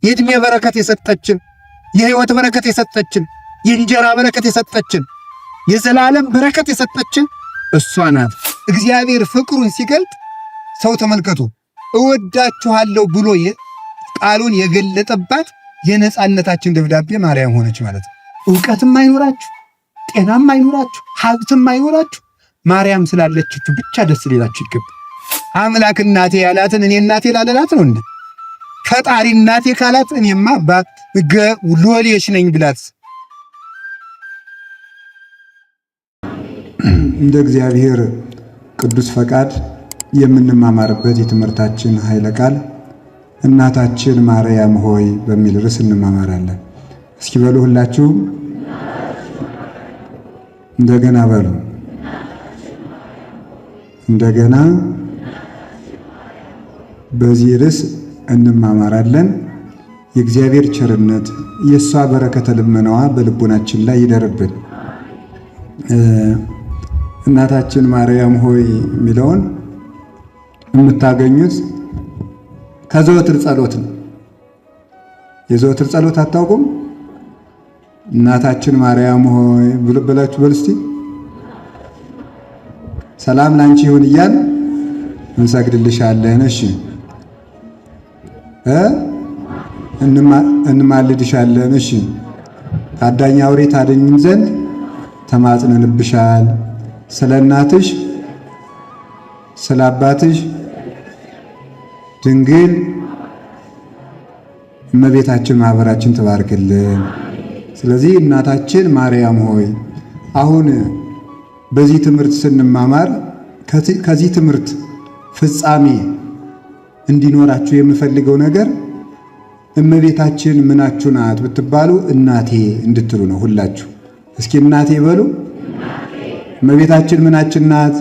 የዕድሜ በረከት የሰጠችን፣ የሕይወት በረከት የሰጠችን፣ የእንጀራ በረከት የሰጠችን፣ የዘላለም በረከት የሰጠችን እሷ ናት። እግዚአብሔር ፍቅሩን ሲገልጥ ሰው ተመልከቱ፣ እወዳችኋለሁ ብሎ ቃሉን የገለጠባት የነጻነታችን ደብዳቤ ማርያም ሆነች ማለት ነው። ዕውቀትም አይኖራችሁ፣ ጤናም አይኖራችሁ፣ ሀብትም አይኖራችሁ፣ ማርያም ስላለችችሁ ብቻ ደስ ሊላችሁ ይገባል። አምላክ እናቴ ያላትን እኔ እናቴ ላለላት ነው እንዴ? ፈጣሪ እናቴ ካላት እኔማ ሎሌሽ ነኝ ብላት። እንደ እግዚአብሔር ቅዱስ ፈቃድ የምንማማርበት የትምህርታችን ኃይለ ቃል እናታችን ማርያም ሆይ በሚል ርዕስ እንማማራለን። እስኪ በሉ ሁላችሁም እንደገና በሉ። እንደገና በዚህ ርዕስ እንማማራለን። የእግዚአብሔር ቸርነት የእሷ በረከተ ልመናዋ በልቦናችን ላይ ይደርብን። እናታችን ማርያም ሆይ የሚለውን የምታገኙት ከዘወትር ጸሎት ነው። የዘወትር ጸሎት አታውቁም? እናታችን ማርያም ሆይ ብላችሁ በሉ እስቲ። ሰላም ላንቺ ይሁን እያል እንሰግድልሻለን። እሺ እንማልድሻለን። እሺ ከአዳኝ አውሬ ታድኝን ዘንድ ተማጽነንብሻል። ስለ እናትሽ ስለ አባትሽ ድንግል እመቤታችን ማህበራችን ትባርክልን። ስለዚህ እናታችን ማርያም ሆይ አሁን በዚህ ትምህርት ስንማማር ከዚህ ትምህርት ፍጻሜ እንዲኖራችሁ የምፈልገው ነገር እመቤታችን ምናችሁ ናት ብትባሉ እናቴ እንድትሉ ነው። ሁላችሁ እስኪ እናቴ በሉ። እመቤታችን ምናችን ናት?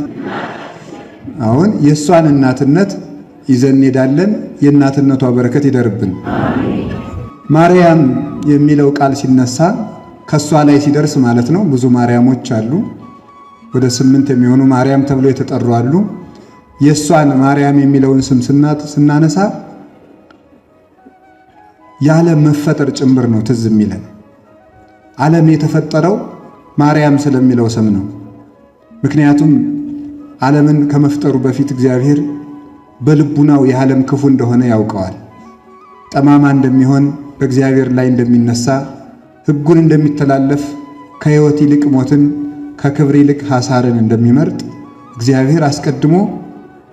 አሁን የእሷን እናትነት ይዘን እንሄዳለን። የእናትነቷ በረከት ይደርብን። ማርያም የሚለው ቃል ሲነሳ ከእሷ ላይ ሲደርስ ማለት ነው። ብዙ ማርያሞች አሉ። ወደ 8 የሚሆኑ ማርያም ተብሎ የተጠሩ አሉ። የእሷን ማርያም የሚለውን ስም ስናነሳ የዓለም መፈጠር ጭምር ነው ትዝ የሚለን። ዓለም የተፈጠረው ማርያም ስለሚለው ስም ነው። ምክንያቱም ዓለምን ከመፍጠሩ በፊት እግዚአብሔር በልቡናው የዓለም ክፉ እንደሆነ ያውቀዋል። ጠማማ እንደሚሆን፣ በእግዚአብሔር ላይ እንደሚነሳ፣ ሕጉን እንደሚተላለፍ፣ ከሕይወት ይልቅ ሞትን፣ ከክብር ይልቅ ሐሳርን እንደሚመርጥ እግዚአብሔር አስቀድሞ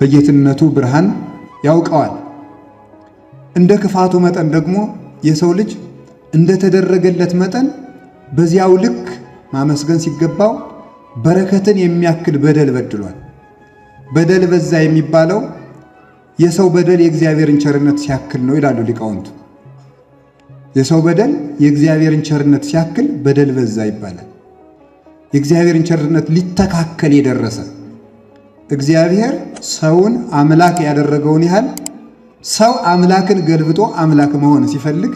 በጌትነቱ ብርሃን ያውቀዋል። እንደ ክፋቱ መጠን ደግሞ የሰው ልጅ እንደተደረገለት መጠን በዚያው ልክ ማመስገን ሲገባው በረከትን የሚያክል በደል በድሏል። በደል በዛ የሚባለው የሰው በደል የእግዚአብሔርን ቸርነት ሲያክል ነው ይላሉ ሊቃውንቱ። የሰው በደል የእግዚአብሔርን ቸርነት ሲያክል በደል በዛ ይባላል። የእግዚአብሔርን ቸርነት ሊተካከል የደረሰ እግዚአብሔር ሰውን አምላክ ያደረገውን ያህል ሰው አምላክን ገልብጦ አምላክ መሆን ሲፈልግ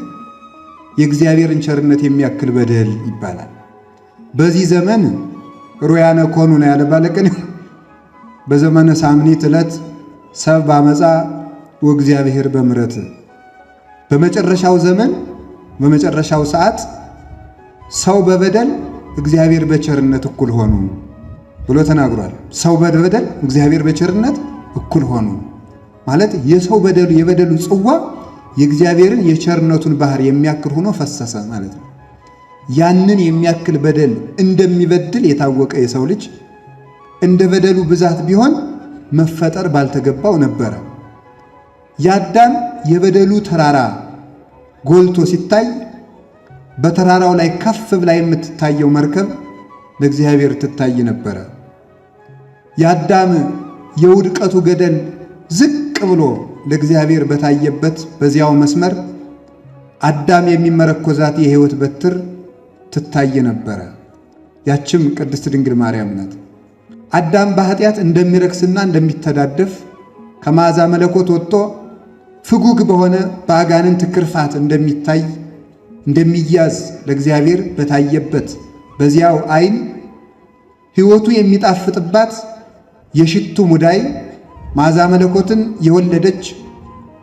የእግዚአብሔርን ቸርነት የሚያክል በደል ይባላል። በዚህ ዘመን ሩያነ ኮኑ ነው ያለ ባለቅኔ። በዘመነ ሳምኒት ዕለት ሰብ በአመፃ ወእግዚአብሔር በምሕረት። በመጨረሻው ዘመን በመጨረሻው ሰዓት ሰው በበደል እግዚአብሔር በቸርነት እኩል ሆኑ ብሎ ተናግሯል። ሰው በበደል እግዚአብሔር በቸርነት እኩል ሆኑ ማለት የሰው በደሉ የበደሉ ጽዋ የእግዚአብሔርን የቸርነቱን ባህር የሚያክል ሆኖ ፈሰሰ ማለት ነው። ያንን የሚያክል በደል እንደሚበድል የታወቀ የሰው ልጅ እንደ በደሉ ብዛት ቢሆን መፈጠር ባልተገባው ነበረ። የአዳም የበደሉ ተራራ ጎልቶ ሲታይ በተራራው ላይ ከፍ ብላ የምትታየው መርከብ ለእግዚአብሔር ትታይ ነበረ። የአዳም የውድቀቱ ገደል ዝቅ ብሎ ለእግዚአብሔር በታየበት በዚያው መስመር አዳም የሚመረኮዛት የሕይወት በትር ትታይ ነበረ። ያችም ቅድስት ድንግል ማርያም ናት። አዳም በኃጢአት እንደሚረክስና እንደሚተዳደፍ ከመዓዛ መለኮት ወጥቶ ፍጉግ በሆነ በአጋንንት ክርፋት እንደሚታይ እንደሚያዝ ለእግዚአብሔር በታየበት በዚያው ዓይን ሕይወቱ የሚጣፍጥባት የሽቱ ሙዳይ መዓዛ መለኮትን የወለደች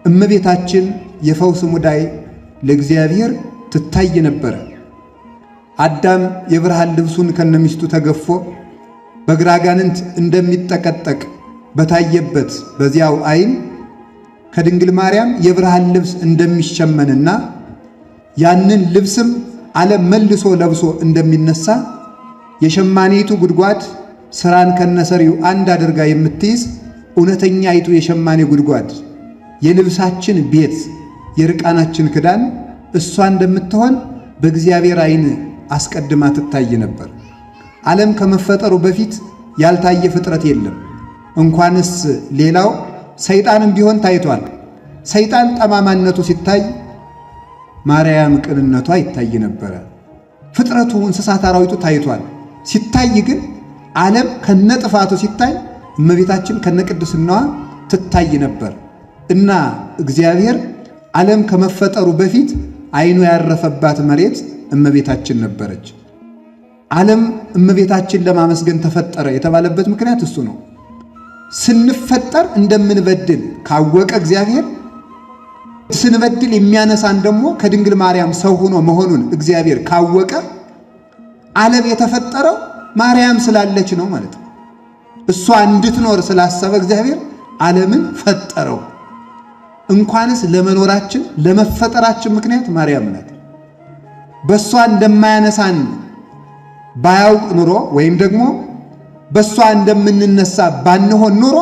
እመቤታችን የፈውስ ሙዳይ ለእግዚአብሔር ትታይ ነበር። አዳም የብርሃን ልብሱን ከነሚስቱ ተገፎ በግራ አጋንንት እንደሚጠቀጠቅ በታየበት በዚያው ዓይን ከድንግል ማርያም የብርሃን ልብስ እንደሚሸመንና ያንን ልብስም ዓለም መልሶ ለብሶ እንደሚነሳ የሸማኔቱ ጉድጓድ ስራን ከነሰሪው አንድ አድርጋ የምትይዝ እውነተኛይቱ የሸማኔ ጉድጓድ የልብሳችን ቤት የርቃናችን ክዳን እሷ እንደምትሆን በእግዚአብሔር ዓይን አስቀድማ ትታይ ነበር። ዓለም ከመፈጠሩ በፊት ያልታየ ፍጥረት የለም። እንኳንስ ሌላው ሰይጣንም ቢሆን ታይቷል። ሰይጣን ጠማማነቱ ሲታይ ማርያም ቅንነቷ ይታይ ነበረ። ፍጥረቱ እንስሳት አራዊቱ ታይቷል። ሲታይ ግን ዓለም ከነጥፋቱ ሲታይ እመቤታችን ከነቅድስናዋ ትታይ ነበር እና እግዚአብሔር ዓለም ከመፈጠሩ በፊት ዓይኑ ያረፈባት መሬት እመቤታችን ነበረች። ዓለም እመቤታችን ለማመስገን ተፈጠረ የተባለበት ምክንያት እሱ ነው። ስንፈጠር እንደምንበድል ካወቀ እግዚአብሔር ስንበድል የሚያነሳን ደግሞ ከድንግል ማርያም ሰው ሆኖ መሆኑን እግዚአብሔር ካወቀ ዓለም የተፈጠረው ማርያም ስላለች ነው ማለት ነው። እሷ እንድትኖር ስላሰበ እግዚአብሔር ዓለምን ፈጠረው። እንኳንስ ለመኖራችን ለመፈጠራችን ምክንያት ማርያም ናት። በእሷ እንደማያነሳን ባያውቅ ኑሮ ወይም ደግሞ በእሷ እንደምንነሳ ባንሆን ኑሮ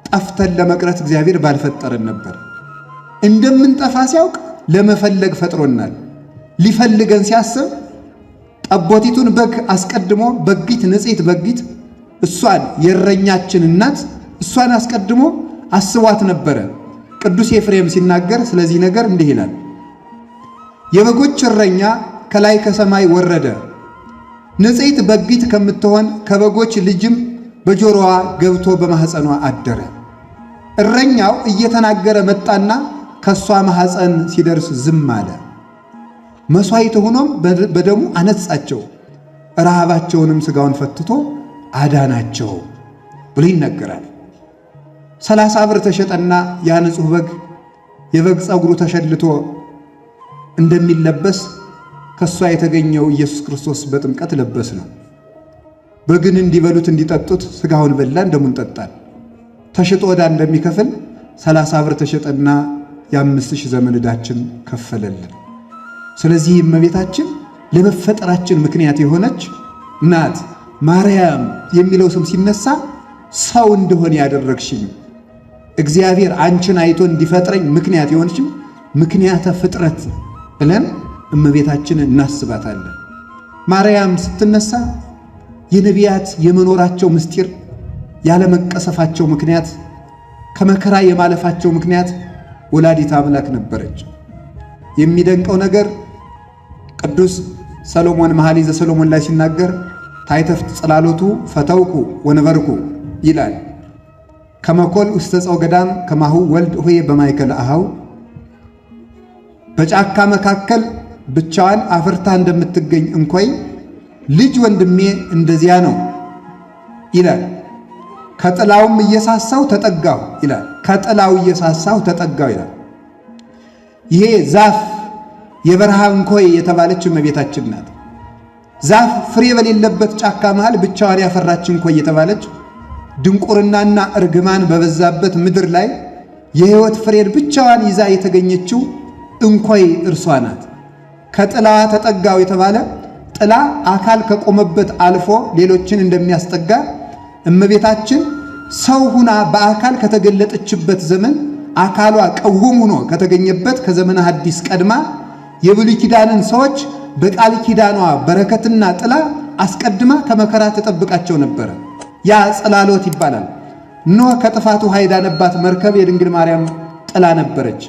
ጠፍተን ለመቅረት እግዚአብሔር ባልፈጠረን ነበር። እንደምንጠፋ ሲያውቅ ለመፈለግ ፈጥሮናል። ሊፈልገን ሲያስብ ጠቦቲቱን በግ አስቀድሞ በጊት ንጽሕት በጊት እሷን የእረኛችን እናት እሷን አስቀድሞ አስቧት ነበረ። ቅዱስ ኤፍሬም ሲናገር ስለዚህ ነገር እንዲህ ይላል። የበጎች እረኛ ከላይ ከሰማይ ወረደ፣ ንጽሕት በጊት ከምትሆን ከበጎች ልጅም በጆሮዋ ገብቶ በማኅፀኗ አደረ። እረኛው እየተናገረ መጣና ከሷ ማኅፀን ሲደርስ ዝም አለ። መሥዋዕት ሆኖም በደሙ አነጻቸው፣ ረሃባቸውንም ሥጋውን ፈትቶ አዳናቸው ብሎ ይነገራል። 30 ብር ተሸጠና ያ ንጹሕ በግ የበግ ፀጉሩ ተሸልቶ እንደሚለበስ ከሷ የተገኘው ኢየሱስ ክርስቶስ በጥምቀት ለበስ ነው። በግን እንዲበሉት እንዲጠጡት ሥጋውን በላን ደሙን ጠጣን። ተሽጦ ዕዳ እንደሚከፍል 30 ብር ተሸጠና የ5000 ዘመን ዕዳችን ከፈለልን። ስለዚህ እመቤታችን ለመፈጠራችን ምክንያት የሆነች ናት። ማርያም የሚለው ስም ሲነሳ ሰው እንደሆነ ያደረግሽኝ እግዚአብሔር አንቺን አይቶ እንዲፈጥረኝ ምክንያት የሆንሽም ምክንያተ ፍጥረት ብለን እመቤታችንን እናስባታለን። ማርያም ስትነሳ የነቢያት የመኖራቸው ምስጢር ያለመቀሰፋቸው ምክንያት ከመከራ የማለፋቸው ምክንያት ወላዲት አምላክ ነበረች። የሚደንቀው ነገር ቅዱስ ሰሎሞን መኃልየ ዘሰሎሞን ላይ ሲናገር ታይተፍት ጽላሎቱ ፈተውኩ ወነበርኩ ይላል። ከመኮል ውስተ ጸው ገዳም ከማሁ ወልድ ሆይ በማይከል አሃው በጫካ መካከል ብቻዋን አፍርታ እንደምትገኝ እንኮይ ልጅ ወንድሜ እንደዚያ ነው ይላል። ከጥላውም እየሳሳው ተጠጋው ይላል። ከጥላው እየሳሳው ተጠጋው ይላል። ይሄ ዛፍ የበረሃ እንኮይ የተባለች እመቤታችን ናት። ዛፍ ፍሬ በሌለበት ጫካ መሃል ብቻዋን ያፈራች እንኮይ የተባለች ድንቁርናና እርግማን በበዛበት ምድር ላይ የሕይወት ፍሬን ብቻዋን ይዛ የተገኘችው እንኮይ እርሷ ናት። ከጥላዋ ተጠጋው የተባለ ጥላ አካል ከቆመበት አልፎ ሌሎችን እንደሚያስጠጋ እመቤታችን ሰው ሁና በአካል ከተገለጠችበት ዘመን አካሏ ቀውም ሆኖ ከተገኘበት ከዘመነ ሐዲስ ቀድማ የብሉይ ኪዳንን ሰዎች በቃል ኪዳኗ በረከትና ጥላ አስቀድማ ከመከራ ተጠብቃቸው ነበረ። ያ ጽላሎት ይባላል። ኖህ ከጥፋቱ ውሃ የዳነባት መርከብ የድንግል ማርያም ጥላ ነበረች።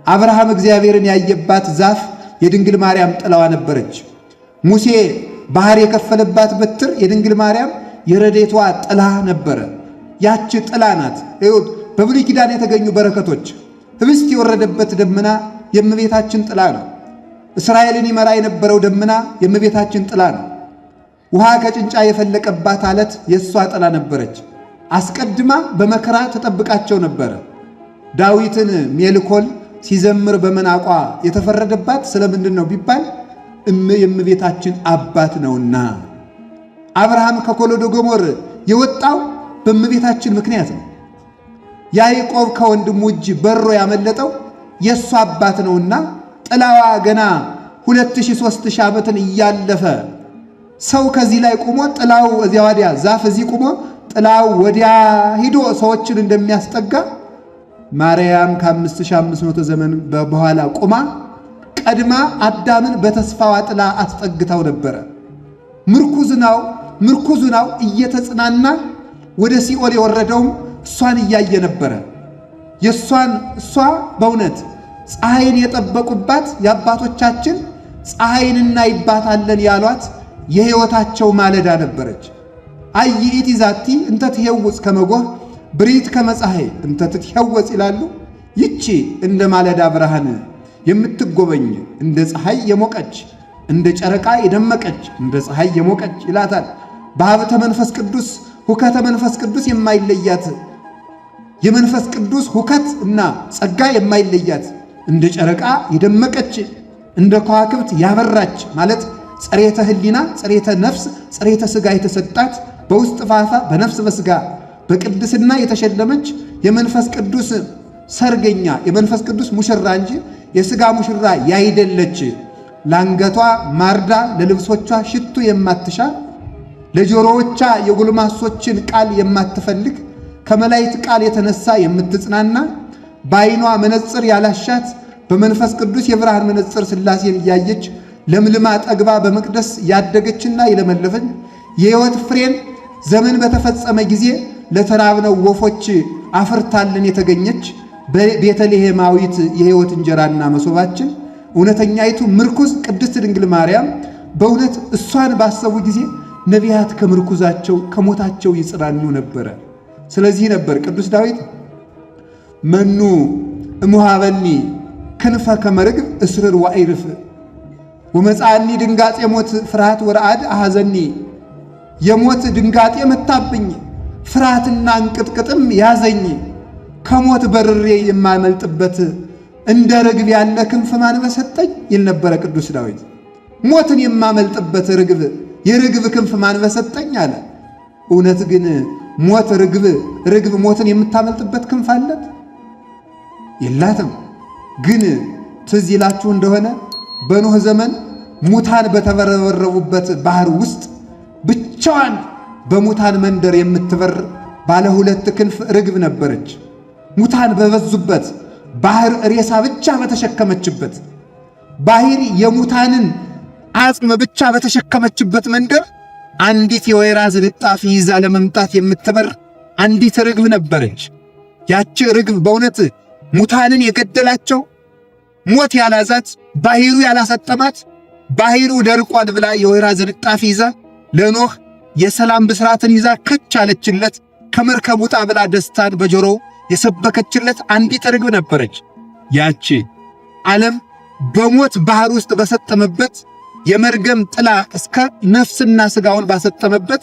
አብርሃም እግዚአብሔርን ያየባት ዛፍ የድንግል ማርያም ጥላዋ ነበረች። ሙሴ ባህር የከፈለባት በትር የድንግል ማርያም የረዴቷ ጥላ ነበረ። ያች ጥላ ናት። በብሉይ ኪዳን የተገኙ በረከቶች ህብስት የወረደበት ደመና የእመቤታችን ጥላ ነው። እስራኤልን ይመራ የነበረው ደመና የእመቤታችን ጥላ ነው። ውሃ ከጭንጫ የፈለቀባት አለት የእሷ ጥላ ነበረች። አስቀድማ በመከራ ተጠብቃቸው ነበረ። ዳዊትን ሜልኮል ሲዘምር በመናቋ የተፈረደባት ስለምንድን ነው ቢባል የእመቤታችን አባት ነውና። አብርሃም ከኮሎዶ ጎሞር የወጣው በእመቤታችን ምክንያት ነው። ያዕቆብ ከወንድሙ እጅ በሮ ያመለጠው የእሱ አባት ነውና ጥላዋ ገና 2000-3000 ዓመትን እያለፈ ሰው ከዚህ ላይ ቆሞ ጥላው እዚያ ወዲያ ዛፍ እዚህ ቆሞ ጥላው ወዲያ ሂዶ ሰዎችን እንደሚያስጠጋ ማርያም ከ5500 ዘመን በኋላ ቆማ ቀድማ አዳምን በተስፋዋ ጥላ አስጠግታው ነበረ። ምርኩዙናው እየተጽናና ወደ ሲኦል የወረደውም እሷን እያየ ነበረ። እሷ በእውነት ፀሐይን የጠበቁባት የአባቶቻችን ፀሐይን እናይባታለን ያሏት የሕይወታቸው ማለዳ ነበረች። አይኢቲ ዛቲ እንተ ትሄውፅ ከመጎህ ብሪት ከመፀሐይ እንተ ትትሄወፅ ይላሉ። ይቺ እንደ ማለዳ ብርሃን የምትጎበኝ እንደ ፀሐይ የሞቀች እንደ ጨረቃ የደመቀች እንደ ፀሐይ የሞቀች ይላታል። በሀብተ መንፈስ ቅዱስ ሁከተ መንፈስ ቅዱስ የማይለያት የመንፈስ ቅዱስ ሁከት እና ጸጋ የማይለያት እንደ ጨረቃ የደመቀች እንደ ከዋክብት ያበራች ማለት ጸሬተ ሕሊና ጸሬተ ነፍስ ጸሬተ ሥጋ የተሰጣት በውስጥ ፋፋ በነፍስ በሥጋ በቅድስና የተሸለመች የመንፈስ ቅዱስ ሰርገኛ የመንፈስ ቅዱስ ሙሽራ እንጂ የሥጋ ሙሽራ ያይደለች። ለአንገቷ ማርዳ ለልብሶቿ ሽቱ የማትሻ ለጆሮዎቿ የጎልማሶችን ቃል የማትፈልግ ከመላእክት ቃል የተነሳ የምትጽናና በዓይኗ መነጽር ያላሻት በመንፈስ ቅዱስ የብርሃን መነጽር ሥላሴን እያየች ለምልማ ጠግባ በመቅደስ ያደገችና የለመለፈች የሕይወት ፍሬን ዘመን በተፈጸመ ጊዜ ለተራብነው ወፎች አፍርታልን የተገኘች ቤተልሔማዊት የሕይወት እንጀራና መሶባችን እውነተኛይቱ ምርኩዝ ቅድስት ድንግል ማርያም በእውነት እሷን ባሰቡ ጊዜ ነቢያት ከምርኩዛቸው ከሞታቸው ይጽናኑ ነበረ። ስለዚህ ነበር ቅዱስ ዳዊት መኑ እሙሃበኒ ክንፈ ከመርግብ እስርር ዋይርፍ ወመጻኒ ድንጋጤ ሞት ፍርሃት ወረአድ አሐዘኒ የሞት ድንጋጤ መታብኝ ፍርሃትና እንቅጥቅጥም ያዘኝ ከሞት በርሬ የማመልጥበት እንደ ርግብ ያለ ክንፍ ማን በሰጠኝ ይል ነበረ ቅዱስ ዳዊት። ሞትን የማመልጥበት የርግብ ክንፍ ማን በሰጠኝ አለ። እውነት ግን ሞት ርግብ ሞትን የምታመልጥበት ክንፍ አለት? የላትም። ግን ትዝ ይላችሁ እንደሆነ በኖህ ዘመን ሙታን በተበረበረቡበት ባህር ውስጥ ብቻዋን በሙታን መንደር የምትበር ባለ 2 ክንፍ ርግብ ነበረች። ሙታን በበዙበት ባህር ሬሳ ብቻ በተሸከመችበት ባህር የሙታንን አጽም ብቻ በተሸከመችበት መንደር አንዲት የወይራ ዝንጣፊ ይዛ ለመምጣት የምትበር አንዲት ርግብ ነበረች። ያቺ ርግብ በእውነት ሙታንን የገደላቸው ሞት ያላዛት ባህሩ ያላሰጠማት ባህሩ ደርቋል ብላ የወይራ ዝንጣፊ ይዛ ለኖህ የሰላም ብስራትን ይዛ ከች አለችለት። ከመርከብ ውጣ ብላ ደስታን በጆሮው የሰበከችለት አንዲት ርግብ ነበረች። ያቺ ዓለም በሞት ባህር ውስጥ በሰጠመበት የመርገም ጥላ እስከ ነፍስና ሥጋውን ባሰጠመበት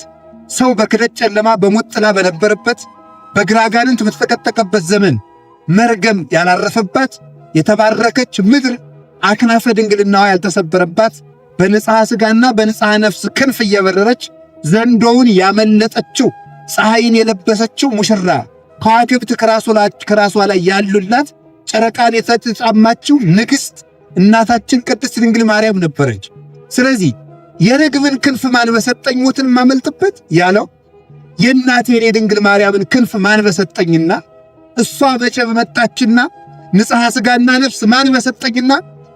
ሰው በክደት ጨለማ በሞት ጥላ በነበረበት በግራጋንንት በተጠቀጠቀበት ዘመን መርገም ያላረፈባት የተባረከች ምድር አክናፈ ድንግልናዋ ያልተሰበረባት በንጽሐ ሥጋና በንጽሐ ነፍስ ክንፍ እየበረረች ዘንዶውን ያመለጠችው ፀሐይን የለበሰችው ሙሽራ ከዋክብት ከራሷ ላይ ያሉላት ጨረቃን የተጫማችው ንግሥት እናታችን ቅድስት ድንግል ማርያም ነበረች። ስለዚህ የርግብን ክንፍ ማን በሰጠኝ ሞትን ማመልጥበት ያለው የእናቴን የድንግል ማርያምን ክንፍ ማን በሰጠኝና እሷ መቼ በመጣችና ንጽሐ ሥጋና ነፍስ ማን በሰጠኝና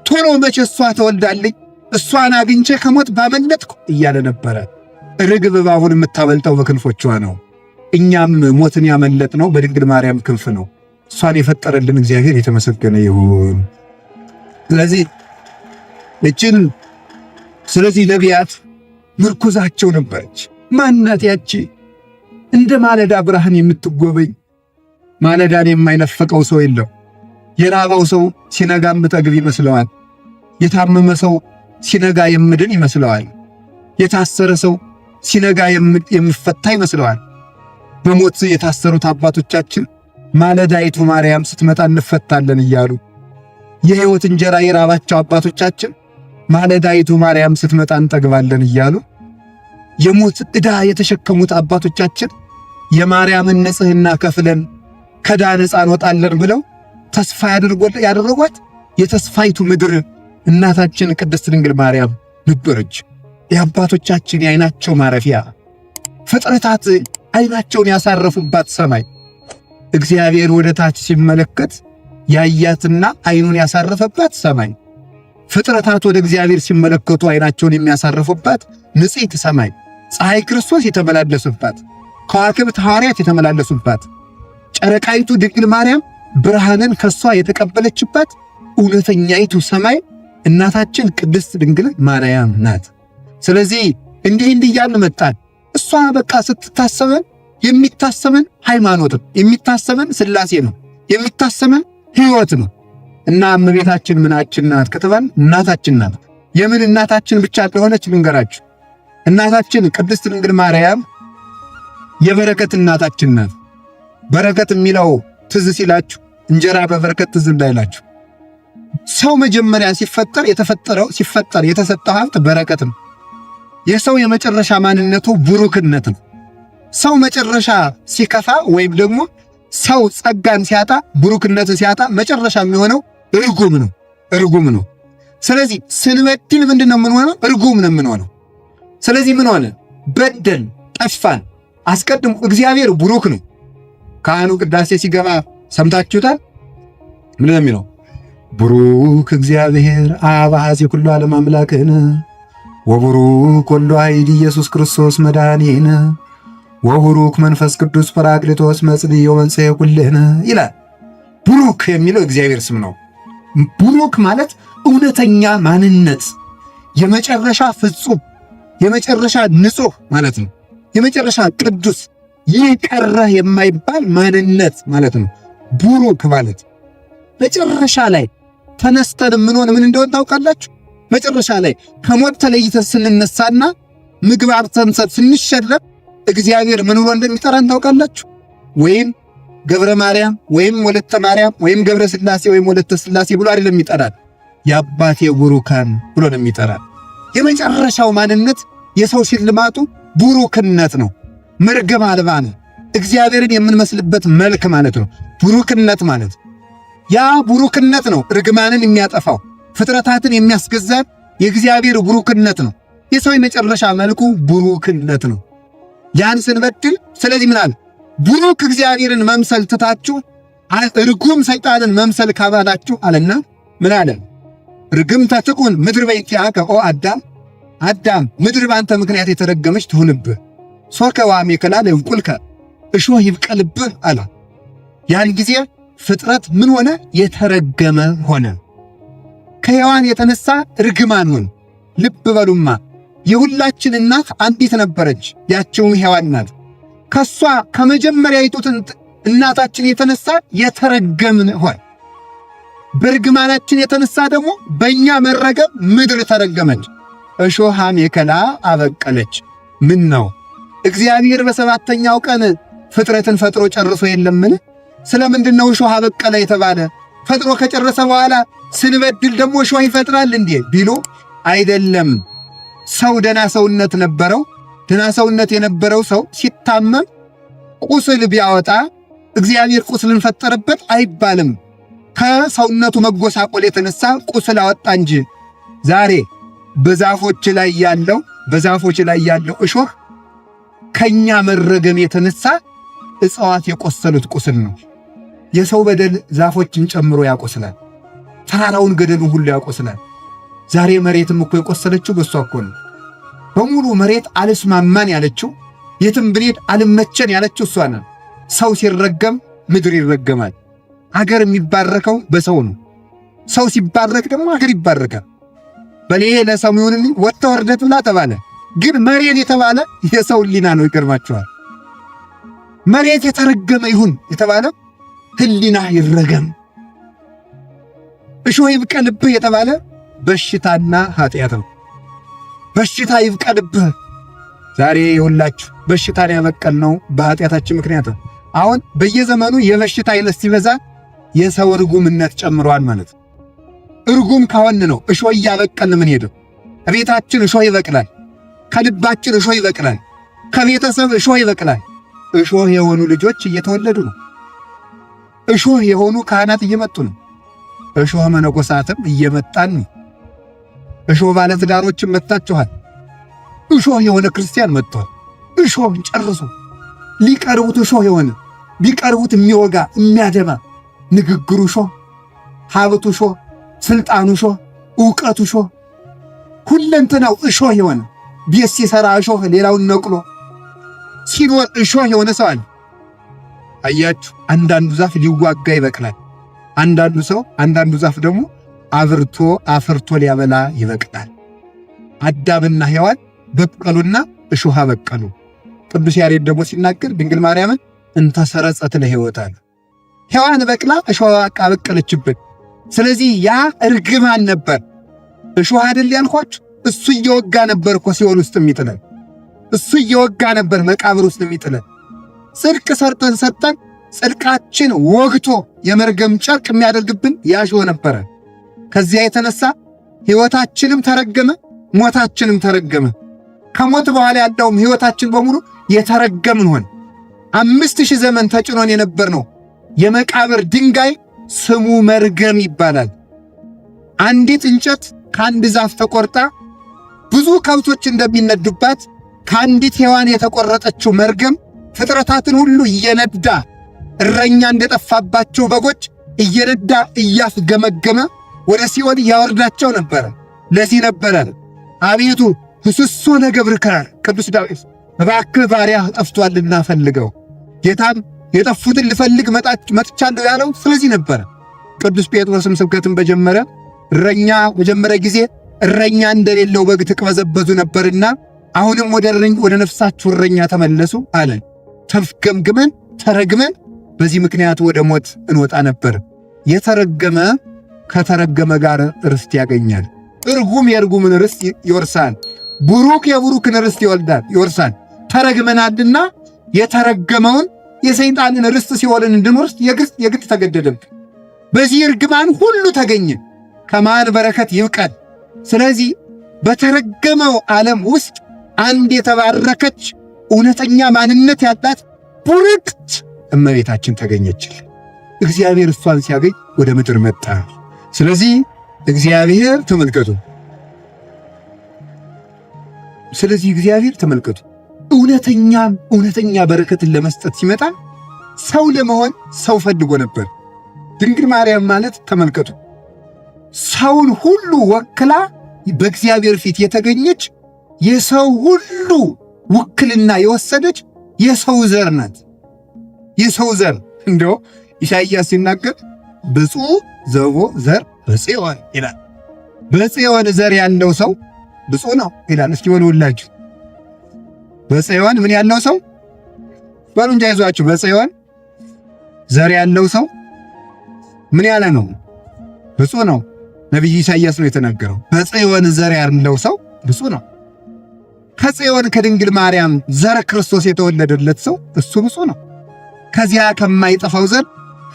ቶሎ መቼ እሷ ተወልዳልኝ እሷን አግኝቼ ከሞት ባመለጥኩ እያለ ነበረ። ርግብ እባቡን የምታመልጠው በክንፎቿ ነው። እኛም ሞትን ያመለጥነው በድንግል ማርያም ክንፍ ነው። እሷን የፈጠረልን እግዚአብሔር የተመሰገነ ይሁን። ስለዚህ ነቢያት ምርኩዛቸው ነበረች። ማናት ያቺ እንደ ማለዳ ብርሃን የምትጎበኝ? ማለዳን የማይነፈቀው ሰው የለው። የራበው ሰው ሲነጋ የምጠግብ ይመስለዋል። የታመመ ሰው ሲነጋ የምድን ይመስለዋል። የታሰረ ሰው ሲነጋ የምፈታ ይመስለዋል። በሞት የታሰሩት አባቶቻችን ማለዳይቱ ማርያም ስትመጣ እንፈታለን እያሉ የሕይወት እንጀራ የራባቸው አባቶቻችን ማለዳይቱ ማርያም ስትመጣ እንጠግባለን እያሉ የሞት ዕዳ የተሸከሙት አባቶቻችን የማርያምን ንጽሕና ከፍለን ከዕዳ ነፃ እንወጣለን ብለው ተስፋ ያደረጓት የተስፋይቱ ምድር እናታችን ቅድስት ድንግል ማርያም ነበረች። የአባቶቻችን የዓይናቸው ማረፊያ፣ ፍጥረታት ዓይናቸውን ያሳረፉባት ሰማይ። እግዚአብሔር ወደ ታች ሲመለከት ያያትና ዓይኑን ያሳረፈባት ሰማይ፣ ፍጥረታት ወደ እግዚአብሔር ሲመለከቱ ዓይናቸውን የሚያሳርፉባት ንጽሕት ሰማይ፣ ፀሐይ ክርስቶስ የተመላለሱባት፣ ከዋክብት ሐዋርያት የተመላለሱባት፣ ጨረቃይቱ ድንግል ማርያም ብርሃንን ከሷ የተቀበለችባት እውነተኛይቱ ሰማይ እናታችን ቅድስት ድንግል ማርያም ናት። ስለዚህ እንዲህ እያልን መጣን። እሷ በቃ ስትታሰበን የሚታሰበን ሃይማኖት ነው፣ የሚታሰበን ሥላሴ ነው፣ የሚታሰበን ሕይወት ነው። እና እመቤታችን ምናችን ናት ከተባል እናታችን ናት። የምን እናታችን ብቻ እንደሆነች ልንገራችሁ። እናታችን ቅድስት ድንግል ማርያም የበረከት እናታችን ናት። በረከት የሚለው ትዝ ሲላችሁ እንጀራ በበረከት ትዝ እንዳይላችሁ። ሰው መጀመሪያ ሲፈጠር የተሰጠው ሀብት በረከት ነው። የሰው የመጨረሻ ማንነቱ ቡሩክነት ነው። ሰው መጨረሻ ሲከፋ ወይም ደግሞ ሰው ጸጋን ሲያጣ ቡሩክነትን ሲያጣ መጨረሻ የሚሆነው እርጉም ነው። ስለዚህ ስንበድል ምንድነው የምንሆነው? እርጉም ነው የምንሆነው። ስለዚህ ምን ሆነ? በደል፣ ጠፋን። አስቀድሞ እግዚአብሔር ቡሩክ ነው። ካህኑ ቅዳሴ ሲገባ ሰምታችሁታል። ምን ነው የሚለው? ቡሩክ እግዚአብሔር አብ ኀዜ ኩሉ ዓለም አምላክነ ወቡሩክ ወልዱ ኃይል ኢየሱስ ክርስቶስ መድኃኒነ ወቡሩክ መንፈስ ቅዱስ ጰራቅሊጦስ መጽልዮ መንጽሔ ኩልነ ይላል። ቡሩክ የሚለው እግዚአብሔር ስም ነው። ቡሩክ ማለት እውነተኛ ማንነት፣ የመጨረሻ ፍጹም፣ የመጨረሻ ንጹሕ ማለት ነው። የመጨረሻ ቅዱስ፣ ይህ ቀረ የማይባል ማንነት ማለት ነው። ቡሩክ ማለት መጨረሻ ላይ ተነስተን ምን እንደሆነ ታውቃላችሁ? መጨረሻ ላይ ከሞት ተለይተን ስንነሳና ምግባር ተንሰት ስንሸለም እግዚአብሔር ምን ብሎ እንደሚጠራን ታውቃላችሁ? ወይም ገብረ ማርያም ወይም ወለተ ማርያም ወይም ገብረ ሥላሴ ወይም ወለተ ሥላሴ ብሎ አይደለም የሚጠራን፣ የአባቴ ቡሩካን ብሎ ነው የሚጠራን። የመጨረሻው ማንነት የሰው ሽልማቱ ቡሩክነት ነው። መርገም አልባ ነው። እግዚአብሔርን የምንመስልበት መልክ ማለት ነው ቡሩክነት ማለት። ያ ቡሩክነት ነው ርግማንን የሚያጠፋው፣ ፍጥረታትን የሚያስገዛን የእግዚአብሔር ቡሩክነት ነው። የሰው የመጨረሻ መልኩ ቡሩክነት ነው። ያን ስንበድል ስለዚህ ምን አለ? ቡሩክ እግዚአብሔርን መምሰል ትታችሁ ርጉም ሰይጣንን መምሰል ካባላችሁ አለና ምን አለ? ርግምተ ትኩን ምድር በእንቲአከ ኦ አዳም ምድር በአንተ ምክንያት የተረገመች ትሁንብህ፣ ሶርከ ወአሜከላ ለይብቁልከ እሾህ ይብቀልብህ አለ። ያን ጊዜ ፍጥረት ምን ሆነ? የተረገመ ሆነ። ከሔዋን የተነሳ ርግማን ሆነ። ልብ በሉማ፣ የሁላችን እናት አንዲት ነበረች፣ ያችውም ሔዋን ናት። ከሷ ከመጀመሪያይቱ እናታችን የተነሳ የተረገምን ሆነ። በርግማናችን የተነሳ ደግሞ በእኛ መረገም ምድር ተረገመች፣ እሾህ አሜከላ አበቀለች። ምን ነው እግዚአብሔር በሰባተኛው ቀን ፍጥረትን ፈጥሮ ጨርሶ የለምን? ስለምንድን ነው እሾህ አበቀለ የተባለ? ፈጥሮ ከጨረሰ በኋላ ስንበድል ደግሞ እሾህ ይፈጥራል እንዴ ቢሉ አይደለም። ሰው ደና ሰውነት ነበረው። ደና ሰውነት የነበረው ሰው ሲታመም ቁስል ቢያወጣ እግዚአብሔር ቁስልን ፈጠረበት አይባልም። ከሰውነቱ መጎሳቆል የተነሳ ቁስል አወጣ እንጂ። ዛሬ በዛፎች ላይ ያለው እሾህ ከኛ መረገም የተነሳ እጽዋት የቆሰሉት ቁስል ነው። የሰው በደል ዛፎችን ጨምሮ ያቆስላል። ተራራውን ገደሉን ሁሉ ያቆስላል። ዛሬ መሬትም እኮ የቆሰለችው በሷ እኮ ነው። በሙሉ መሬት አልስማማን ያለችው፣ የትም ብንሄድ አልመቸን ያለችው እሷ ነው። ሰው ሲረገም ምድር ይረገማል። ሀገር የሚባረከው በሰው ነው። ሰው ሲባረክ ደግሞ ሀገር ይባረካል። በሌላ ለሰው ይሁንልኝ ወጥተ ወርደት ብላ ተባለ። ግን መሬት የተባለ የሰው ሕሊና ነው። ይገርማችኋል። መሬት የተረገመ ይሁን የተባለ ሕሊና ይረገም። እሾህ ይብቀልብህ የተባለ በሽታና ኃጢአት ነው። በሽታ ይብቀልብህ። ዛሬ የሁላችሁ በሽታን ያበቀልነው በኃጢአታችን ምክንያት ነው። አሁን በየዘመኑ የበሽታ አይነት ሲበዛ የሰው ርጉምነት ጨምሯል ማለት ነው። እርጉም ከሆን ነው እሾህ እያበቀልን ምን ሄደው። ከቤታችን እሾህ ይበቅላል፣ ከልባችን እሾህ ይበቅላል፣ ከቤተሰብ እሾህ ይበቅላል። እሾህ የሆኑ ልጆች እየተወለዱ ነው። እሾህ የሆኑ ካህናት እየመጡ ነው። እሾህ መነኮሳትም እየመጣን ነው። እሾህ ባለትዳሮችም መጥታችኋል። እሾህ የሆነ ክርስቲያን መጥቷል። እሾህን ጨርሶ ሊቀርቡት እሾህ የሆነ ቢቀርቡት የሚወጋ የሚያደማ ንግግሩ እሾህ፣ ሀብቱ እሾህ፣ ስልጣኑ እሾህ፣ ዕውቀቱ እሾህ፣ ሁለንተናው እሾህ የሆነ ቤት ሲሰራ እሾህ ሌላውን ነቅሎ ሲኖር እሾህ የሆነ ሰው አለ። አያችሁ፣ አንዳንዱ ዛፍ ሊዋጋ ይበቅላል። አንዳንዱ ዛፍ ደግሞ አፍርቶ ሊያበላ ይበቅላል። አዳምና ሔዋን በቀሉና እሾህ በቀሉ። ቅዱስ ያሬድ ደግሞ ሲናገር ድንግል ማርያምን እንተሰረጸት ለሕይወት አለ። ሔዋን በቅላ እሾህ አበቀለችብን። ስለዚህ ያ እርግማን ነበር። እሾህ አይደል ያልኳችሁ? እሱ እየወጋ ነበር እኮ ሲኦል ውስጥ የሚጥለን። እሱ እየወጋ ነበር መቃብር ውስጥ የሚጥለን። ጽድቅ ሰርተን ጽድቃችን ወግቶ የመርገም ጨርቅ የሚያደርግብን ያሾህ ነበረ። ከዚያ የተነሳ ሕይወታችንም ተረገመ፣ ሞታችንም ተረገመ። ከሞት በኋላ ያለውም ሕይወታችን በሙሉ የተረገምን ሆነ። 5000 ዘመን ተጭኖን የነበር ነው የመቃብር ድንጋይ ስሙ መርገም ይባላል። አንዲት እንጨት ከአንድ ዛፍ ተቆርጣ ብዙ ከብቶች እንደሚነዱባት ከአንዲት ሔዋን የተቆረጠችው መርገም ፍጥረታትን ሁሉ እየነዳ እረኛ እንደጠፋባቸው በጎች እየነዳ እያስገመገመ ወደ ሲኦል ያወርዳቸው ነበረ። ለዚህ ነበረ አቤቱ ህሱሶ ለገብርከ ቅዱስ ዳዊት እባክህ ባሪያህ ጠፍቷልና ፈልገው። ጌታም የጠፉትን ልፈልግ መጥቻለሁ ያለው ስለዚህ ነበረ። ቅዱስ ጴጥሮስም ስብከትን በጀመረ ጊዜ እረኛ እንደሌለው በግ ትቅበዘበዙ ነበርና አሁንም ወደ ነፍሳችሁ እረኛ ተመለሱ አለ። ተፍገምግመን ተረግመን በዚህ ምክንያት ወደ ሞት እንወጣ ነበር። የተረገመ ከተረገመ ጋር ርስት ያገኛል። እርጉም የእርጉምን ርስት ይወርሳል። ቡሩክ የቡሩክን ርስት ይወርሳል። ተረግመናልና የተረገመውን የሰይጣንን ርስት ሲኦልን እንድንወርስ የግድ ተገደደብን። በዚህ እርግማን ሁሉ ተገኘ። ከማን በረከት ይብቀል። ስለዚህ በተረገመው ዓለም ውስጥ አንድ የተባረከች እውነተኛ ማንነት ያላት ቡርክት እመቤታችን ተገኘችል። እግዚአብሔር እሷን ሲያገኝ ወደ ምድር መጣ። ስለዚህ እግዚአብሔር ተመልከቱ። እውነተኛ በረከትን ለመስጠት ሲመጣ ሰው ለመሆን ሰው ፈልጎ ነበር። ድንግል ማርያም ማለት ተመልከቱ፣ ሰውን ሁሉ ወክላ በእግዚአብሔር ፊት የተገኘች የሰው ሁሉ ውክልና የወሰደች የሰው ዘር ናት። የሰው ዘር እንደው ኢሳይያስ ሲናገር ብፁዕ ዘቦ ዘር በጽዮን ይላል። በጽዮን ዘር ያለው ሰው ብፁዕ ነው ይላል። እስኪ ወልውላችሁ በጽዮን ምን ያለው ሰው በሉ እንጂ አይዟችሁ። በጽዮን ዘር ያለው ሰው ምን ያለ ነው? ብፁዕ ነው። ነቢዩ ኢሳይያስ ነው የተናገረው። በጽዮን ዘር ያለው ሰው ብፁዕ ነው። ከጽዮን ከድንግል ማርያም ዘር ክርስቶስ የተወለደለት ሰው እሱ ብፁዕ ነው። ከዚያ ከማይጠፋው ዘር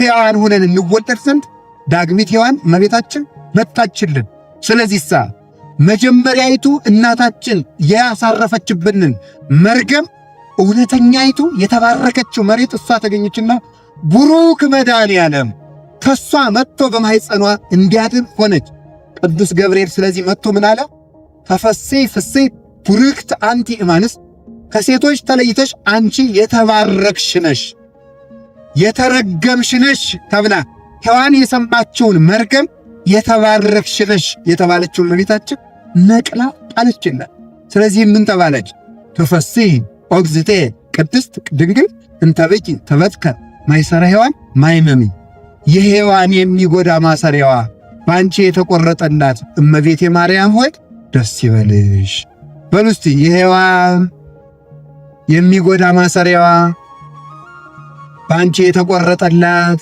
ሕያዋን ሆነን እንወለድ ዘንድ ዳግሚት ሔዋን እመቤታችን መጣችልን። ስለዚህ መጀመሪያይቱ እናታችን ያሳረፈችብንን መርገም እውነተኛይቱ የተባረከችው መሬት እሷ ተገኘችና ቡሩክ መድኃኔዓለም ከሷ መጥቶ በማኅፀኗ እንዲያድር ሆነች። ቅዱስ ገብርኤል ስለዚህ መጥቶ ምን አለ? ተፈሥሒ ፍሥሕት ቡርክት አንቲ እማንስት፣ ከሴቶች ተለይተሽ አንቺ የተባረክሽ ነሽ፣ የተረገምሽ ነሽ ተብላ ሔዋን የሰማችውን መርገም የተባረክሽ ነሽ የተባለችውን እመቤታችን ነቅላ ጣለችላት። ስለዚህ ምን ተባለች? ተፈሥሒ ኦግዝእቴ ቅድስት ድንግል እንተ ብኪ ተበትከ ማይሰራ ሔዋን ማይመሚ፣ የሔዋን የሚጎዳ ማሰሪያዋ በአንቺ የተቆረጠላት እመቤቴ ማርያም ሆይ ደስ ይበልሽ። በሉ እስቲ የሔዋን የሚጎዳ ማሰሪያዋ በአንቺ የተቆረጠላት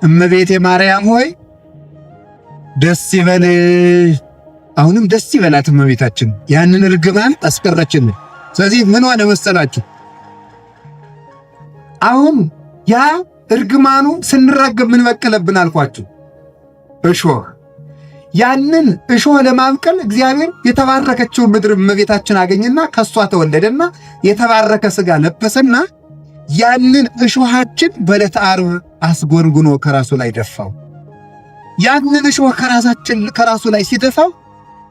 እመቤቴ ማርያም ሆይ ደስ ይበልሽ። አሁንም ደስ ይበላት እመቤታችን፣ ያንን እርግማን አስቀረችልን። ስለዚህ ምን ሆነ መሰላችሁ? አሁን ያ እርግማኑ ስንራገም ምን በቀለብን አልኳችሁ? እሾህ ያንን እሾህ ለማብቀል እግዚአብሔር የተባረከችው ምድር እመቤታችን አገኘና ከሷ ተወለደና የተባረከ ሥጋ ለበሰና ያንን እሾሃችን በዕለተ ዓርብ አስጎንጉኖ ከራሱ ላይ ደፋው። ያንን እሾህ ከራሱ ላይ ሲደፋው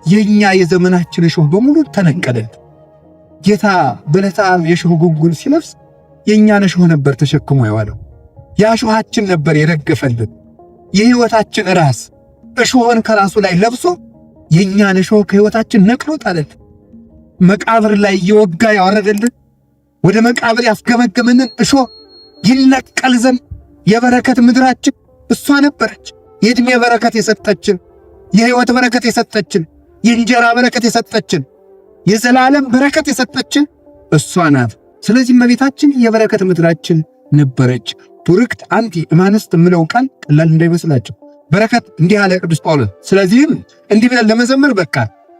የኛ የዘመናችን እሾህ በሙሉ ተነቀለልን። ጌታ በዕለተ ዓርብ የእሾህ ጉንጉን ሲለብስ የኛን እሾህ ነበር ተሸክሞ የዋለው። ያ እሾሃችን ነበር የረገፈልን። የሕይወታችን ራስ እሾህን ከራሱ ላይ ለብሶ የኛን እሾህ ከሕይወታችን ነቅሎ ጣለልን። መቃብር ላይ እየወጋ ያወረደልን፣ ወደ መቃብር ያስገመገመንን እሾህ ይነቀል ዘንድ የበረከት ምድራችን እሷ ነበረች። የዕድሜ በረከት የሰጠችን፣ የሕይወት በረከት የሰጠችን፣ የእንጀራ በረከት የሰጠችን፣ የዘላለም በረከት የሰጠችን እሷ ናት። ስለዚህ እመቤታችን የበረከት ምድራችን ነበረች። ቡርክት አንቲ እማንስት የምለው ቃል ቀላል እንዳይመስላቸው በረከት እንዲህ አለ ቅዱስ ጳውሎስ። ስለዚህም እንዲህ ብለን ለመዘመር በቃ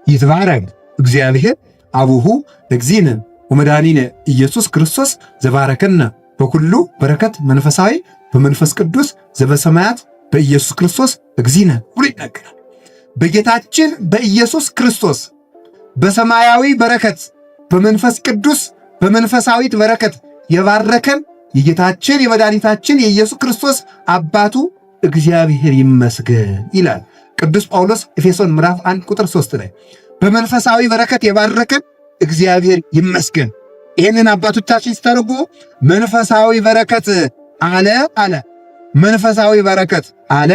ይትባረክ እግዚአብሔር አቡሁ እግዚእነ ወመድኃኒነ ኢየሱስ ክርስቶስ ዘባረከነ በኩሉ በረከት መንፈሳዊ በመንፈስ ቅዱስ ዘበሰማያት በኢየሱስ ክርስቶስ እግዚእነ ብሎ ይናገራል። በጌታችን በኢየሱስ ክርስቶስ በሰማያዊ በረከት በመንፈስ ቅዱስ በመንፈሳዊት በረከት የባረከን የጌታችን የመድኃኒታችን የኢየሱስ ክርስቶስ አባቱ እግዚአብሔር ይመስገን ይላል ቅዱስ ጳውሎስ ኤፌሶን ምዕራፍ 1 ቁጥር 3 ላይ። በመንፈሳዊ በረከት የባረከን እግዚአብሔር ይመስገን። ይህንን አባቶቻችን ሲተረጉሙ መንፈሳዊ በረከት አለ መንፈሳዊ በረከት አለ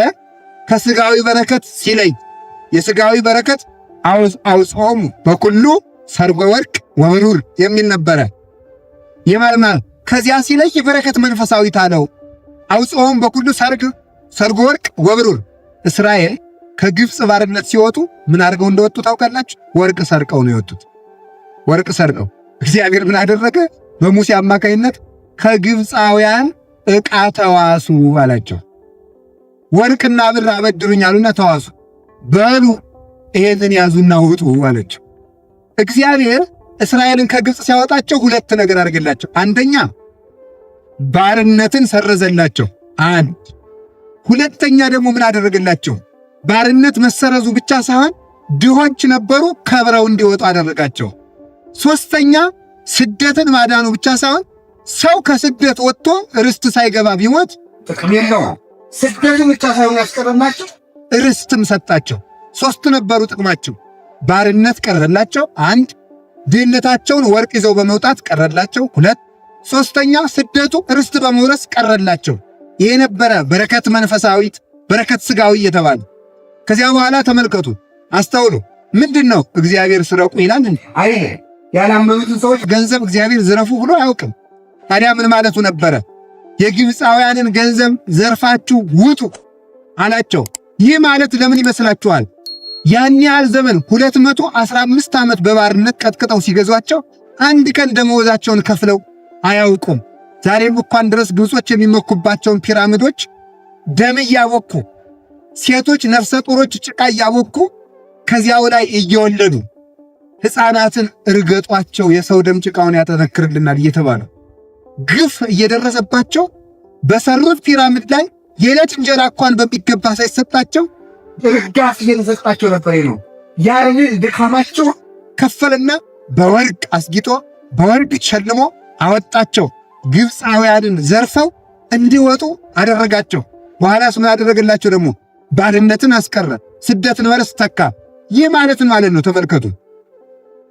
ከሥጋዊ በረከት ሲለይ የሥጋዊ በረከት አውጽሖሙ በኩሉ ሰርጎ ወርቅ ወብሩር የሚል ነበረ። የማልማል ከዚያ ሲለይ የበረከት መንፈሳዊት አለው። አውጽሖሙ በኩሉ ሰርጎ ወርቅ ወብሩር። እስራኤል ከግብፅ ባርነት ሲወጡ ምን አድርገው እንደወጡ ታውቃላችሁ? ወርቅ ሰርቀው ነው የወጡት። ወርቅ ሰርቀው እግዚአብሔር ምን አደረገ? በሙሴ አማካይነት ከግብፃውያን ዕቃ ተዋሱ አላቸው። ወርቅና ብር አበድሩኝ አሉና ተዋሱ። በሉ ይሄንን ያዙና ውጡ አላቸው። እግዚአብሔር እስራኤልን ከግብፅ ሲያወጣቸው ሁለት ነገር አድርገላቸው። አንደኛ ባርነትን ሰረዘላቸው። ሁለተኛ ደግሞ ምን አደረገላቸው? ባርነት መሰረዙ ብቻ ሳይሆን ድሆች ነበሩ፣ ከብረው እንዲወጡ አደረጋቸው። ሶስተኛ ስደትን ማዳኑ ብቻ ሳይሆን ሰው ከስደት ወጥቶ ርስት ሳይገባ ቢሞት ጥቅም የለውም። ስደትን ብቻ ሳይሆን ያስቀረላቸው ርስትም ሰጣቸው። ሶስት ነበሩ ጥቅማቸው። ባርነት ቀረላቸው፣ አንድ ድህነታቸውን ወርቅ ይዘው በመውጣት ቀረላቸው፣ ሁለት ሶስተኛ ስደቱ ርስት በመውረስ ቀረላቸው። ይሄ ነበረ በረከት መንፈሳዊት በረከት ሥጋዊ የተባለ። ከዚያ በኋላ ተመልከቱ፣ አስተውሉ። ምንድነው እግዚአብሔር ስረቁ ይላል እንዴ? አይደለም። ያላመኑትን ሰዎች ገንዘብ እግዚአብሔር ዝረፉ ብሎ አያውቅም። ታዲያ ምን ማለቱ ነበረ? የግብፃውያንን ገንዘብ ዘርፋችሁ ውጡ አላቸው። ይህ ማለት ለምን ይመስላችኋል? ያን ያህል ዘመን 215 ዓመት በባርነት ቀጥቅጠው ሲገዟቸው አንድ ቀን ደመወዛቸውን ከፍለው አያውቁም። ዛሬም እንኳን ድረስ ግብጾች የሚመኩባቸውን ፒራሚዶች ደም እያቦኩ ሴቶች ነፍሰ ጡሮች ጭቃ እያቦኩ ከዚያው ላይ እየወለዱ ሕፃናትን እርገጧቸው የሰው ደም ጭቃውን ያጠነክርልናል እየተባለ ግፍ እየደረሰባቸው በሰሩት ፒራሚድ ላይ የዕለት እንጀራ እንኳን በሚገባ ሳይሰጣቸው እርጋፍ እየተሰጣቸው ነበር ነው። ያንን ድካማቸው ከፈልና በወርቅ አስጊጦ በወርቅ ሸልሞ አወጣቸው። ግብፃውያንን ዘርፈው እንዲወጡ አደረጋቸው። በኋላስ ምን አደረገላቸው? ደግሞ ባርነትን አስቀረ፣ ስደትን በርስ ተካ። ይህ ማለትን ማለት ነው። ተመልከቱ።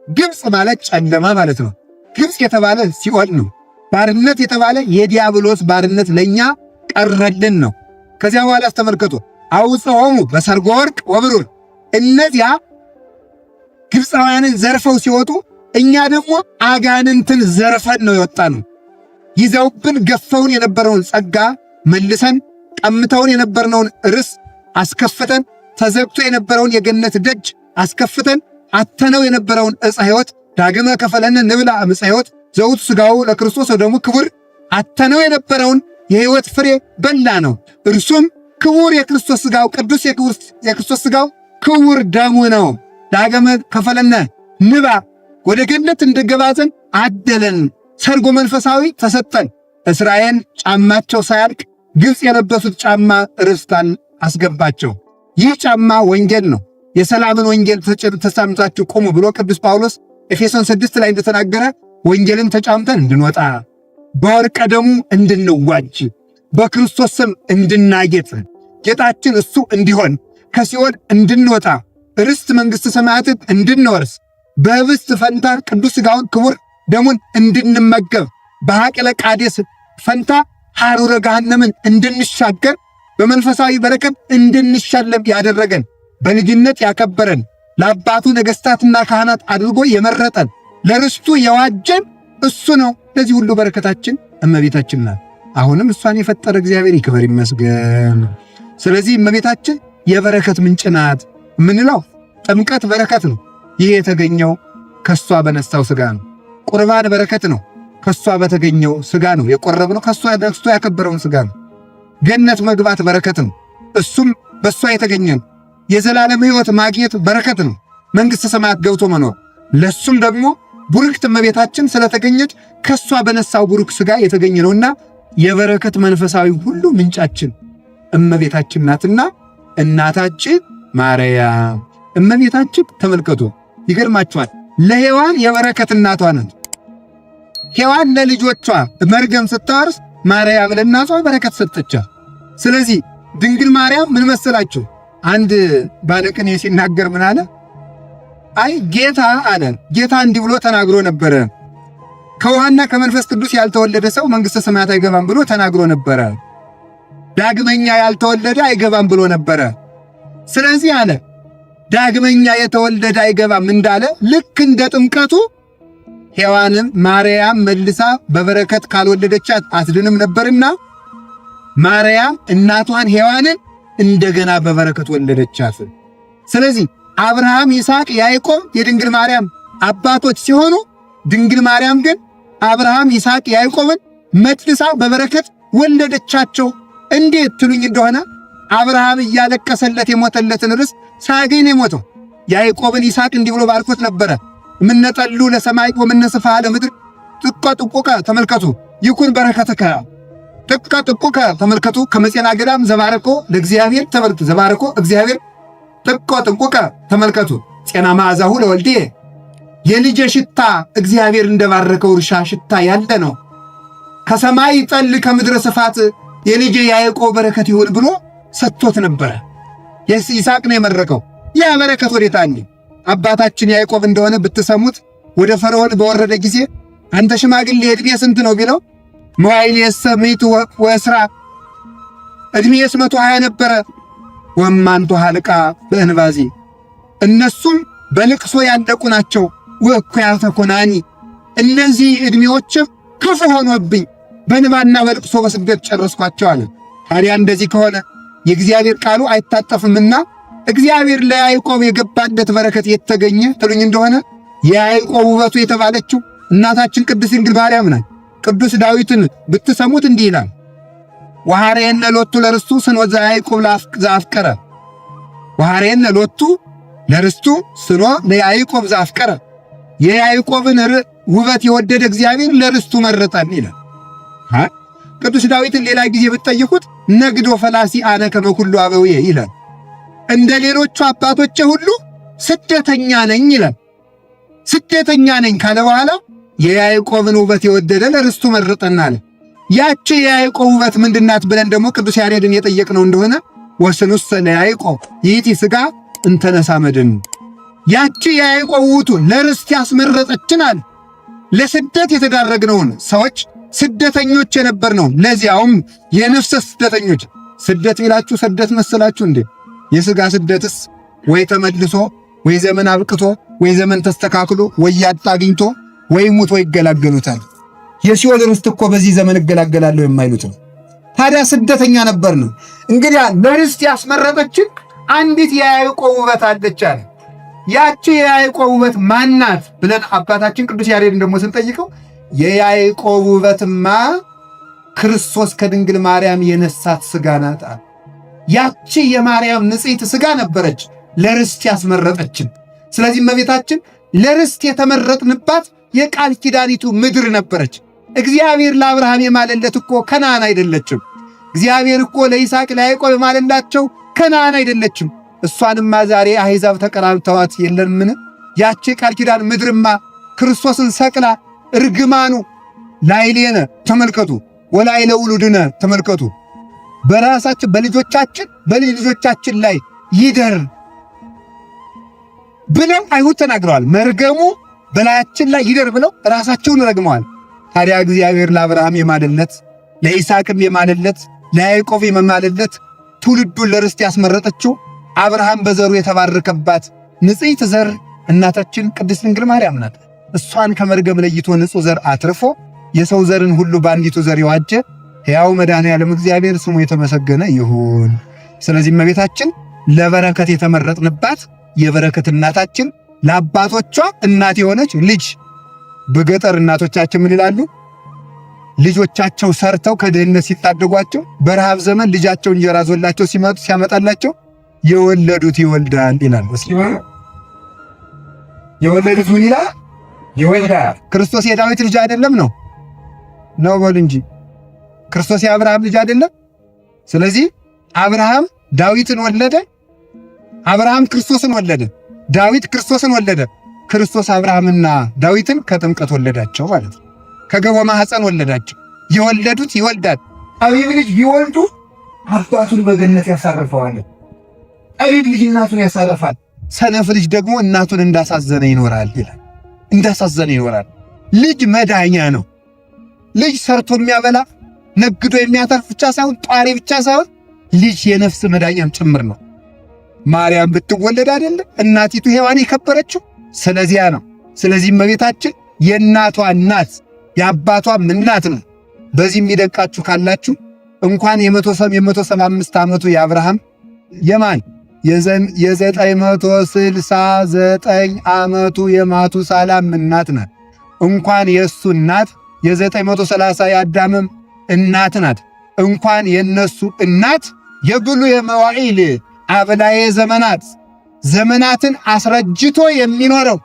ግብፅ ማለት ጨለማ ማለት ነው። ግብፅ የተባለ ሲኦል ነው። ባርነት የተባለ የዲያብሎስ ባርነት ለኛ ቀረልን ነው። ከዚያ በኋላ ተመልከቱ። አውጽሖሙ በሰርጎ ወርቅ ወብሩር። እነዚያ ግብፃውያንን ዘርፈው ሲወጡ እኛ ደግሞ አጋንንትን ዘርፈን ነው የወጣነው። ይዘውብን ገፈውን የነበረውን ጸጋ መልሰን፣ ቀምተውን የነበርነውን ርስ አስከፍተን፣ ተዘግቶ የነበረውን የገነት ደጅ አስከፍተን፣ አተነው የነበረውን ዕፀ ሕይወት ዳግመ ከፈለነ ንብላ ዕፀ ሕይወት ዘውቱ ሥጋው ለክርስቶስ ወደሙ ክቡር አተነው የነበረውን የሕይወት ፍሬ በላ ነው። እርሱም ክቡር የክርስቶስ ሥጋው ቅዱስ የክርስቶስ ሥጋው ክቡር ደሙ ነው። ዳግመ ከፈለነ ንባ ወደ ገነት እንድገባ ዘንድ አደለን። ሰርጎ መንፈሳዊ ተሰጠን። እስራኤል ጫማቸው ሳያልቅ ግብፅ የለበሱት ጫማ ርስታን አስገባቸው። ይህ ጫማ ወንጌል ነው። የሰላምን ወንጌል ተጫምታችሁ ቁሙ ብሎ ቅዱስ ጳውሎስ ኤፌሶን 6 ላይ እንደተናገረ ወንጌልን ተጫምተን እንድንወጣ በወርቀ ደሙ እንድንዋጅ በክርስቶስ ስም እንድናጌጥ ጌጣችን እሱ እንዲሆን ከሲኦል እንድንወጣ ርስት መንግሥተ ሰማያትን እንድንወርስ በህብስት ፈንታ ቅዱስ ሥጋውን ክቡር ደሙን እንድንመገብ በሐቅለ ቃዴስ ፈንታ ሐሩረ ገሃነምን እንድንሻገር በመንፈሳዊ በረከት እንድንሸለም ያደረገን በልጅነት ያከበረን ለአባቱ ነገሥታትና ካህናት አድርጎ የመረጠን ለርስቱ የዋጀን እሱ ነው። ለዚህ ሁሉ በረከታችን እመቤታችን ናት። አሁንም እሷን የፈጠረ እግዚአብሔር ይክበር ይመስገን። ስለዚህ እመቤታችን የበረከት ምንጭ ናት የምንለው ጥምቀት በረከት ነው። ይህ የተገኘው ከሷ በነሳው ሥጋ ነው። ቁርባን በረከት ነው። ከሷ በተገኘው ሥጋ ነው የቆረብነው። ከሷ ነስቶ ያከበረውን ሥጋ ነው። ገነት መግባት በረከት ነው። እሱም በሷ የተገኘ ነው። የዘላለም ሕይወት ማግኘት በረከት ነው። መንግሥተ ሰማያት ገብቶ መኖር ለሱም ደግሞ ቡርክት እመቤታችን ስለተገኘች ከሷ በነሳው ቡሩክ ሥጋ የተገኘ ነውና የበረከት መንፈሳዊ ሁሉ ምንጫችን እመቤታችን ናትና እናታችን ማርያም እመቤታችን ተመልከቱ፣ ይገርማችኋል። ለሔዋን የበረከት እናቷ ናት። ሔዋን ለልጆቿ መርገም ስታወርስ ማርያም ለእናቷ በረከት ሰጠቻት። ስለዚህ ድንግል ማርያም ምን መሰላችሁ? አንድ ባለቅኔ ሲናገር ምን አለ? አይ ጌታ አለ ጌታ እንዲህ ብሎ ተናግሮ ነበረ፣ ከውሃና ከመንፈስ ቅዱስ ያልተወለደ ሰው መንግሥተ ሰማያት አይገባም ብሎ ተናግሮ ነበረ። ዳግመኛ ያልተወለደ አይገባም ብሎ ነበረ። ስለዚህ አለ ዳግመኛ የተወለደ አይገባም እንዳለ ልክ እንደ ጥምቀቱ ሔዋንም ማርያም መልሳ በበረከት ካልወለደቻት አትድንም ነበርና ማርያም እናቷን ሔዋንን እንደገና በበረከት ወለደቻት። ስለዚህ አብርሃም፣ ይስሐቅ፣ ያዕቆብ የድንግል ማርያም አባቶች ሲሆኑ ድንግል ማርያም ግን አብርሃም፣ ይስሐቅ፣ ያዕቆብን መልሳ በበረከት ወለደቻቸው። እንዴት ትሉኝ እንደሆነ አብርሃም እያለቀሰለት የሞተለትን ርስት ሳያገኝ ነው የሞተው። ያዕቆብን ይስሐቅ እንዲህ ብሎ ባርኮት ነበረ፣ እምነጠሉ ለሰማይ ወምነስፋ ለምድር ጥቀ ጥቁቀ ተመልከቱ ይኩን በረከትከ ጥቀ ጥቁቀ ተመልከቱ ከመጼና ገዳም ዘባረኮ ለእግዚአብሔር ተመልከቱ ዘባረኮ እግዚአብሔር ጥቀ ጥቁቀ ተመልከቱ ጼና መዓዛሁ ለወልዴ የልጄ ሽታ እግዚአብሔር እንደባረከው እርሻ ሽታ ያለ ነው። ከሰማይ ጠል ከምድረ ስፋት የልጄ ያዕቆብ በረከት ይሁን ብሎ ሰጥቶት ነበረ። ይስሐቅ ነው የመረቀው። ያ በረከት ወዴት አለ? አባታችን ያዕቆብ እንደሆነ ብትሰሙት ወደ ፈርዖን በወረደ ጊዜ አንተ ሽማግሌ ዕድሜ ስንት ነው ቢለው መዋዕል የሰሚቱ ወስራ ዕድሜስ 120 ነበረ። ወማንቱ ሐልቃ በእንባዚ እነሱም በልቅሶ ያለቁ ናቸው። ወእኩያተ ኮናኒ እነዚህ ዕድሜዎችም ክፉ ሆኖብኝ በንባና በልቅሶ በስደት ጨረስኳቸው አለ። ታዲያ እንደዚህ ከሆነ የእግዚአብሔር ቃሉ አይታጠፍምና እግዚአብሔር ለያዕቆብ የገባለት በረከት የተገኘ ትሉኝ እንደሆነ የያዕቆብ ውበቱ የተባለችው እናታችን ቅድስት ድንግል ማርያም ናት። ቅዱስ ዳዊትን ብትሰሙት እንዲህ ይላል፣ ወሐሬነ ሎቱ ለርስቱ ስኖ ዘያዕቆብ ዘአፍቀረ። ወሐሬነ ሎቱ ለርስቱ ስኖ ለያዕቆብ ዘአፍቀረ። የያዕቆብን ውበት የወደደ እግዚአብሔር ለርስቱ መረጠን ይላል። ቅዱስ ዳዊትን ሌላ ጊዜ ብትጠይቁት ነግዶ ፈላሲ አነ ከመ ኩሉ አበውየ ይላል። እንደ ሌሎቹ አባቶቼ ሁሉ ስደተኛ ነኝ ይላል። ስደተኛ ነኝ ካለ በኋላ የያዕቆብን ውበት የወደደ ለርስቱ መረጠን አለ። ያቺ የያዕቆብ ውበት ምንድናት ብለን ደግሞ ቅዱስ ያሬድን የጠየቅነው እንደሆነ ወስኑሰ ለያዕቆብ ይእቲ ሥጋ እንተነሳ መድን። ያቺ የያዕቆብ ውበቱ ለርስት ያስመረጠችን አለ። ለስደት የተዳረግነውን ሰዎች ስደተኞች የነበርነው ለዚያውም የነፍስ ስደተኞች። ስደት ቢላችሁ ስደት መሰላችሁ እንዴ? የሥጋ ስደትስ ወይ ተመልሶ ወይ ዘመን አብቅቶ ወይ ዘመን ተስተካክሎ ወይ ያጣ አግኝቶ ወይ ሙት ወይ ይገላገሉታል። የሲኦል ርስት እኮ በዚህ ዘመን እገላገላለሁ የማይሉት ነው። ታዲያ ስደተኛ ነበር ነው። እንግዲህ ለርስት ያስመረጠችን አንዲት የያዕቆብ ውበት አለች አለ። ያቺ የያዕቆብ ውበት ማናት ብለን አባታችን ቅዱስ ያሬድን ደግሞ ስንጠይቀው የያዕቆብ ውበትማ ክርስቶስ ከድንግል ማርያም የነሳት ሥጋ ናት። ያቺ የማርያም ንጽሕት ሥጋ ነበረች ለርስት ያስመረጠችን። ስለዚህ እመቤታችን ለርስት የተመረጥንባት የቃል ኪዳኒቱ ምድር ነበረች። እግዚአብሔር ለአብርሃም የማለለት እኮ ከነዓን አይደለችም። እግዚአብሔር እኮ ለይስሐቅ ለያዕቆብ የማለላቸው ከነዓን አይደለችም። እሷንማ ዛሬ አሕዛብ ተቀራብተዋት የለምን? ያቺ ቃል ኪዳን ምድርማ ክርስቶስን ሰቅላ እርግማኑ ላይሌነ ተመልከቱ፣ ወላይለ ውሉድነ ተመልከቱ፣ በራሳችን በልጆቻችን በልጆቻችን ላይ ይደር ብለው አይሁድ ተናግረዋል። መርገሙ በላያችን ላይ ይደር ብለው ራሳቸውን ረግመዋል። ታዲያ እግዚአብሔር ለአብርሃም የማለለት ለይስሐቅም የማለለት ለያዕቆብ የማለለት ትውልዱን ለርስት ያስመረጠችው አብርሃም በዘሩ የተባረከባት ንጽሕት ዘር እናታችን ቅድስት ድንግል ማርያም ናት። እሷን ከመርገም ለይቶ ንጹሕ ዘር አትርፎ የሰው ዘርን ሁሉ በአንዲቱ ዘር የዋጀ ሕያው መድኃኔዓለም እግዚአብሔር ስሙ የተመሰገነ ይሁን። ስለዚህ እመቤታችን ለበረከት የተመረጥንባት የበረከት እናታችን፣ ለአባቶቿ እናት የሆነች ልጅ። በገጠር እናቶቻችን ምን ይላሉ? ልጆቻቸው ሰርተው ከድህነት ሲታደጓቸው በረሃብ ዘመን ልጃቸው እንጀራ ዞላቸው ሲያመጣላቸው የወለዱት ይወልዳል ይላል። እስኪ የወለዱት ምን ይላል? ይወልዳል። ክርስቶስ የዳዊት ልጅ አይደለም ነው በሉ እንጂ ክርስቶስ የአብርሃም ልጅ አይደለም? ስለዚህ አብርሃም ዳዊትን ወለደ፣ አብርሃም ክርስቶስን ወለደ፣ ዳዊት ክርስቶስን ወለደ። ክርስቶስ አብርሃምና ዳዊትን ከጥምቀት ወለዳቸው ማለት ነው። ከገቦ ማኅፀን ወለዳቸው። የወለዱት ይወልዳል። ጠቢብ ልጅ ቢወልዱ አባቱን በገነት ያሳርፈዋል። ጠቢብ ልጅ እናቱን ያሳርፋል። ሰነፍ ልጅ ደግሞ እናቱን እንዳሳዘነ ይኖራል ይላል። እንዳሳዘነ ይኖራል። ልጅ መዳኛ ነው። ልጅ ሰርቶ የሚያበላ ነግዶ የሚያተርፍ ብቻ ሳይሆን ጧሪ ብቻ ሳይሆን ልጅ የነፍስ መዳኛም ጭምር ነው። ማርያም ብትወለድ አይደለ እናቲቱ ሔዋን የከበረችው ስለዚያ ነው። ስለዚህ እመቤታችን የእናቷ እናት የአባቷም እናት ነው። በዚህ የሚደንቃችሁ ካላችሁ እንኳን የ175 ዓመቱ የአብርሃም የማን የ969 ዓመቱ የማቱሳላም እናት ናት። እንኳን የእሱ እናት የ930 የአዳምም እናት ናት። እንኳን የነሱ እናት የብሉየ መዋዕል አብላዬ ዘመናት ዘመናትን አስረጅቶ የሚኖረው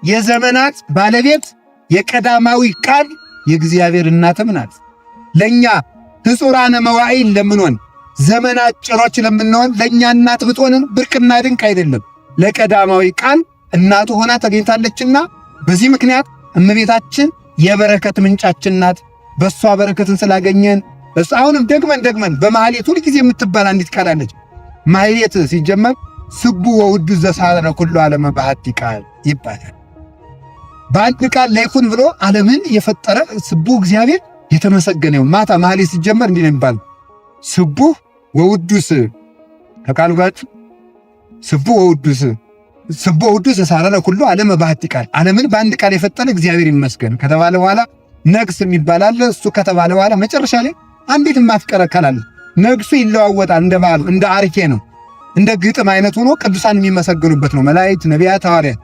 የዘመናት ባለቤት የቀዳማዊ ቃል የእግዚአብሔር እናትም ናት። ለኛ ሕጹራነ መዋዕል ለምንሆን ዘመናት ጭሮች ለምንሆን ለኛ እናት ብትሆንን ብርቅና ድንቅ አይደለም። ለቀዳማዊ ቃል እናቱ ሆና ተገኝታለችና በዚህ ምክንያት እመቤታችን የበረከት ምንጫችን ናት። በሷ በረከትን ስላገኘን አሁንም ደግመን በማህሌት ሁል ጊዜ የምትባል አንዲት ቃል አለች። ማህሌት ሲጀመር ስቡ ወውዱ ዘሳረ ኩሉ ዓለመ በአሐቲ ቃል ይባላል። በአንድ ቃል ላይኩን ብሎ ዓለምን የፈጠረ ስቡ እግዚአብሔር የተመሰገነ ይሁን። ማታ ማህሌት ሲጀመር እንዲህ ነው የሚባለው፣ ስቡ ወውዱስ ከቃሉ ጋር ስቡ ወውዱስ ዘሳረ ኩሉ ዓለመ በአሐቲ ቃል፣ ዓለምን በአንድ ቃል የፈጠረ እግዚአብሔር ይመስገን ከተባለ በኋላ ነግስ የሚባል አለ። እሱ ከተባለ በኋላ መጨረሻ ላይ አንዲት ማትቀረከላል። ነግሱ ይለዋወጣል። እንደ በዓሉ እንደ አርኬ ነው፣ እንደ ግጥም አይነት ሆኖ ቅዱሳን የሚመሰገኑበት ነው። መላእክት፣ ነቢያት፣ ሐዋርያት።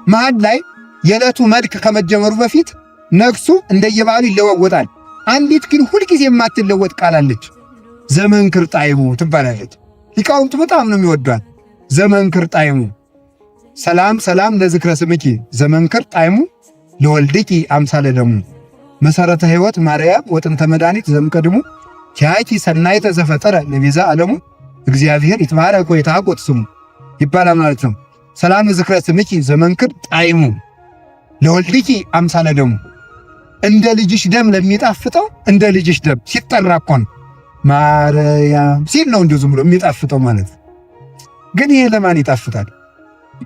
መሀል ላይ የዕለቱ መልክ ከመጀመሩ በፊት ነግሱ እንደየበዓሉ ይለዋወጣል። አንዲት ግን ሁልጊዜ የማትለወጥ ቃል አለች። ዘመንክር ጣዕሙ ትባላለች። ሊቃውንቱ በጣም ነው የሚወዷት። ዘመንክር ጣዕሙ ሰላም ለዝክረ ስምኪ ዘመንክር ጣዕሙ ለወልድኪ አምሳለ ደሙ መሰረተ ሕይወት ማርያም ወጥንተ መድኃኒት ዘምቀድሙ ኪያይቲ ሰናይተ ዘፈጠረ ለቤዛ ዓለሙ እግዚአብሔር ይትባረክ ወይትሃጎት ስሙ ይባላል ማለት ነው። ሰላም ዝክረ ስምኪ ዘመንክር ጣዕሙ ለወልድኪ አምሳለ ደሙ። እንደ ልጅሽ ደም ለሚጣፍጠው እንደ ልጅሽ ደም ሲጠራ እኮ ነው ማርያም ሲል ነው እንዲሁ ዝም ብሎ የሚጣፍጠው ማለት። ግን ይሄ ለማን ይጣፍጣል?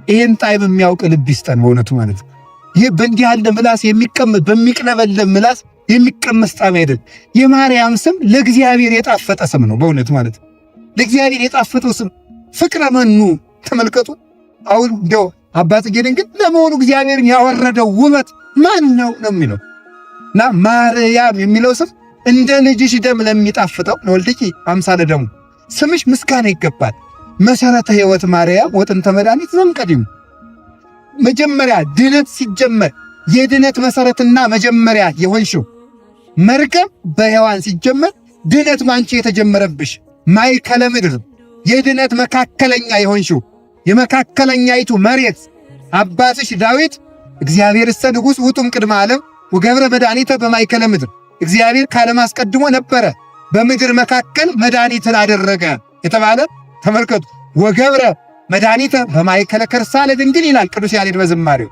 ይሄን ጣዕም የሚያውቅ ልብ ይስጠን በእውነቱ ማለት ነው። ይሄ በእንዲህ ያለ ምላስ የሚቀመስ በሚቅለበለብ ምላስ የሚቀመስ ጣዕም አይደል። የማርያም ስም ለእግዚአብሔር የጣፈጠ ስም ነው በእውነት ማለት ነው። ለእግዚአብሔር የጣፈጠው ስም ፍቅረ መኑ ተመልከቱ። አሁን እንደው አባ ጽጌ ድንግል ለመሆኑ እግዚአብሔርን ያወረደው ውበት ማን ነው የሚለው እና ማርያም የሚለው ስም እንደ ልጅሽ ደም ለሚጣፍጠው ለወልድኪ አምሳለ ደሙ ስምሽ ምስጋና ይገባል። መሰረተ ሕይወት ማርያም ወጥንተ መድኃኒት ዘምቀድሙ። መጀመሪያ ድነት ሲጀመር የድነት መሰረትና መጀመሪያ የሆንሽው መርገም በሔዋን ሲጀመር ድነት ባንቺ የተጀመረብሽ ማእከለ ምድር የድነት መካከለኛ የሆንሽው የመካከለኛይቱ መሬት አባትሽ ዳዊት እግዚአብሔርሰ ንጉሥ ውጡም ቅድመ ዓለም ወገብረ መድኃኒተ በማእከለ ምድር እግዚአብሔር ከዓለም አስቀድሞ ነበረ በምድር መካከል መድኃኒትን አደረገ የተባለ ተመልከቱ። ወገብረ መድኃኒተ በማእከለ ከርሳ ለድንግል ይላል ቅዱስ ያሬድ በዝማሬው።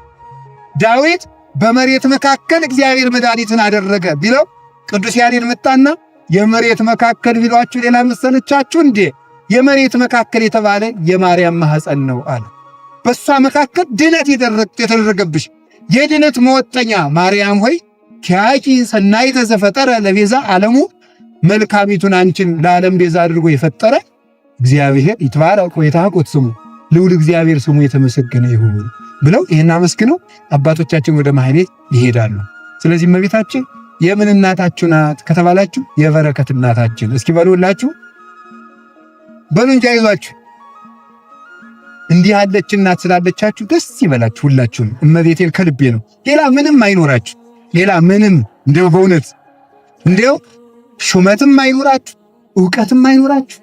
ዳዊት በመሬት መካከል እግዚአብሔር መድኃኒትን አደረገ ቢለው ቅዱስ ያሬድ መጣና የመሬት መካከል ቢሏችሁ ሌላ መሰለቻችሁ እንዴ? የመሬት መካከል የተባለ የማርያም ማኅፀን ነው አለ። በሷ መካከል ድነት የተደረገብሽ የድነት መወጠኛ ማርያም ሆይ ኪያኪ ሰናይተ ዘፈጠረ ለቤዛ ዓለሙ፣ መልካሚቱን አንቺን ለዓለም ቤዛ አድርጎ የፈጠረ እግዚአብሔር ይትባረክ ወይትሃቆት ስሙ፣ ልዑል እግዚአብሔር ስሙ የተመሰገነ ይሁን ብለው ይህን አመስግነው አባቶቻችን ወደ ማህሌት ይሄዳሉ። ስለዚህ እመቤታችን የምን እናታችሁ ናት ከተባላችሁ የበረከት እናታችን። እስኪ በሉላችሁ፣ በሉ እንጂ አይዟችሁ። እንዲህ ያለች እናት ስላለቻችሁ ደስ ይበላችሁ ሁላችሁም። እመቤቴን ከልቤ ነው። ሌላ ምንም አይኖራችሁ፣ ሌላ ምንም እንደው በእውነት እንደው ሹመትም አይኖራችሁ፣ ዕውቀትም አይኖራችሁ፣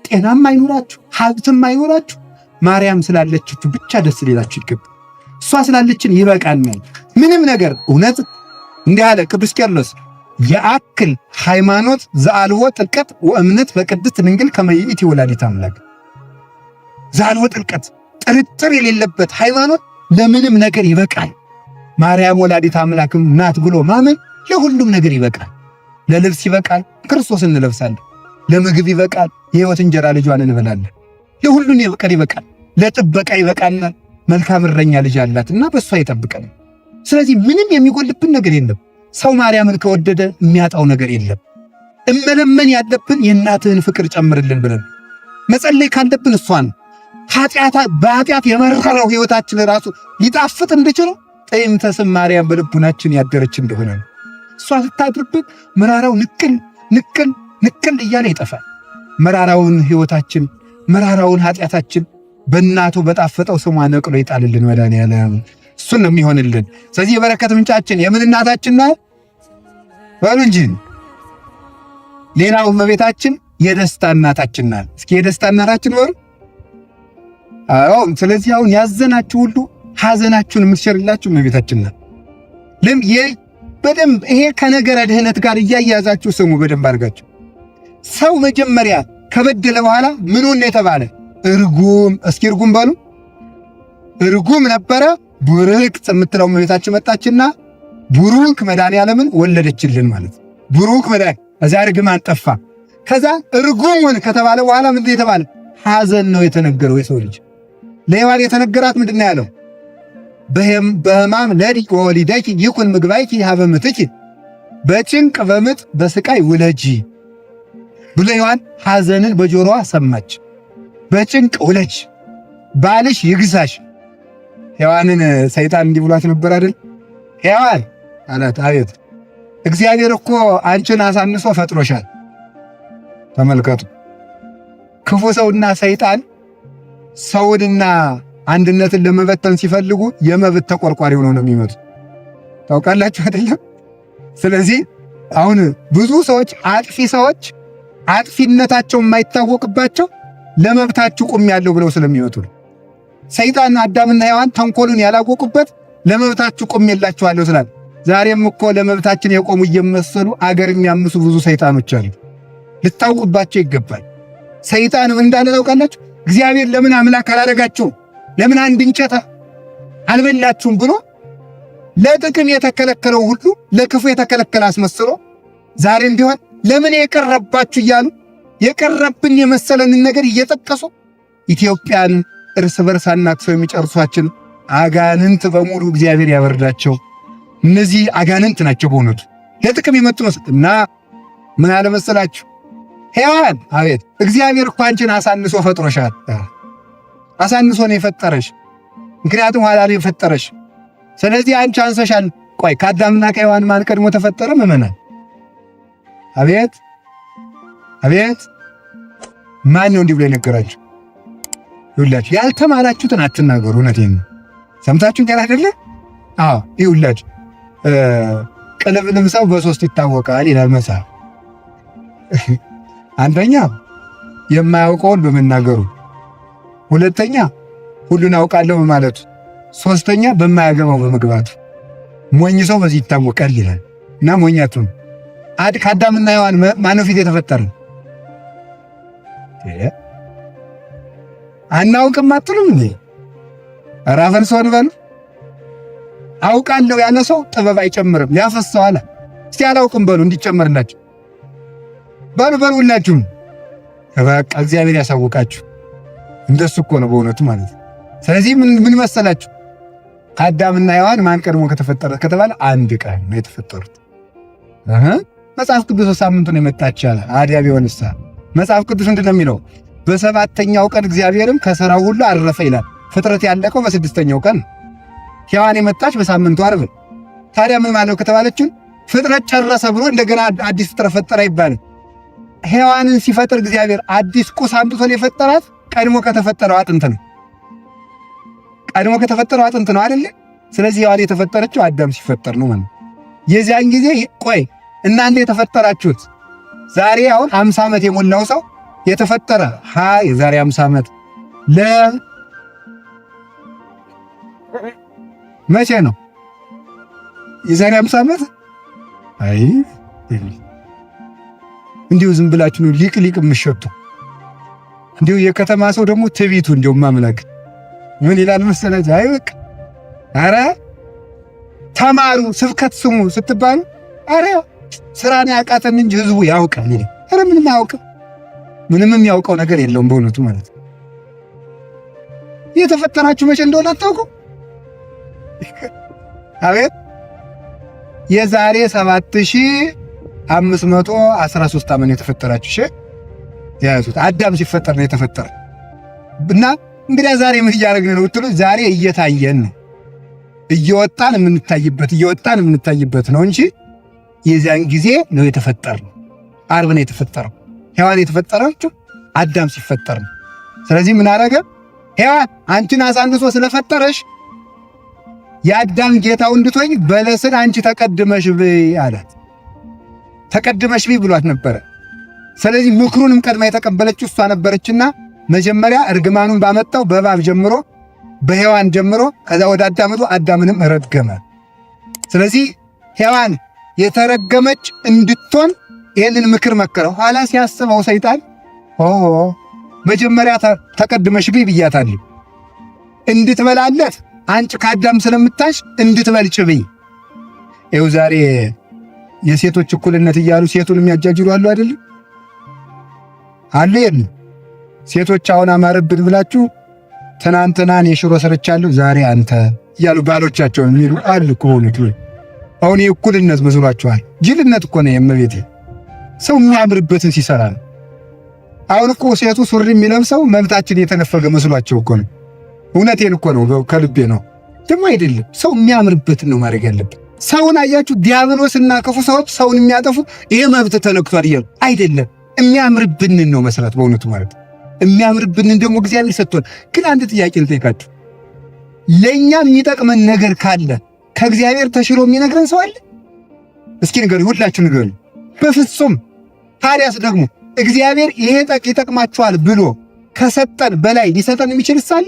ጤናም አይኖራችሁ፣ ሀብትም አይኖራችሁ። ማርያም ስላለችችሁ ብቻ ደስ ሊላችሁ ይገባል። እሷ ስላለችን ይበቃናል። ምንም ነገር እውነት እንዲህ አለ ቅዱስ ቄርሎስ የአክል ሃይማኖት ዘአልቦ ጥልቀት ወእምነት በቅድስት ድንግል ከመ ይእቲ ወላዲተ አምላክ። ዘአልቦ ጥልቀት ጥርጥር የሌለበት ሃይማኖት ለምንም ነገር ይበቃል። ማርያም ወላዲተ አምላክም ናት ብሎ ማመን ለሁሉም ነገር ይበቃል። ለልብስ ይበቃል፣ ክርስቶስ እንለብሳለን። ለምግብ ይበቃል፣ የሕይወት እንጀራ ልጇን እንበላለን። ለሁሉም ይበቃል። ለጥበቃ ይበቃናል። መልካም እረኛ ልጅ አላትና በሷ ይጠብቀናል። ስለዚህ ምንም የሚጎልብን ነገር የለም። ሰው ማርያምን ከወደደ የሚያጣው ነገር የለም። እመለመን ያለብን የእናትህን ፍቅር ጨምርልን ብለን መጸለይ ካለብን እሷን በኃጢአት የመረረው ሕይወታችን ራሱ ሊጣፍጥ እንድችለው ጥዕምተ ስም ማርያም በልቡናችን ያደረች እንደሆነ ነው። እሷ ስታድርብን መራራው ንቅል እያለ ይጠፋል። መራራውን ሕይወታችን መራራውን ኃጢአታችን በእናቱ በጣፈጠው ስሟ ነቅሎ ይጣልልን መድኃኒዓለም። እሱን ነው የሚሆንልን። ስለዚህ የበረከት ምንጫችን የምን እናታችን ናት በሉ እንጂ። ሌላው እመቤታችን የደስታ እናታችን ናት። እስኪ የደስታ እናታችን በሉ። አዎ። ስለዚህ አሁን ያዘናችሁ ሁሉ ሐዘናችሁን የምትሸርላችሁ እመቤታችን ናት። በደንብ ይሄ ከነገረ ድህነት ጋር እያያዛችሁ ስሙ በደንብ አድርጋችሁ። ሰው መጀመሪያ ከበደለ በኋላ ምኑን ነው የተባለ? እርጉም። እስኪ እርጉም በሉ። እርጉም ነበረ። ቡሩክት የምትለው እመቤታችን መጣችና ቡሩክ መድኃኒዓለምን ወለደችልን ማለት። ቡሩክ መድኃኒ እዚያ እርግማን ጠፋ። ከዛ እርጉምን ከተባለ በኋላ ምንድን የተባለ? ሐዘን ነው የተነገረው። የሰው ልጅ ለሔዋን የተነገራት ምንድን ነው ያለው? በሕማም ነዲቅ ወወሊደኪ ይኩን ምግባይኪ ሀበ ምትኪ፣ በጭንቅ በምጥ በስቃይ ውለጂ ብሎ ሔዋን ሐዘንን በጆሮዋ ሰማች። በጭንቅ ውለጅ፣ ባልሽ ይግዛሽ። ሔዋንን ሰይጣን እንዲህ ብሏት ነበር አይደል? ሔዋን አላት፣ አቤት። እግዚአብሔር እኮ አንቺን አሳንሶ ፈጥሮሻል። ተመልከቱ፣ ክፉ ሰውና ሰይጣን ሰውንና አንድነትን ለመበተን ሲፈልጉ የመብት ተቆርቋሪ ሆነው ነው የሚመጡ። ታውቃላችሁ አይደለም? ስለዚህ አሁን ብዙ ሰዎች አጥፊ ሰዎች አጥፊነታቸው የማይታወቅባቸው ለመብታችሁ ቆሜያለሁ ብለው ስለሚወጡ ነው። ሰይጣን አዳምና ሔዋን ተንኮሉን ያላወቁበት ለመብታችሁ ቆሜላችኋለሁ ስላለ፣ ዛሬም እኮ ለመብታችን የቆሙ እየመሰሉ አገር የሚያምሱ ብዙ ሰይጣኖች አሉ። ልታውቁባቸው ይገባል። ሰይጣን እንዳለ ታውቃላችሁ? እግዚአብሔር ለምን አምላክ አላደረጋችሁም፣ ለምን አንድ እንጨት አልበላችሁም ብሎ ለጥቅም የተከለከለው ሁሉ ለክፉ የተከለከለ አስመስሎ ዛሬም ቢሆን ለምን የቀረባችሁ እያሉ የቀረብን የመሰለንን ነገር እየጠቀሱ ኢትዮጵያን እርስ በርስ አናክሰው የሚጨርሷችን አጋንንት በሙሉ እግዚአብሔር ያበርዳቸው። እነዚህ አጋንንት ናቸው በእውነቱ ለጥቅም የመጡ እና ምን አለ መሰላችሁ? ሔዋን አቤት፣ እግዚአብሔር እኮ አንቺን አሳንሶ ፈጥሮሻል። አሳንሶ ነው የፈጠረሽ፣ ምክንያቱም ኋላ ላይ የፈጠረሽ። ስለዚህ አንቺ አንሰሻል። ቆይ ከአዳምና ከሔዋን ማን ቀድሞ ተፈጠረ? ምእመናን አቤት አቤት፣ ማን ነው እንዲህ ብሎ የነገራችሁ? ይውላችሁ ያልተማራችሁትን አትናገሩ። እውነቴን ነው። ሰምታችሁን ያል አይደለ? አዎ ይውላችሁ፣ ቅልብልም ሰው በሶስት ይታወቃል ይላል መጽሐፍ። አንደኛ የማያውቀውን በመናገሩ፣ ሁለተኛ ሁሉን አውቃለሁ በማለቱ፣ ሶስተኛ በማያገባው በመግባቱ። ሞኝ ሰው በዚህ ይታወቃል ይላል እና ሞኛቱን ከአዳምና ሔዋን ማነው ፊት የተፈጠረ? አናውቅም አትሉም እንዴ? ኧረ አፈርሰውን በሉ። አውቃለሁ ያለ ሰው ጥበብ አይጨምርም ያፈሰዋል። እስቲ አላውቅም በሉ እንዲጨመርላችሁ በሉ ሁላችሁም። በቃ እግዚአብሔር ያሳውቃችሁ። እንደሱ እኮ ነው በእውነቱ ማለት ነው። ስለዚህ ምን መሰላችሁ? አዳምና ሔዋን ማን ቀድሞ ከተፈጠረ ከተባለ አንድ ቀን ነው የተፈጠሩት። መጽሐፍ ቅዱስ ሳምንቱን የመጣች ያለ አዲያ ቢሆንሳ መጽሐፍ ቅዱስ ምንድን ነው የሚለው? በሰባተኛው ቀን እግዚአብሔርም ከሥራው ሁሉ አረፈ ይላል። ፍጥረት ያለቀው በስድስተኛው ቀን፣ ሔዋን የመጣች በሳምንቱ ዓርብ። ታዲያ ምን ማለት ከተባለችን ፍጥረት ጨረሰ ብሎ እንደገና አዲስ ፍጥረት ፈጠረ አይባልም። ሔዋንን ሲፈጥር እግዚአብሔር አዲስ ቁስ አምጥቶ የፈጠራት ቀድሞ ከተፈጠረው አጥንት ነው። ቀድሞ ከተፈጠረው አጥንት ነው አይደል? ስለዚህ ሔዋን የተፈጠረችው አዳም ሲፈጠር ነው ማለት። የዚያን ጊዜ ቆይ እናንተ የተፈጠራችሁት ዛሬ አሁን 50 ዓመት የሞላው ሰው የተፈጠረ የዛሬ 50 ዓመት መቼ ነው? የዛሬ 50 ዓመት አይ እንዲሁ ዝም ብላችሁ ነው ሊቅ የምትሸቱ። እንዲሁ የከተማ ሰው ደግሞ ትዕቢቱ እንዲሁ ማምላክ ምን ይላል መሰለህ? አይ በቃ ኧረ ተማሩ ስብከት ስሙ ስትባሉ ኧረ ስራን ያቃተን እንጂ ህዝቡ ያውቃል። ኧረ ምንም አያውቅም። ምንም የሚያውቀው ነገር የለውም በእውነቱ ማለት ነው። የተፈጠራችሁ መቼ እንደሆነ አታውቁም? አቤት የዛሬ 7513 ዓመት የተፈጠራችሁ ያዙት። አዳም ሲፈጠር ነው የተፈጠረ እና እንግዲያ ዛሬ ምን እያደረግን ነው ብትሉ ዛሬ እየታየን ነው። እየወጣን የምንታይበት ነው እንጂ የዚያን ጊዜ ነው የተፈጠረው። ዓርብ ነው የተፈጠረው። ሔዋን የተፈጠረችው አዳም ሲፈጠር ነው። ስለዚህ ምን አደረገ? ሔዋን አንቺን አሳንሶ ስለፈጠረሽ የአዳም ጌታው እንድትሆኝ በለስን አንቺ ተቀድመሽ ብይ አላት። ተቀድመሽ ብይ ብሏት ነበረ። ስለዚህ ምክሩንም ቀድማ የተቀበለችው እሷ ነበረችና መጀመሪያ እርግማኑን ባመጣው በእባብ ጀምሮ በሔዋን ጀምሮ ከዛ ወደ አዳም መጥቶ አዳምንም ረገመ። ስለዚህ ሔዋን የተረገመች እንድትሆን ይህንን ምክር መከረው። ኋላ ሲያስበው ሰይጣን መጀመሪያ ተቀድመሽ ብይ ብያታለሁ፣ እንድትበላለት አንቺ ከአዳም ስለምታሽ እንድትበልጭ ብይ። ይኸው ዛሬ የሴቶች እኩልነት እያሉ ሴቱን የሚያጃጅሉ አሉ አይደለም? አሉ የለም? ሴቶች አሁን አማረብን ብላችሁ ትናንትና እኔ ሽሮ ሰርቻለሁ ዛሬ አንተ እያሉ ባሎቻቸውን የሚሉ አሉ እኮ። አሁን የእኩልነት መስሏችኋል? ጅልነት እኮ ነው። የእመቤቴ ሰው የሚያምርበትን ሲሰራ ነው። አሁን እኮ ሴቱ ሱሪ የሚለብሰው መብታችን የተነፈገ መስሏቸው እኮ ነው። እውነቴን እኮ ነው፣ ከልቤ ነው። ደግሞ አይደለም፣ ሰው የሚያምርበትን ነው ማድረግ ያለብን። ሰውን አያችሁ፣ ዲያብሎስና ክፉ ሰዎች ሰውን የሚያጠፉ ይሄ መብት ተነክቷል እያሉ አይደለም፣ የሚያምርብንን ነው መስራት በእውነቱ ማለት ነው። የሚያምርብንን ደግሞ እግዚአብሔር ሰጥቶን። ግን አንድ ጥያቄ ልጠይቃችሁ፣ ለእኛ የሚጠቅመን ነገር ካለ ከእግዚአብሔር ተሽሎ የሚነግረን ሰው አለ? እስኪ ንገሩኝ፣ ሁላችሁ ንገሩኝ። በፍጹም። ታዲያስ ደግሞ እግዚአብሔር ይሄ ይጠቅማችኋል ብሎ ከሰጠን በላይ ሊሰጠን የሚችል ሳለ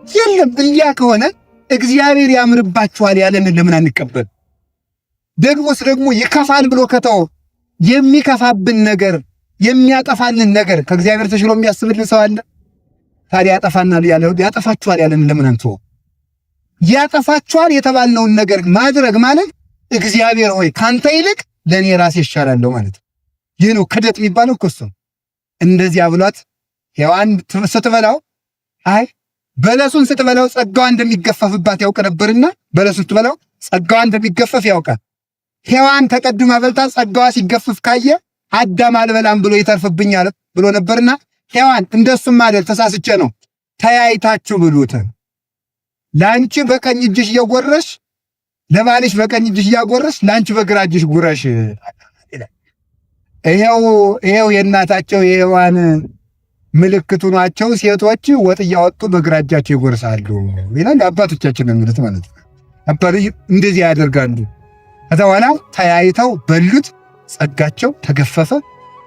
የለም። እንዲያ ከሆነ እግዚአብሔር ያምርባችኋል ያለንን ለምን አንቀበል? ደግሞስ ደግሞ ይከፋል ብሎ ከተው የሚከፋብን ነገር የሚያጠፋልን ነገር ከእግዚአብሔር ተሽሎ የሚያስብልን ሰው አለ? ታዲያ ያጠፋችኋል ያለንን ለምን አንተው? ያጠፋችኋል የተባልነውን ነገር ማድረግ ማለት እግዚአብሔር ሆይ ካንተ ይልቅ ለኔ ራሴ ይሻላለሁ ማለት ነው። ይህ ነው ክደት የሚባለው እኮ እሱ። እንደዚያ ብሏት ሔዋን ስትበላው በለሱን ስትበላው ጸጋዋ እንደሚገፈፍባት ያውቅ ነበርና በለሱን ስትበላው ጸጋዋ እንደሚገፈፍ ያውቃል። ሔዋን ተቀድማ በልታ ጸጋዋ ሲገፈፍ ካየ አዳም አልበላም ብሎ ይተርፍብኛል ብሎ ነበርና ሔዋን እንደሱም አይደል ተሳስቼ ነው ተያይታችሁ ብሉት፣ ላንቺ በቀኝ እጅሽ እየጎረሽ ለባልሽ በቀኝ እጅሽ እያጎረሽ ላንቺ በግራ እጅሽ ጉረሽ። ይሄው የእናታቸው የሔዋን ምልክቱ ናቸው። ሴቶች ወጥ እያወጡ በግራ እጃቸው ይጎርሳሉ ይላል። አባቶቻችን ነው የሚሉት ማለት ነው። አባቶች እንደዚህ ያደርጋሉ። ከዛ በኋላ ተያይተው በሉት፣ ጸጋቸው ተገፈፈ።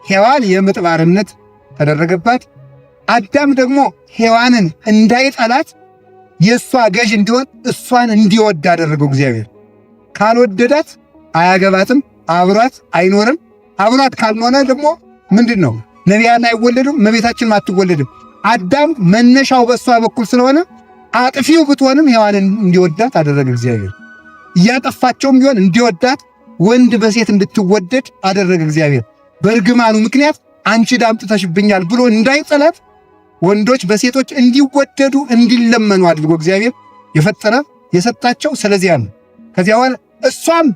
ሔዋን የምጥ ባርነት ተደረገባት። አዳም ደግሞ ሔዋንን እንዳይጠላት የእሷ ገዥ እንዲሆን እሷን እንዲወድ አደረገው እግዚአብሔር። ካልወደዳት አያገባትም፣ አብሯት አይኖርም። አብሯት ካልሆነ ደግሞ ምንድን ነው? ነቢያን አይወለዱም፣ እመቤታችንም አትወለድም። አዳም መነሻው በእሷ በኩል ስለሆነ አጥፊው ብትሆንም ሔዋንን እንዲወዳት አደረገ እግዚአብሔር። እያጠፋቸውም ቢሆን እንዲወዳት ወንድ በሴት እንድትወደድ አደረገ እግዚአብሔር። በእርግማኑ ምክንያት አንቺ ዳምጥተሽብኛል ብሎ እንዳይጠላት ወንዶች በሴቶች እንዲወደዱ እንዲለመኑ አድርጎ እግዚአብሔር የፈጠረ የሰጣቸው ስለዚያ ነው። ከዚያ በኋላ እሷም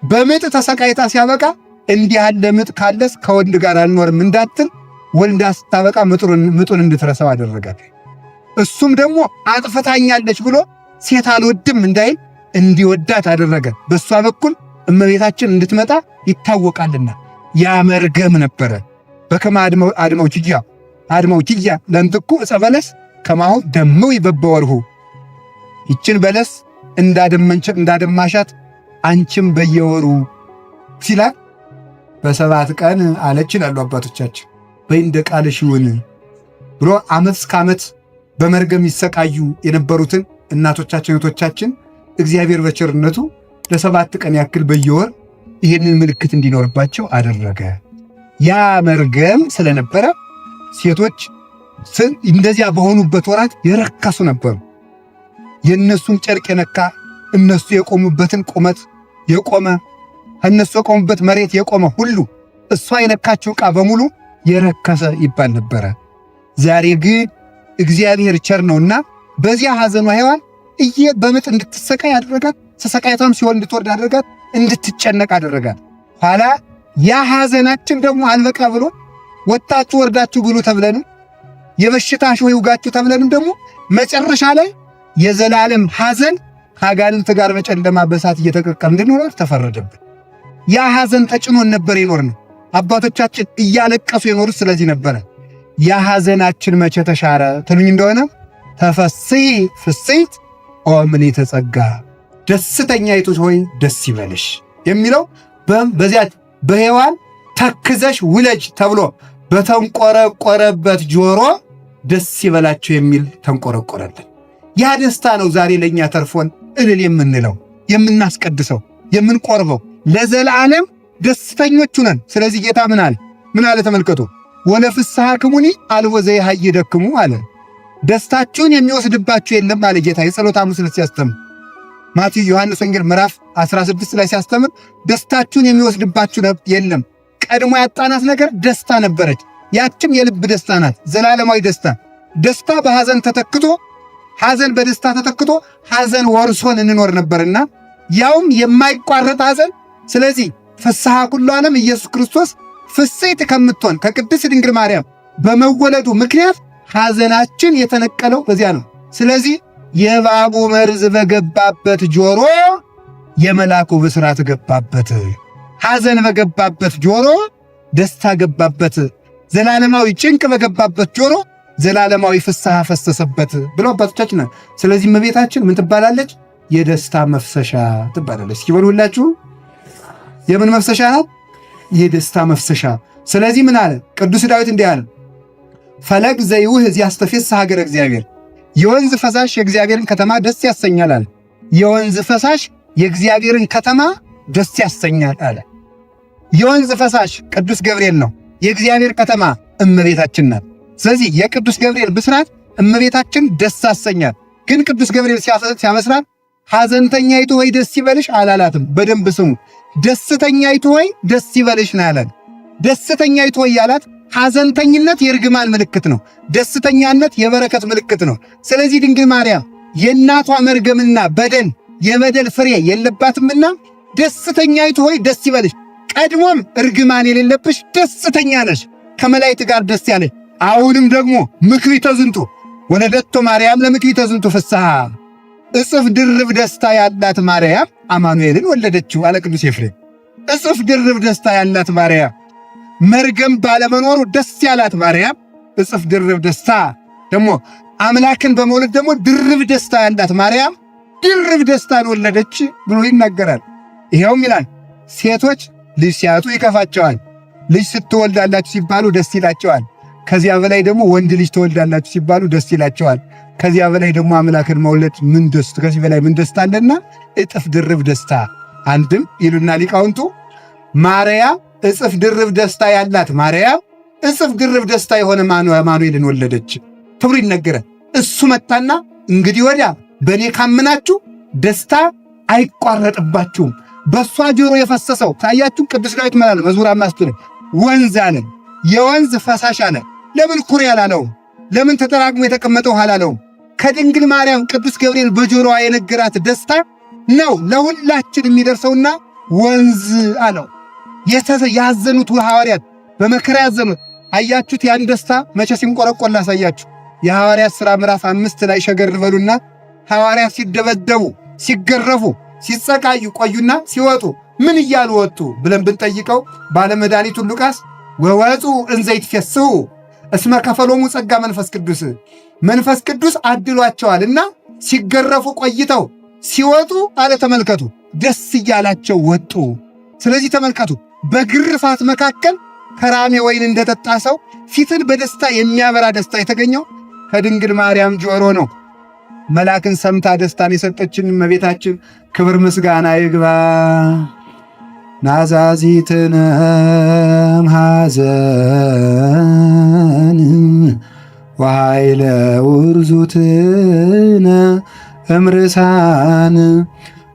በምጥ ተሰቃይታ ሲያበቃ እንዲህ ያለ ምጥ ካለስ ከወንድ ጋር አልኖርም እንዳትል ወልዳ ስታበቃ ምጡን እንድትረሳው አደረጋት። እሱም ደግሞ አጥፍታኛለች ብሎ ሴት አልወድም እንዳይል እንዲወዳት አደረገ። በእሷ በኩል እመቤታችን እንድትመጣ ይታወቃልና ያ መርገም ነበረ። በከመ አድመው ችያ ለእንትኩ ዕፀ በለስ ከማሁ ደምው ይበበወርሁ። ይችን በለስ እንዳደማሻት አንቺም በየወሩ ሲላት በሰባት ቀን አለች ይላሉ አባቶቻችን። በእንደ ቃልሽ ይሁን ብሎ ዓመት እስከ ዓመት በመርገም ይሰቃዩ የነበሩትን እናቶቻችን እህቶቻችን እግዚአብሔር በቸርነቱ ለሰባት ቀን ያክል በየወር ይህንን ምልክት እንዲኖርባቸው አደረገ። ያ መርገም ስለነበረ ሴቶች እንደዚያ በሆኑበት ወራት የረከሱ ነበሩ። የእነሱን ጨርቅ የነካ እነሱ የቆሙበትን ቁመት የቆመ እነሱ የቆሙበት መሬት የቆመ ሁሉ እሷ የነካችው ዕቃ በሙሉ የረከሰ ይባል ነበረ። ዛሬ ግን እግዚአብሔር ቸር ነውና በዚያ ሐዘኗ ሔዋን በምጥ እንድትሰቃይ አደረጋት። ተሰቃይቷም ሲሆን እንድትወርድ አደረጋት፣ እንድትጨነቅ አደረጋት። ኋላ ያ ሐዘናችን ደግሞ አልበቃ ብሎ ወጣችሁ ወርዳችሁ ብሉ ተብለንም የበሽታ ሾህ ይውጋችሁ ተብለንም ደግሞ መጨረሻ ላይ የዘላለም ሐዘን ከአጋንንት ጋር በጨለማ በእሳት እየተቀቀል እንድንኖር ተፈረደብን። ያ ሐዘን ተጭኖን ነበር የኖርነው። አባቶቻችን እያለቀሱ የኖሩት ስለዚህ ነበረ። ያ ሐዘናችን መቼ ተሻረ ትሉኝ እንደሆነ ተፈሥሒ ፍሥሕት ኦ ምልዕተ ጸጋ፣ ደስተኛይቱ ሆይ ደስ ይበልሽ የሚለው በዚያች በሔዋን ተክዘሽ ውለጅ ተብሎ በተንቆረቆረበት ጆሮ ደስ ይበላችሁ የሚል ተንቆረቆረልን። ያ ደስታ ነው ዛሬ ለእኛ ተርፎን እልል የምንለው የምናስቀድሰው የምንቆርበው። ለዘላለም ደስተኞቹ ነን። ስለዚህ ጌታ ምን አለ ተመልከቱ። ወለፍስሐክሙኒ አልቦ ዘይሃይደክሙ አለ። ደስታችሁን የሚወስድባችሁ የለም አለ ጌታ የጸሎተ ሐሙስ ዕለት ሲያስተምር። ማቴዎስ ዮሐንስ ወንጌል ምዕራፍ 16 ላይ ሲያስተምር ደስታችሁን የሚወስድባችሁ የለም። ቀድሞ ያጣናት ነገር ደስታ ነበረች። ያችም የልብ ደስታ ናት፣ ዘላለማዊ ደስታ። ደስታ በሐዘን ተተክቶ ሐዘን በደስታ ተተክቶ ሐዘን ወርሶን እንኖር ነበርና ያውም የማይቋረጥ ሐዘን። ስለዚህ ፍስሐ ኩሉ ዓለም ኢየሱስ ክርስቶስ ፍሥሕት ከምትሆን ከቅድስት ድንግል ማርያም በመወለዱ ምክንያት ሐዘናችን የተነቀለው በዚያ ነው። ስለዚህ የእባቡ መርዝ በገባበት ጆሮ የመልአኩ ብስራት ገባበት። ሐዘን በገባበት ጆሮ ደስታ ገባበት። ዘላለማዊ ጭንቅ በገባበት ጆሮ ዘላለማዊ ፍስሐ ፈሰሰበት ብለው አባቶቻችን። ስለዚህ እመቤታችን ምን ትባላለች? የደስታ መፍሰሻ ትባላለች። እስኪ በሉ ሁላችሁ የምን መፍሰሻ ናት? የደስታ መፍሰሻ። ስለዚህ ምን አለ ቅዱስ ዳዊት? እንዲህ አለ፣ ፈለግ ዘይውህ ያስተፌስሕ ሀገረ እግዚአብሔር፣ የወንዝ ፈሳሽ የእግዚአብሔርን ከተማ ደስ ያሰኛል አለ። የወንዝ ፈሳሽ የእግዚአብሔርን ከተማ ደስ ያሰኛል አለ። የወንዝ ፈሳሽ ቅዱስ ገብርኤል ነው። የእግዚአብሔር ከተማ እመቤታችን ናት። ስለዚህ የቅዱስ ገብርኤል ብስራት እመቤታችን ደስ ያሰኛል። ግን ቅዱስ ገብርኤል ሲያበስራት ሐዘንተኛይቱ ሆይ ደስ ይበልሽ አላላትም። በደንብ ስሙ። ደስተኛይቱ ሆይ ደስ ይበልሽ ነው ያላት። ደስተኛይቱ ሆይ ያላት ሐዘንተኝነት የርግማን ምልክት ነው። ደስተኛነት የበረከት ምልክት ነው። ስለዚህ ድንግል ማርያም የእናቷ መርገምና በደል የበደል ፍሬ የለባትምና ደስተኛይቱ ሆይ ደስ ይበልሽ። ቀድሞም እርግማን የሌለብሽ ደስተኛ ነሽ፣ ከመላእክት ጋር ደስ ያለሽ። አሁንም ደግሞ ምክሪተ ዝንቱ ወለደቶ ማርያም ለምክሪተ ዝንቱ ፍስሐ፣ እጽፍ ድርብ ደስታ ያላት ማርያም አማኑኤልን ወለደችው አለ ቅዱስ ኤፍሬም። እጽፍ ድርብ ደስታ ያላት ማርያም፣ መርገም ባለመኖሩ ደስ ያላት ማርያም እጽፍ ድርብ ደስታ፣ ደግሞ አምላክን በመውለድ ደግሞ ድርብ ደስታ ያላት ማርያም ድርብ ደስታን ወለደች ብሎ ይናገራል። ይኸውም ይላል ሴቶች ልጅ ሲያጡ ይከፋቸዋል፣ ልጅ ስትወልዳላችሁ ሲባሉ ደስ ይላቸዋል። ከዚያ በላይ ደግሞ ወንድ ልጅ ትወልዳላችሁ ሲባሉ ደስ ይላቸዋል። ከዚያ በላይ ደግሞ አምላክን መውለድ ምን ደስታ፣ ከዚህ በላይ ምን ደስታ አለና እጥፍ ድርብ ደስታ። አንድም ይሉና ሊቃውንቱ ማርያም እጽፍ ድርብ ደስታ ያላት ማርያም እጽፍ ድርብ ደስታ የሆነ አማኑኤልን ወለደች ተብሎ ይነገራል። እሱ መጣና እንግዲህ ወዲያ በእኔ ካምናችሁ ደስታ አይቋረጥባችሁም። በእሷ ጆሮ የፈሰሰው ታያችሁ። ቅዱስ ዳዊት መላል መዝሙር 5 ወንዝ አለን፣ የወንዝ ፈሳሽ አለ። ለምን ኩሬ አላለውም? ለምን ተጠራቅሞ የተቀመጠ ውሃ አላለውም? ከድንግል ማርያም ቅዱስ ገብርኤል በጆሮዋ የነገራት ደስታ ነው ለሁላችን የሚደርሰውና ወንዝ አለው። ያዘኑት ሐዋርያት በመከራ ያዘኑት አያችሁት። ያን ደስታ መቼ ሲንቆረቆር ላሳያችሁ። የሐዋርያት ሥራ ምዕራፍ 5 ላይ ሸገር በሉና ሐዋርያት ሲደበደቡ፣ ሲገረፉ፣ ሲሰቃዩ ቆዩና ሲወጡ ምን እያሉ ወጡ ብለን ብንጠይቀው ባለመድኃኒቱ ሉቃስ ወወፁ እንዘ ይትፌስሑ እስመ ከፈሎሙ ጸጋ መንፈስ ቅዱስ አድሏቸዋልና ሲገረፉ ቆይተው ሲወጡ አለ። ተመልከቱ፣ ደስ እያላቸው ወጡ። ስለዚህ ተመልከቱ፣ በግርፋት መካከል ከራሜ ወይን እንደጠጣ ሰው ፊትን በደስታ የሚያበራ ደስታ የተገኘው ከድንግል ማርያም ጆሮ ነው። መልአክን ሰምታ ደስታን የሰጠችን እመቤታችን ክብር ምስጋና ይግባ። ናዛዚትነ እምኀዘን ወኃይለ ውርዙትነ እምርሳን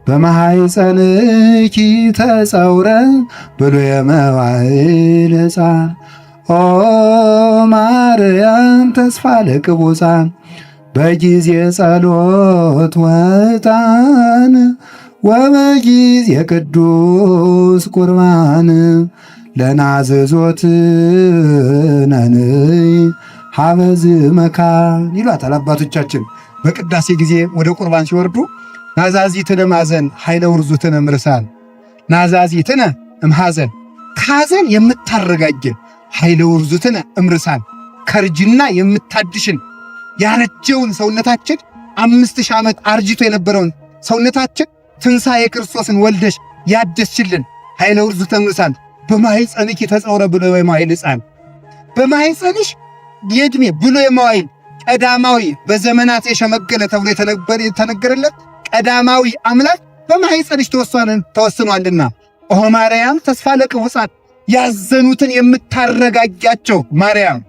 በማኅፀንኪ ተጸውረ ብሉየ መዋዕል ሕፃን ኦ ማርያም ተስፋ ለቅቡፃን በጊዜ ጸሎት ወዕጣን ወበጊዜ ቅዱስ ቁርባን ለናዝዞትነንይ ሀበዝ መካን ይሏታል አባቶቻችን። በቅዳሴ ጊዜ ወደ ቁርባን ሲወርዱ ናዛዚትነ እምኀዘን ኃይለ ውርዙትነ እምርሳን፣ ናዛዚትነ እምኀዘን ከሐዘን የምታረጋጅን፣ ኃይለ ውርዙትነ እምርሳን ከርጅና የምታድሽን፣ ያረጀውን ሰውነታችን 5000 ዓመት አርጅቶ የነበረውን ሰውነታችን ትንሣኤ ክርስቶስን ወልደሽ ያደስችልን፣ ኃይለ ውርዙትነ እምርሳን በማኅፀንኪ ተጸውረ ብሉየ መዋዕል ሕፃን በማኅፀንሽ የዕድሜ ብሉየ መዋዕል ቀዳማዊ በዘመናት የሸመገለ ተብሎ የተነገረለት ቀዳማዊ አምላክ በማኅፀንሽ ተወስኗልና ኦ ማርያም ተስፋ ለቅቡፃን ያዘኑትን የምታረጋጊያቸው ማርያም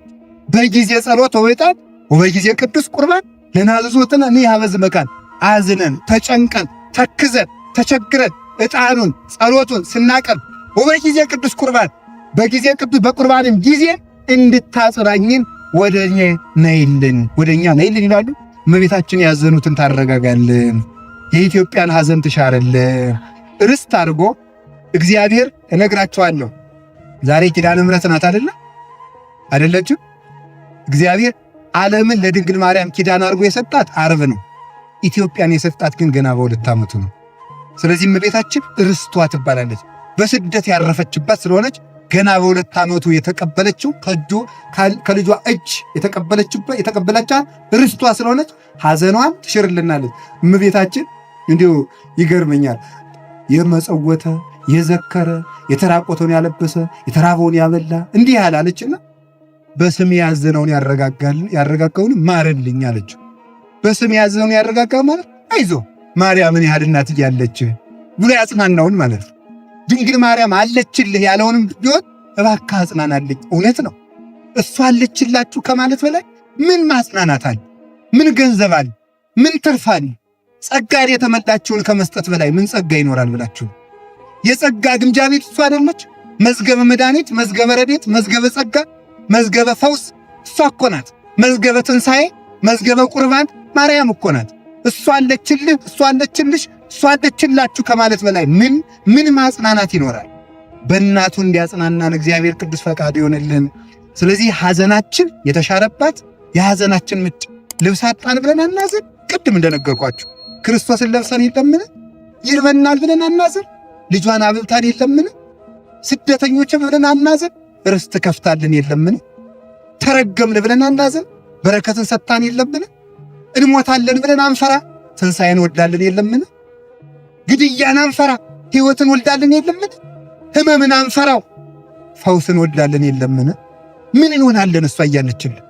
በጊዜ ጸሎት ወዕጣን ወበጊዜ ቅዱስ ቁርባን ለናዝዞትነኒ ሀበዝ መካን አዝነን ተጨንቀን ተክዘን ተቸግረን ዕጣኑን ጸሎቱን ስናቀርብ ወበጊዜ ቅዱስ ቁርባን በጊዜ ቅዱስ በቁርባንም ጊዜ እንድታጽናኝን ወደኛ ነይልን ይላሉ። እመቤታችን ያዘኑትን ታረጋጋልን፣ የኢትዮጵያን ሐዘን ትሻርልን። ርስት አድርጎ እግዚአብሔር እነግራቸዋለሁ። ዛሬ ኪዳነ ምሕረት ናት አይደለችም? እግዚአብሔር ዓለምን ለድንግል ማርያም ኪዳን አድርጎ የሰጣት ዓርብ ነው። ኢትዮጵያን የሰጣት ግን ገና በ2 ዓመቱ ነው። ስለዚህ እመቤታችን ርስቷ ትባላለች። በስደት ያረፈችባት ስለሆነች ገና በ2 ዓመቱ የተቀበለችው ከልጇ እጅ የተቀበለቻት ርስቷ ስለሆነች ሐዘኗን ትሽርልናለች። እመቤታችን እንዲሁ ይገርመኛል። የመጸወተ የዘከረ የተራቆተውን ያለበሰ የተራበውን ያበላ እንዲህ ያላለችና በስም ያዘነውን ያረጋጋውን ማረልኝ አለች። በስም ያዘነውን ያረጋጋ ማለት አይዞ ማርያምን ያህል እናት እያለች ብሎ ያጽናናውን ማለት ነው። ድንግል ማርያም አለችልህ ያለውንም ቢሆን እባክህ አጽናናልኝ። እውነት ነው። እሷ አለችላችሁ ከማለት በላይ ምን ማጽናናት አለ? ምን ገንዘብ አለ? ምን ትርፍ አለ? ጸጋን የተመላችውን ከመስጠት በላይ ምን ጸጋ ይኖራል ብላችሁ የጸጋ ግምጃ ቤት እሷ አይደለች? መዝገበ መድኃኒት፣ መዝገበ ረድኤት፣ መዝገበ ጸጋ፣ መዝገበ ፈውስ እሷ እኮ ናት። መዝገበ ትንሣኤ፣ መዝገበ ቁርባን ማርያም እኮ ናት። እሷ አለችልህ፣ እሷ አለችልሽ፣ እሷ አለችላችሁ ከማለት በላይ ምን ማጽናናት ይኖራል? በእናቱ እንዲያጽናናን እግዚአብሔር ቅዱስ ፈቃዱ ይሆንልን። ስለዚህ ሐዘናችን የተሻረባት የሐዘናችን ምንጭ ልብስ አጣን ብለን አናዝን። ቅድም እንደነገርኳችሁ ክርስቶስን ለብሰን የለምን? ይርበናል ብለን አናዝን። ልጇን አብልታን የለምን? ስደተኞች ብለን አናዝን። ርስት ከፍታልን የለምን? ተረገምን ብለን አናዝን። በረከትን ሰጥታን የለምን? እንሞታለን ብለን አንፈራ። ትንሣኤን ወልዳልን የለምን? ግድያን አንፈራ። ሕይወትን ወልዳልን የለምን? ሕመምን አንፈራው። ፈውስን ወልዳልን የለምን? ምን እንሆናለን እሷ እያለችልን?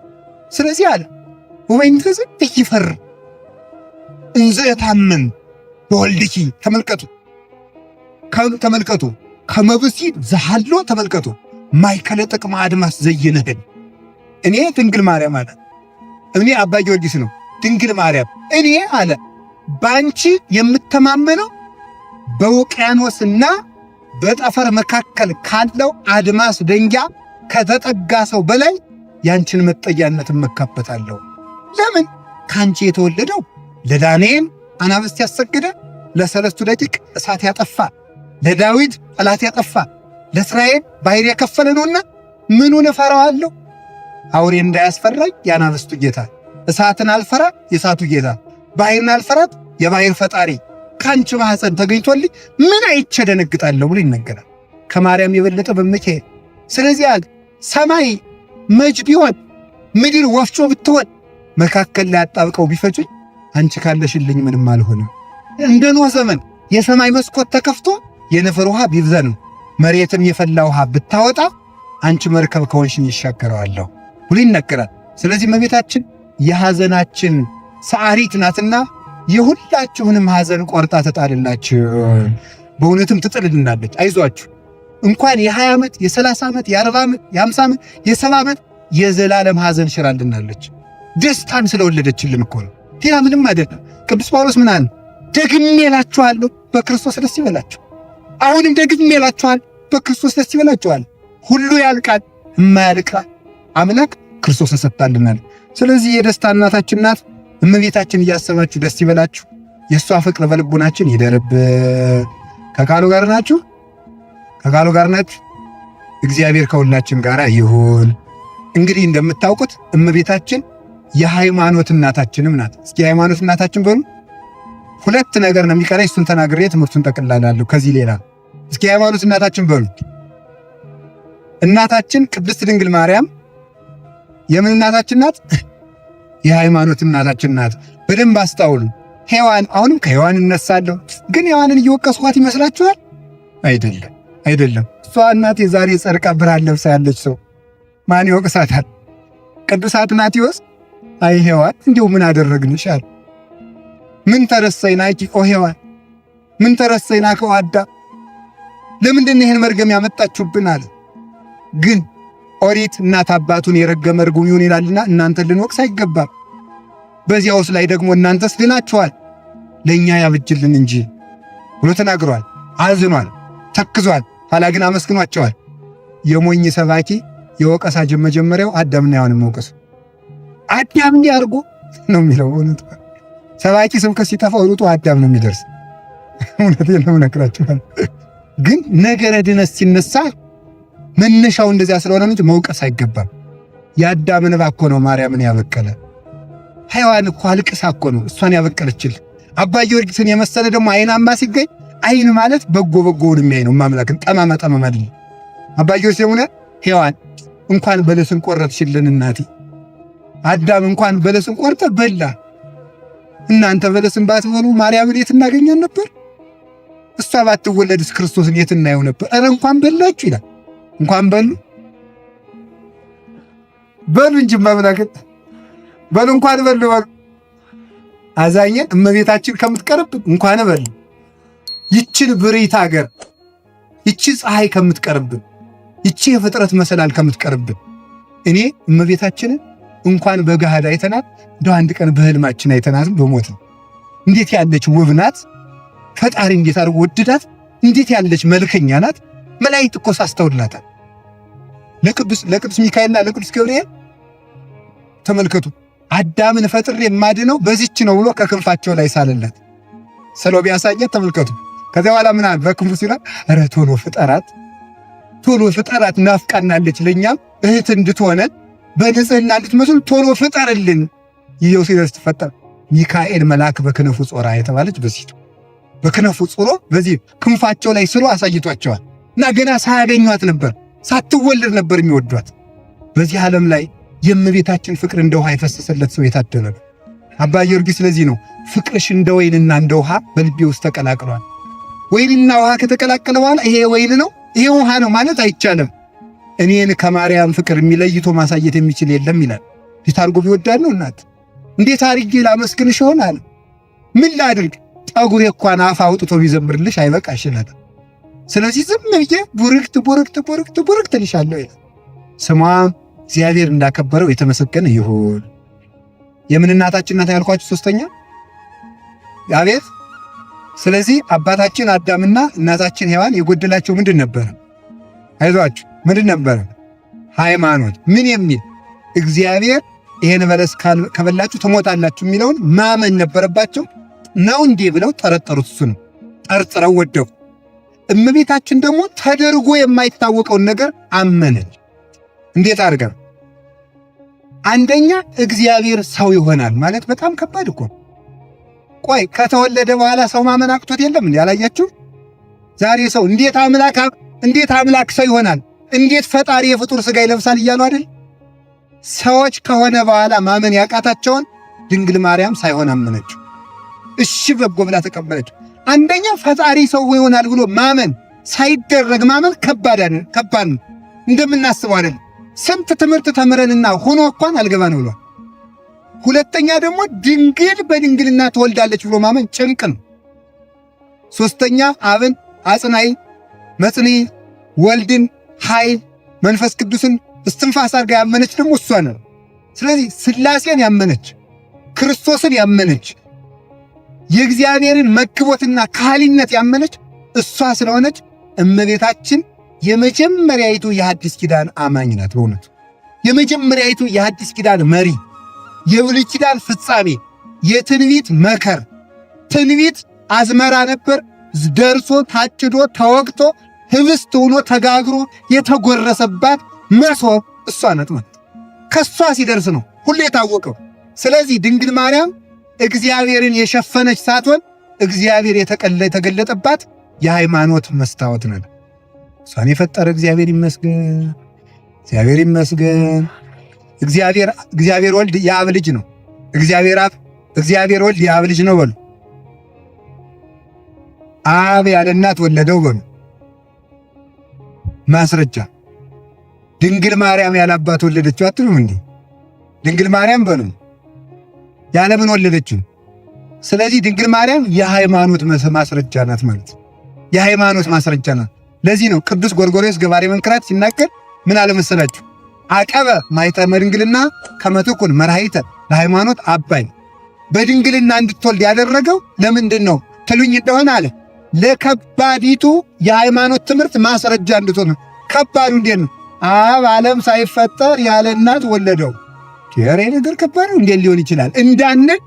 ስለዚህ አለ ወይንተዝ እይፈር እንዘ ታመን በወልድኪ ተመልከቱ ከመብሲ ዘሃሎ ተመልከቱ ማይከለ ጥቅመ አድማስ ዘይነህን እኔ ድንግል ማርያም አለ እኔ አባ ጊዮርጊስ ነው። ድንግል ማርያም እኔ አለ ባንቺ የምተማመነው በውቅያኖስና በጠፈር መካከል ካለው አድማስ ደንጊያ ከተጠጋ ሰው በላይ ያንቺን መጠጊያነት እመካበታለሁ። ለምን? ካንቺ የተወለደው ለዳንኤል አናብስት ያሰገደ፣ ለሰለስቱ ደቂቅ እሳት ያጠፋ፣ ለዳዊት ጠላት ያጠፋ፣ ለእስራኤል ባሕር የከፈለ ነውና ምኑን እፈራዋለሁ? አውሬ እንዳያስፈራኝ የአናብስቱ ጌታ፣ እሳትን አልፈራ የእሳቱ ጌታ፣ ባሕርን አልፈራት የባሕር ፈጣሪ ካንቺ ማኅፀን ተገኝቶልኝ ምን አይቼ ደነግጣለሁ ብሎ ይነገራል። ከማርያም የበለጠ በሚካኤል። ስለዚህ ሰማይ መጅ ቢሆን ምድር ወፍጮ ብትሆን መካከል ላይ አጣብቀው ቢፈጩኝ አንቺ ካለሽልኝ ምንም አልሆንም። እንደ ኖህ ዘመን የሰማይ መስኮት ተከፍቶ የነፈር ውሃ ቢብዘንም መሬትም የፈላ ውሃ ብታወጣ አንቺ መርከብ ከሆንሽኝ ይሻገረዋለሁ ብሎ ይነገራል። ስለዚህ እመቤታችን የሐዘናችን ሰዓሪት ናትና የሁላችሁንም ሐዘን ቆርጣ ትጣልላችሁ። በእውነትም ትጥልልናለች። አይዟችሁ እንኳን የ20 ዓመት የ30 ዓመት የ40 ዓመት የ50 ዓመት የ70 ዓመት የዘላለም ሐዘን ሽራልናለች። ደስታን ስለወለደችልን እኮ ነው። ሌላ ምንም አይደለም። ቅዱስ ጳውሎስ ምን አለ? ደግሜ እላችኋለሁ በክርስቶስ ደስ ይበላችሁ። አሁንም ደግሜ እላችኋለሁ በክርስቶስ ደስ ይበላችኋል። ሁሉ ያልቃል፣ የማያልቅ አምላክ ክርስቶስን ሰጥታልናል። ስለዚህ የደስታ እናታችን ናት። እመቤታችን እያሰባችሁ ደስ ይበላችሁ። የእሷ ፍቅር በልቡናችን ይደርብ። ከቃሉ ጋር ናችሁ? ከቃሉ ጋር ናችሁ? እግዚአብሔር ከሁላችን ጋር ይሁን። እንግዲህ እንደምታውቁት እመቤታችን የሃይማኖት እናታችንም ናት። እስኪ የሃይማኖት እናታችን በሉ። ሁለት ነገር ነው የሚቀረኝ፣ እሱን ተናግሬ ትምህርቱን ጠቅልላለሁ። ከዚህ ሌላ እስኪ የሃይማኖት እናታችን በሉ። እናታችን ቅድስት ድንግል ማርያም የምን እናታችን ናት? የሃይማኖት እናታችን ናት። በደንብ አስታውሉ። ሔዋን፣ አሁንም ከሔዋን እነሳለሁ፣ ግን ሔዋንን እየወቀስኳት ይመስላችኋል? አይደለም፣ አይደለም። እሷ እናቴ ዛሬ ጸድቃ ብርሃን ለብሳ ያለች ሰው ማን ይወቅሳታል? ቅዱስ አትናቴዎስ አይ ሔዋን እንዲሁ ምን አደረግንሽ አለ። ምን ተረሰይናኪ ኦ ሔዋን፣ ምን ተረሰይናከ ኦ አዳም፣ ለምንድን ነው ይህን መርገም ያመጣችሁብን አለ። ግን ኦሪት እናት አባቱን የረገመ ርጉም ይሁን ይላልና እናንተን ልንወቅስ አይገባም። በዚያውስ ላይ ደግሞ እናንተስ ድናችኋል፣ ለእኛ ያብጅልን እንጂ ብሎ ተናግሯል። አዝኗል፣ ተክዟል። ኋላ ግን አመስግኗቸዋል። የሞኝ ሰባኪ የወቀሳ መጀመሪያው አዳምና ሔዋንን መውቀስ። አዳም እንዲህ አድርጎ ነው የሚለው። እውነት ሰባኪ ስብከት ሲጠፋው ሩጡ አዳም ነው የሚደርስ። እውነቴን ነው እነግራችኋለሁ። ግን ነገረ ድነት ሲነሳ መነሻው እንደዚያ ስለሆነ እንጂ መውቀስ አይገባም። የአዳምን እባ እኮ ነው ማርያምን ያበቀለ። ሔዋን እኮ አልቅሳ እኮ ነው እሷን ያበቀለችል። አባ ጊዮርጊስን የመሰለ ደግሞ አይናማ ሲገኝ፣ አይን ማለት በጎ በጎውን የሚያይ ነው። ማምላክን ጠማማ ጠማማ አይደል። አባ ጊዮርጊስ የሆነ ሔዋን እንኳን በለስን ቆረጥሽልን እናቴ፣ አዳም እንኳን በለስን ቆርጠ በላ። እናንተ በለስን ባትበሉ ማርያምን የት እናገኛን ነበር? እሷ ባትወለድስ ክርስቶስን የት እናየው ነበር? ኧረ እንኳን በላችሁ ይላል። እንኳን በሉ እንጂ ማምላክን በሉ እንኳን በሉ። አዛኘን እመቤታችን ከምትቀርብን እንኳን በሉ። ይችን ብሪት ሀገር ይቺ ፀሐይ ከምትቀርብን፣ ይቺ የፍጥረት መሰላል ከምትቀርብን እኔ እመቤታችንን እንኳን በገሃድ አይተናት እንደው አንድ ቀን በህልማችን አይተናትም በሞት ነው። እንዴት ያለች ውብ ናት! ፈጣሪ እንዴት አድርጎ ወደዳት! እንዴት ያለች መልከኛ ናት! መላእክት እኮ ሳስተውላታል። ለቅዱስ ሚካኤልና ለቅዱስ ገብርኤል ተመልከቱ፣ አዳምን ፈጥሬ የማድነው በዚች ነው ብሎ ከክንፋቸው ላይ ሳለለት ስለ ቢያሳያት ተመልከቱ። ከዚያ በኋላ ምን አለ? በክንፉ ሲላት ኧረ ቶሎ ፍጠራት ናፍቃናለች፣ ለእኛም እህት እንድትሆነን በንጽህና እንድትመስል ቶሎ ፍጠርልን። ይኸው ሲደርስ ትፈጠር። ሚካኤል መልአክ በክነፉ ጾራ የተባለች በዚህ በክነፉ ጾሮ በዚህ ክንፋቸው ላይ ስሎ አሳይቷቸዋል። እና ገና ሳያገኟት ነበር፣ ሳትወለድ ነበር የሚወዷት። በዚህ ዓለም ላይ የእመቤታችን ፍቅር እንደ ውሃ የፈሰሰለት ሰው የታደለ ነው። አባ ጊዮርጊስ ስለዚህ ነው ፍቅርሽ እንደ ወይንና እንደ ውሃ በልቤ ውስጥ ተቀላቅሏል። ወይንና ውሃ ከተቀላቀለ በኋላ ይሄ ወይን ነው ይሄ ውሃ ነው ማለት አይቻልም። እኔን ከማርያም ፍቅር የሚለይቶ ማሳየት የሚችል የለም ይላል። እንዴት አድርጎ ቢወዳድ ነው እናት! እንዴት አድርጌ ላመስግንሽ ይሆናል? ምን ላድርግ? ጠጉሬ እንኳን አፍ አውጥቶ ቢዘምርልሽ አይበቃሽ ይላል። ስለዚህ ዝም ብዬ ቡርክት ልሻለሁ ይላል። ስሟም እግዚአብሔር እንዳከበረው የተመሰገነ ይሁን። የምን እናታችን ናት ያልኳችሁ? ሶስተኛ አቤት። ስለዚህ አባታችን አዳምና እናታችን ሔዋን የጎደላቸው ምንድን ነበረ? አይዟችሁ ምንድን ነበረ? ሃይማኖት። ምን የሚል እግዚአብሔር ይሄን በለስ ከበላችሁ ትሞታላችሁ የሚለውን ማመን ነበረባቸው። ነው እንዴ ብለው ጠረጠሩት። እሱን ጠርጥረው ወደቁ። እመቤታችን ደግሞ ተደርጎ የማይታወቀውን ነገር አመነች። እንዴት አድርጋ? አንደኛ እግዚአብሔር ሰው ይሆናል ማለት በጣም ከባድ እኮ። ቆይ ከተወለደ በኋላ ሰው ማመን አቅቶት የለም እንዴ? አላያችሁ? ዛሬ ሰው እንዴት አምላክ ሰው ይሆናል? እንዴት ፈጣሪ የፍጡር ሥጋ ይለብሳል እያሉ አይደል? ሰዎች ከሆነ በኋላ ማመን ያቃታቸውን ድንግል ማርያም ሳይሆን አመነችው። እሺ በጎ ብላ ተቀበለችው። አንደኛ ፈጣሪ ሰው ይሆናል ብሎ ማመን ሳይደረግ ማመን ከባድ ነው። እንደምናስበው አይደል? ስንት ትምህርት ተምረንና ሆኖ እንኳን አልገባን ብሏል። ሁለተኛ ደግሞ ድንግል በድንግልና ትወልዳለች ብሎ ማመን ጭንቅ ነው። ሶስተኛ አብን አጽናይ መጽንዒ ወልድን ኃይል መንፈስ ቅዱስን እስትንፋስ አድርጋ ያመነች ደግሞ እሷ ነው። ስለዚህ ሥላሴን ያመነች ክርስቶስን ያመነች የእግዚአብሔርን መግቦትና ካህሊነት ያመነች እሷ ስለሆነች እመቤታችን የመጀመሪያይቱ የሐዲስ ኪዳን አማኝ ናት። በእውነቱ የመጀመሪያይቱ የሐዲስ ኪዳን መሪ፣ የብሉይ ኪዳን ፍጻሜ፣ የትንቢት መከር። ትንቢት አዝመራ ነበር ደርሶ ታጭዶ ተወቅቶ ህብስት ሆኖ ተጋግሮ የተጎረሰባት መሶብ እሷ ናት ማለት ከሷ ሲደርስ ነው ሁሉ የታወቀው። ስለዚህ ድንግል ማርያም እግዚአብሔርን የሸፈነች ሳትሆን እግዚአብሔር የተገለጠባት የሃይማኖት መስታወት ናት። እሷን የፈጠረ እግዚአብሔር ይመስገን፣ እግዚአብሔር ይመስገን። እግዚአብሔር ወልድ የአብ ልጅ ነው። እግዚአብሔር ወልድ የአብ ልጅ ነው በሉ። አብ ያለ እናት ወለደው በሉ። ማስረጃ ድንግል ማርያም ያለ አባት ወለደችው አትሉም እንዴ? ድንግል ማርያም በሉ ያለ ምን ወለደችው? ስለዚህ ድንግል ማርያም የሃይማኖት ማስረጃ ናት ማለት የሃይማኖት ማስረጃ ናት። ለዚህ ነው ቅዱስ ጎርጎርዮስ ገባሬ መንክራት ሲናገር ምን አለ መሰላችሁ? አቀበ ማኅተመ ድንግልና ከመ ትኩን መርኃይተ ለሃይማኖት አባይ። በድንግልና እንድትወልድ ያደረገው ለምንድን ነው ትሉኝ እንደሆነ አለ ለከባዲቱ የሃይማኖት ትምህርት ማስረጃ እንድትሆን። ከባዱ እንዴት ነው? አብ ዓለም ሳይፈጠር ያለ እናት ወለደው። ኬሬ ነገር ከባድ እንዴት ሊሆን ይችላል እንዳንል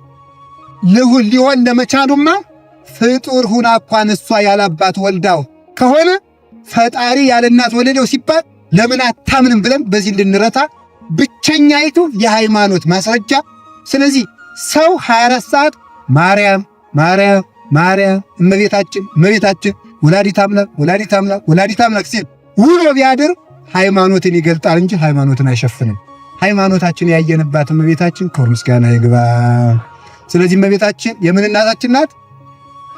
ሊሆን ለመቻሉማ ፍጡር ሁና እንኳን እሷ ያላባት ወልዳው ከሆነ ፈጣሪ ያለ እናት ወለደው ሲባል ለምን አታምንም ብለን በዚህ እንድንረታ ብቸኛይቱ የሃይማኖት ማስረጃ። ስለዚህ ሰው 24 ሰዓት ማርያም ማርያም ማርያም እመቤታችን እመቤታችን ወላዲተ አምላክ ወላዲተ አምላክ ወላዲተ አምላክ ሲል ውሎ ቢያድር ሃይማኖትን ይገልጣል እንጂ ሃይማኖትን አይሸፍንም። ሃይማኖታችን ያየንባት እመቤታችን ክብር ምስጋና ይግባ። ስለዚህ እመቤታችን የምን እናታችን ናት?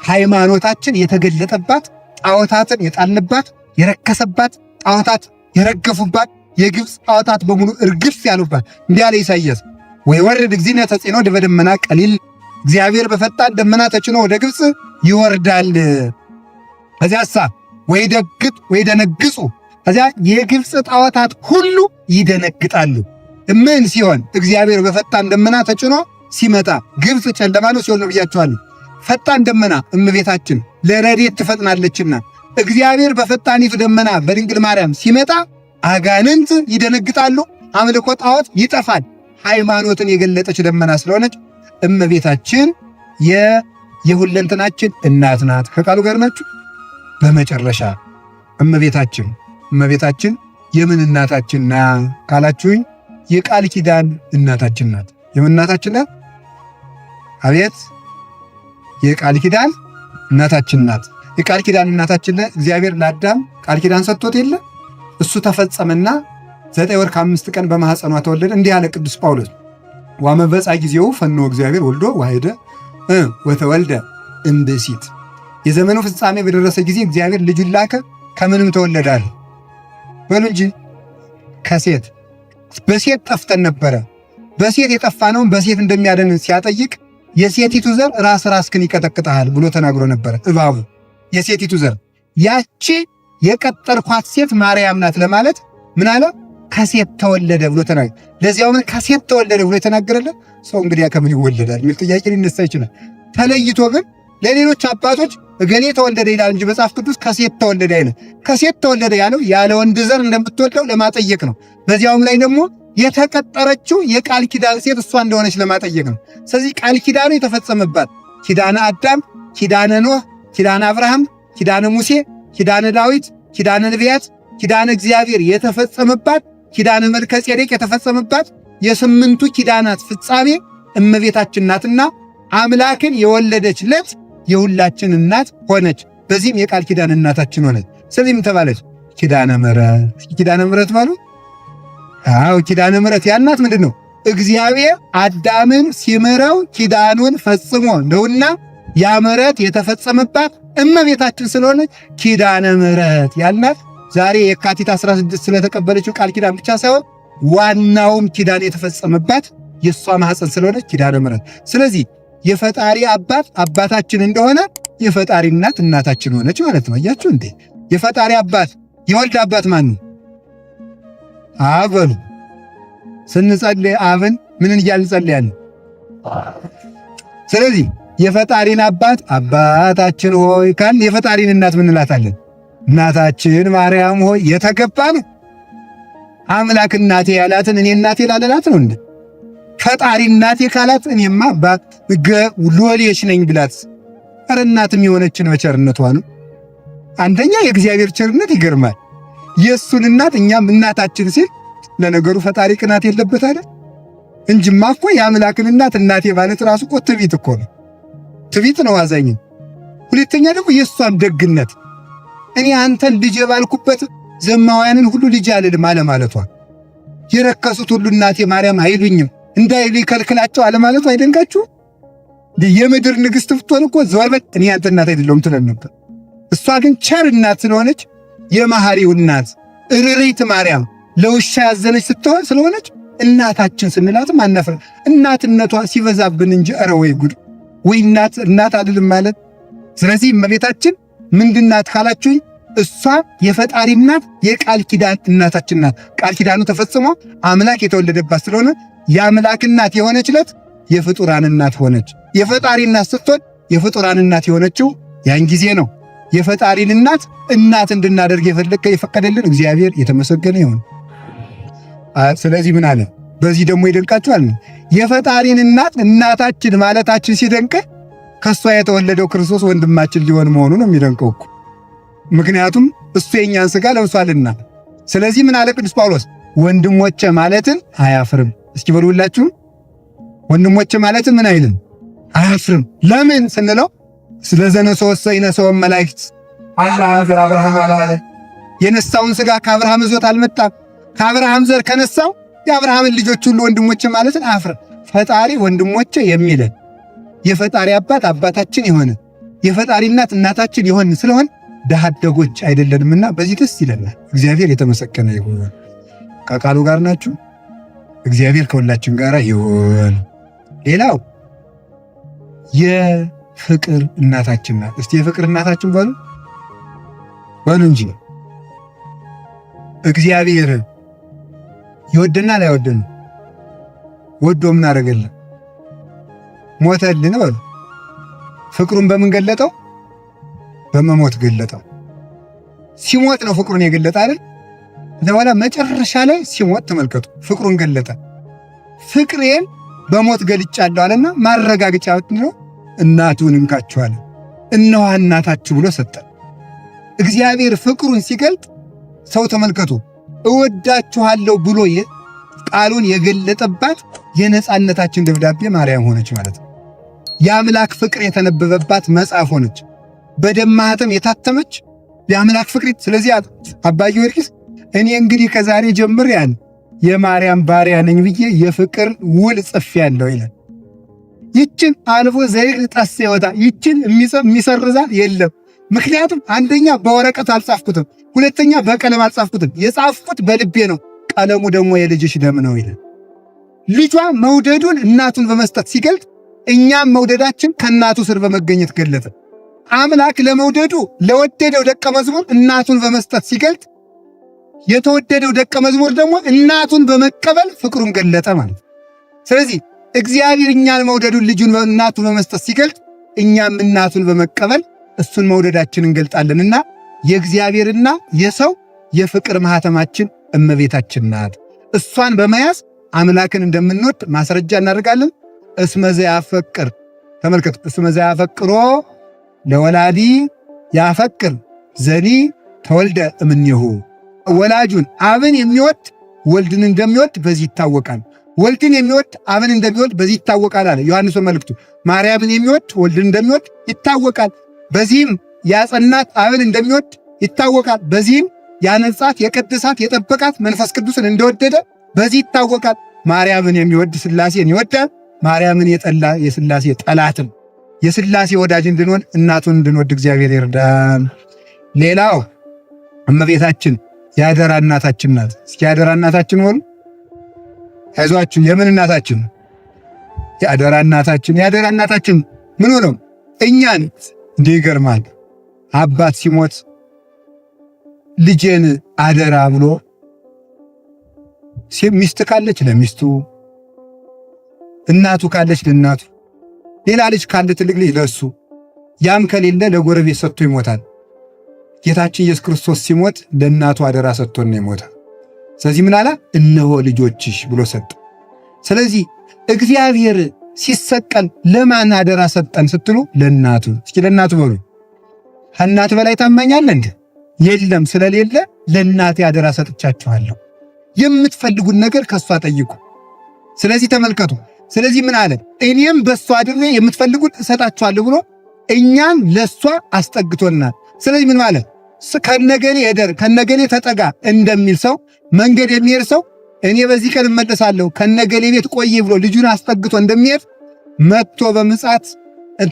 ሃይማኖታችን የተገለጠባት፣ ጣዖታትን የጣልንባት፣ የረከሰባት፣ ጣዖታት የረገፉባት፣ የግብፅ ጣዖታት በሙሉ እርግፍ ያሉባት። እንዲህ አለ ኢሳይያስ ወይወርድ እግዚእነ ተጽዕኖ በደመና ቀሊል፣ እግዚአብሔር በፈጣን ደመና ተጭኖ ወደ ግብፅ ይወርዳል። ከዚያሳ ወይ ደነግጹ፣ ከዚያ የግብፅ ጣዖታት ሁሉ ይደነግጣሉ። ምን ሲሆን? እግዚአብሔር በፈጣን ደመና ተጭኖ ሲመጣ። ግብፅ ጨለማ ነው ሲሆን ነው ብያችኋለሁ። ፈጣን ደመና እመቤታችን ለረድኤት ትፈጥናለችና እግዚአብሔር በፈጣኒቱ ደመና በድንግል ማርያም ሲመጣ አጋንንት ይደነግጣሉ፣ አምልኮ ጣዖት ይጠፋል። ሃይማኖትን የገለጠች ደመና ስለሆነች እመቤታችን የሁለንተናችን እናት ናት። ከቃሉ ጋር ናችሁ? በመጨረሻ እመቤታችን የምን እናታችን ናት ካላችሁኝ፣ የቃል ኪዳን እናታችን ናት። የምን እናታችን ናት? አቤት! የቃል ኪዳን እናታችን ናት። የቃል ኪዳን እናታችን እግዚአብሔር ለአዳም ቃል ኪዳን ሰጥቶት የለ እሱ ተፈጸመና 9 ወር ከ5 ቀን በማኅፀኗ ተወለደ። እንዲህ ያለ ቅዱስ ጳውሎስ ወመበጽአ ጊዜው ፈኖ እግዚአብሔር ወልዶ ዋሕደ ወተወልደ እምብእሲት። የዘመኑ ፍጻሜ በደረሰ ጊዜ እግዚአብሔር ልጁን ላከ። ከምንም ተወለደ አለ በሉ እንጂ ከሴት። በሴት ጠፍተን ነበረ። በሴት የጠፋነውን በሴት እንደሚያድን ሲያጠይቅ የሴቲቱ ዘር ራስህን ይቀጠቅጥሃል ብሎ ተናግሮ ነበረ እባቡ። የሴቲቱ ዘር ያቺ የቀጠርኳት ሴት ማርያም ናት ለማለት ምን አለ? ከሴት ተወለደ ብሎ ተናገረ። ለዚያውም ከሴት ተወለደ ብሎ የተናገረለት ሰው እንግዲህ ከምን ይወለዳል የሚል ጥያቄ ሊነሳ ይችላል። ተለይቶ ግን ለሌሎች አባቶች እገሌ ተወለደ ይላል እንጂ መጽሐፍ ቅዱስ ከሴት ተወለደ አይልም። ከሴት ተወለደ ያለው ያለ ወንድ ዘር እንደምትወልደው ለማጠየቅ ነው። በዚያውም ላይ ደግሞ የተቀጠረችው የቃል ኪዳን ሴት እሷ እንደሆነች ለማጠየቅ ነው። ስለዚህ ቃል ኪዳኑ የተፈጸመባት ኪዳነ አዳም፣ ኪዳነ ኖህ፣ ኪዳነ አብርሃም፣ ኪዳነ ሙሴ፣ ኪዳነ ዳዊት፣ ኪዳነ ነቢያት፣ ኪዳነ እግዚአብሔር የተፈጸመባት ኪዳነ መልከ ጼዴቅ የተፈጸመባት የስምንቱ ኪዳናት ፍጻሜ እመቤታችን ናትና አምላክን የወለደች ዕለት የሁላችን እናት ሆነች። በዚህም የቃል ኪዳን እናታችን ሆነች። ስለዚህም ተባለች ኪዳነ ምሕረት። ኪዳነ ምሕረት ባሉ ኪዳነ ምሕረት ያልናት ምንድን ነው? እግዚአብሔር አዳምን ሲምረው ኪዳኑን ፈጽሞ ነውና ያ ምሕረት የተፈጸመባት እመቤታችን ስለሆነች ኪዳነ ምሕረት ያልናት ዛሬ የካቲት 16 ስለተቀበለችው ቃል ኪዳን ብቻ ሳይሆን ዋናውም ኪዳን የተፈጸመባት የእሷ ማኅፀን ስለሆነች ኪዳነ ምሕረት። ስለዚህ የፈጣሪ አባት አባታችን እንደሆነ የፈጣሪ እናት እናታችን ሆነች ማለት ነው። አያችሁ እንዴ? የፈጣሪ አባት የወልድ አባት ማን ነው? አብ በሉ። ስንጸልይ አብን ምንን እያልን ጸልያለን? ስለዚህ የፈጣሪን አባት አባታችን ሆይ ካልን የፈጣሪን እናት ምን እንላታለን? እናታችን ማርያም ሆይ የተገባ ነው። አምላክ እናቴ ያላትን እኔ እናቴ ላለላት ነው እንዴ? ፈጣሪ እናቴ ካላት እኔማ ሎሌሽ ነኝ ብላት፣ ኧረ እናትም የሆነችን በቸርነቷ ነው። አንደኛ የእግዚአብሔር ቸርነት ይገርማል። የእሱን እናት እኛም እናታችን ሲል ለነገሩ ፈጣሪ ቅናት የለበት አይደል? እንጂማ እኮ የአምላክን እናት እናቴ ማለት ራሱ እኮ ትዕቢት እኮ ነው። ትዕቢት ነው አዛኝ። ሁለተኛ ደግሞ የእሷን ደግነት እኔ አንተን ልጅ ባልኩበት ዘማውያንን ሁሉ ልጅ አልልም አለማለቷ፣ የረከሱት ሁሉ እናቴ ማርያም አይሉኝም እንዳይሉ ይከልክላቸው አለማለቱ አይደንቃችሁ? የምድር ንግሥት ብትሆን እኮ ዘወር በል እኔ አንተ እናት አይደለሁም ትለን ነበር። እሷ ግን ቸር እናት ስለሆነች የመሐሪው እናት እርሪት ማርያም ለውሻ ያዘነች ስትሆን ስለሆነች እናታችን ስንላትም አናፍር። እናትነቷ ሲበዛብን እንጂ ኧረ ወይ ጉድ! ወይ እናት አይደለም ማለት። ስለዚህ እመቤታችን ምንድናት ካላችሁኝ፣ እሷ የፈጣሪ እናት የቃል ኪዳን እናታችን ናት። ቃል ኪዳኑ ተፈጽሞ አምላክ የተወለደባት ስለሆነ የአምላክ እናት የሆነች ዕለት የፍጡራን እናት ሆነች። የፈጣሪ እናት ስትሆን የፍጡራን እናት የሆነችው ያን ጊዜ ነው። የፈጣሪን እናት እንድናደርግ የፈቀደልን እግዚአብሔር የተመሰገነ ይሁን። ስለዚህ ምን አለ? በዚህ ደግሞ ይደንቃችኋል። የፈጣሪን እናታችን ማለታችን ሲደንቅ ከእሷ የተወለደው ክርስቶስ ወንድማችን ሊሆን መሆኑ ነው የሚደንቀው እኮ። ምክንያቱም እሱ የእኛን ሥጋ ለብሷልና። ስለዚህ ምን አለ ቅዱስ ጳውሎስ? ወንድሞቼ ማለትን አያፍርም። እስኪ በሉላችሁ፣ ወንድሞቼ ማለትን ምን አይልም? አያፍርም። ለምን ስንለው ስለዘነሰው ወሰይነሰው መላእክት አብርሃም አላለ። የነሳውን ሥጋ ከአብርሃም ይዞት አልመጣም። ከአብርሃም ዘር ከነሳው የአብርሃምን ልጆች ሁሉ ወንድሞቼ ማለትን አያፍርም። ፈጣሪ ወንድሞቼ የሚለን የፈጣሪ አባት አባታችን የሆነ የፈጣሪ እናት እናታችን የሆን ስለሆን ድሃ አደጎች አይደለንምና በዚህ ደስ ይለናል። እግዚአብሔር የተመሰገነ ይሁን። ከቃሉ ጋር ናችሁ። እግዚአብሔር ከሁላችን ጋር ይሁን። ሌላው የፍቅር እናታችን ናት። እስቲ የፍቅር እናታችን በሉ እንጂ። እግዚአብሔር ይወደናል አይወደንም? ወዶ ምን አደረገልን? ሞተልን በሉ። ፍቅሩን በምን ገለጠው? በመሞት ገለጠው። ሲሞት ነው ፍቅሩን የገለጠ አይደል? በኋላ መጨረሻ ላይ ሲሞት ተመልከቱ፣ ፍቅሩን ገለጠ። ፍቅሬን በሞት ገልጫለሁ አለና ማረጋገጫ ነው። እናቱን እንካችኋል እነሆ እናታችሁ ብሎ ሰጠ። እግዚአብሔር ፍቅሩን ሲገልጥ ሰው ተመልከቱ፣ እወዳችኋለሁ ብሎ ቃሉን የገለጠባት የነጻነታችን ደብዳቤ ማርያም ሆነች ማለት ነው። የአምላክ ፍቅር የተነበበባት መጽሐፍ ሆነች። በደም ማኅተም የታተመች የአምላክ ፍቅር። ስለዚህ አባ ጊዮርጊስ እኔ እንግዲህ ከዛሬ ጀምር ያን የማርያም ባሪያ ነኝ ብዬ የፍቅር ውል ጽፌአለሁ ይላል። ይችን አልፎ ዘይር ጣስ ይወጣ ይችን የሚሰርዛት የለም። ምክንያቱም አንደኛ በወረቀት አልጻፍኩትም፣ ሁለተኛ በቀለም አልጻፍኩትም፣ የጻፍኩት በልቤ ነው። ቀለሙ ደግሞ የልጅሽ ደም ነው ይላል። ልጇ መውደዱን እናቱን በመስጠት ሲገልጥ እኛም መውደዳችን ከእናቱ ስር በመገኘት ገለጠ። አምላክ ለመውደዱ ለወደደው ደቀ መዝሙር እናቱን በመስጠት ሲገልጥ የተወደደው ደቀ መዝሙር ደግሞ እናቱን በመቀበል ፍቅሩን ገለጠ ማለት። ስለዚህ እግዚአብሔር እኛን መውደዱን ልጁን እናቱን በመስጠት ሲገልጥ እኛም እናቱን በመቀበል እሱን መውደዳችንን እንገልጣለንና የእግዚአብሔርና የሰው የፍቅር ማህተማችን እመቤታችን ናት። እሷን በመያዝ አምላክን እንደምንወድ ማስረጃ እናደርጋለን። እስመ ዘያፈቅር ተመልከቱ፣ እስመ ዘያፈቅሮ ለወላዲ ያፈቅር ዘኒ ተወልደ እምኔሁ። ወላጁን አብን የሚወድ ወልድን እንደሚወድ በዚህ ይታወቃል። ወልድን የሚወድ አብን እንደሚወድ በዚህ ይታወቃል አለ ዮሐንስ በመልእክቱ። ማርያምን የሚወድ ወልድን እንደሚወድ ይታወቃል። በዚህም ያጸናት አብን እንደሚወድ ይታወቃል። በዚህም ያነጻት የቀደሳት የጠበቃት መንፈስ ቅዱስን እንደወደደ በዚህ ይታወቃል። ማርያምን የሚወድ ሥላሴን ይወዳል። ማርያምን የጠላ የሥላሴ ጠላትም። የሥላሴ ወዳጅ እንድንሆን እናቱን እንድንወድ እግዚአብሔር ይርዳን። ሌላው እመቤታችን የአደራ እናታችን ናት። እስኪ የአደራ እናታችን ሆኑ አይዟችሁ። የምን እናታችን? የአደራ እናታችን። የአደራ እናታችን ምን ሆነው እኛን እንዲህ ይገርማል። አባት ሲሞት ልጄን አደራ ብሎ ሚስት ካለች ለሚስቱ፣ እናቱ ካለች ለእናቱ፣ ሌላ ልጅ ካለ ትልቅ ልጅ ለሱ፣ ያም ከሌለ ለጎረቤት ሰጥቶ ይሞታል። ጌታችን ኢየሱስ ክርስቶስ ሲሞት ለእናቱ አደራ ሰጥቶን ነው የሞተ። ስለዚህ ምን አለ? እነሆ ልጆችሽ ብሎ ሰጠ። ስለዚህ እግዚአብሔር ሲሰቀል ለማን አደራ ሰጠን ስትሉ ለእናቱ። እስኪ ለእናቱ በሉ። ከእናት በላይ ታማኛለ እንዴ? የለም። ስለሌለ ለእናቴ አደራ ሰጥቻችኋለሁ። የምትፈልጉን ነገር ከሷ ጠይቁ። ስለዚህ ተመልከቱ። ስለዚህ ምን አለ? እኔም በሷ አድሬ የምትፈልጉን እሰጣችኋለሁ ብሎ እኛን ለሷ አስጠግቶናል። ስለዚህ ምን ማለት ከነገሌ ሄደር ከነገሌ ተጠጋ እንደሚል ሰው መንገድ የሚሄድ ሰው እኔ በዚህ ቀን እመለሳለሁ ከነገሌ ቤት ቆይ ብሎ ልጁን አስጠግቶ እንደሚሄድ መጥቶ በምጽአት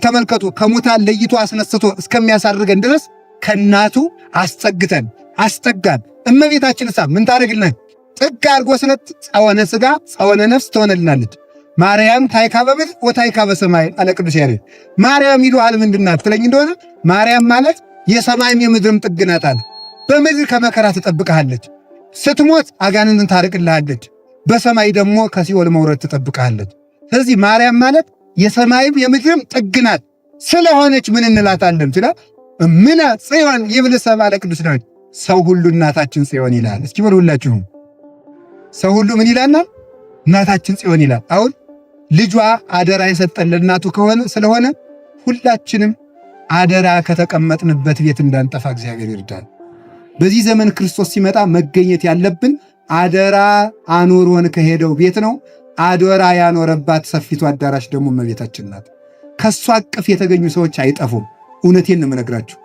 ተመልከቱ ከሙታን ለይቶ አስነስቶ እስከሚያሳርገን ድረስ ከእናቱ አስጠግተን አስጠጋን። እመቤታችን እሳ ምን ታደርግልናል? ጥግ አድርጎ ስለት ጸወነ ሥጋ ጸወነ ነፍስ ትሆነልናለች። ማርያም ታይካ በምድር ወታይካ በሰማይ አለ ቅዱስ ያሬድ። ማርያም ይሉሃል ምንድናት ትለኝ እንደሆነ ማርያም ማለት የሰማይም የምድርም ጥግ ናት አለ። በምድር ከመከራ ትጠብቅሃለች፣ ስትሞት አጋንንትን ታርቅልሃለች፣ በሰማይ ደግሞ ከሲኦል መውረድ ትጠብቅሃለች። ስለዚህ ማርያም ማለት የሰማይም የምድርም ጥግ ናት። ስለሆነች ምን እንላታለን ትላል? እምነ ጽዮን ይብል ሰብአ ለቅዱስ ዳዊት። ሰው ሁሉ እናታችን ጽዮን ይላል። እስኪ በሉ ሁላችሁም ሰው ሁሉ ምን ይላናል? እናታችን ጽዮን ይላል። አሁን ልጇ አደራ የሰጠን ለእናቱ ከሆነ ስለሆነ ሁላችንም አደራ ከተቀመጥንበት ቤት እንዳንጠፋ እግዚአብሔር ይርዳል። በዚህ ዘመን ክርስቶስ ሲመጣ መገኘት ያለብን አደራ አኖሮን ከሄደው ቤት ነው። አደራ ያኖረባት ሰፊቱ አዳራሽ ደግሞ እመቤታችን ናት። ከሷ አቅፍ የተገኙ ሰዎች አይጠፉም። እውነቴን ነው የምነግራችሁ።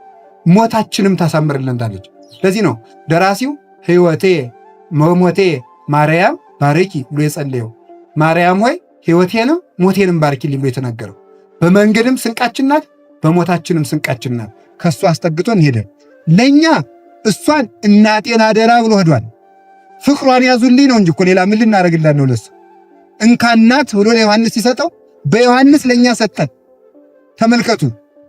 ሞታችንም ታሳምርልናለች። ለዚህ ነው ደራሲው ሕይወቴ መሞቴ ማርያም ባርኪ ብሎ የጸለየው። ማርያም ሆይ ሕይወቴንም ሞቴንም ባርኪልኝ ብሎ የተናገረው። በመንገድም ስንቃችን ናት፣ በሞታችንም ስንቃችን ናት። ከእሱ አስጠግቶን ሄደ። ለእኛ እሷን እናቴን አደራ ብሎ ሄዷል። ፍቅሯን ያዙልኝ ነው እንጂ እኮ ሌላ ምን ልናደርግላት ነው? ለሱ እንካናት ብሎ ለዮሐንስ ሲሰጠው በዮሐንስ ለእኛ ሰጠን። ተመልከቱ፣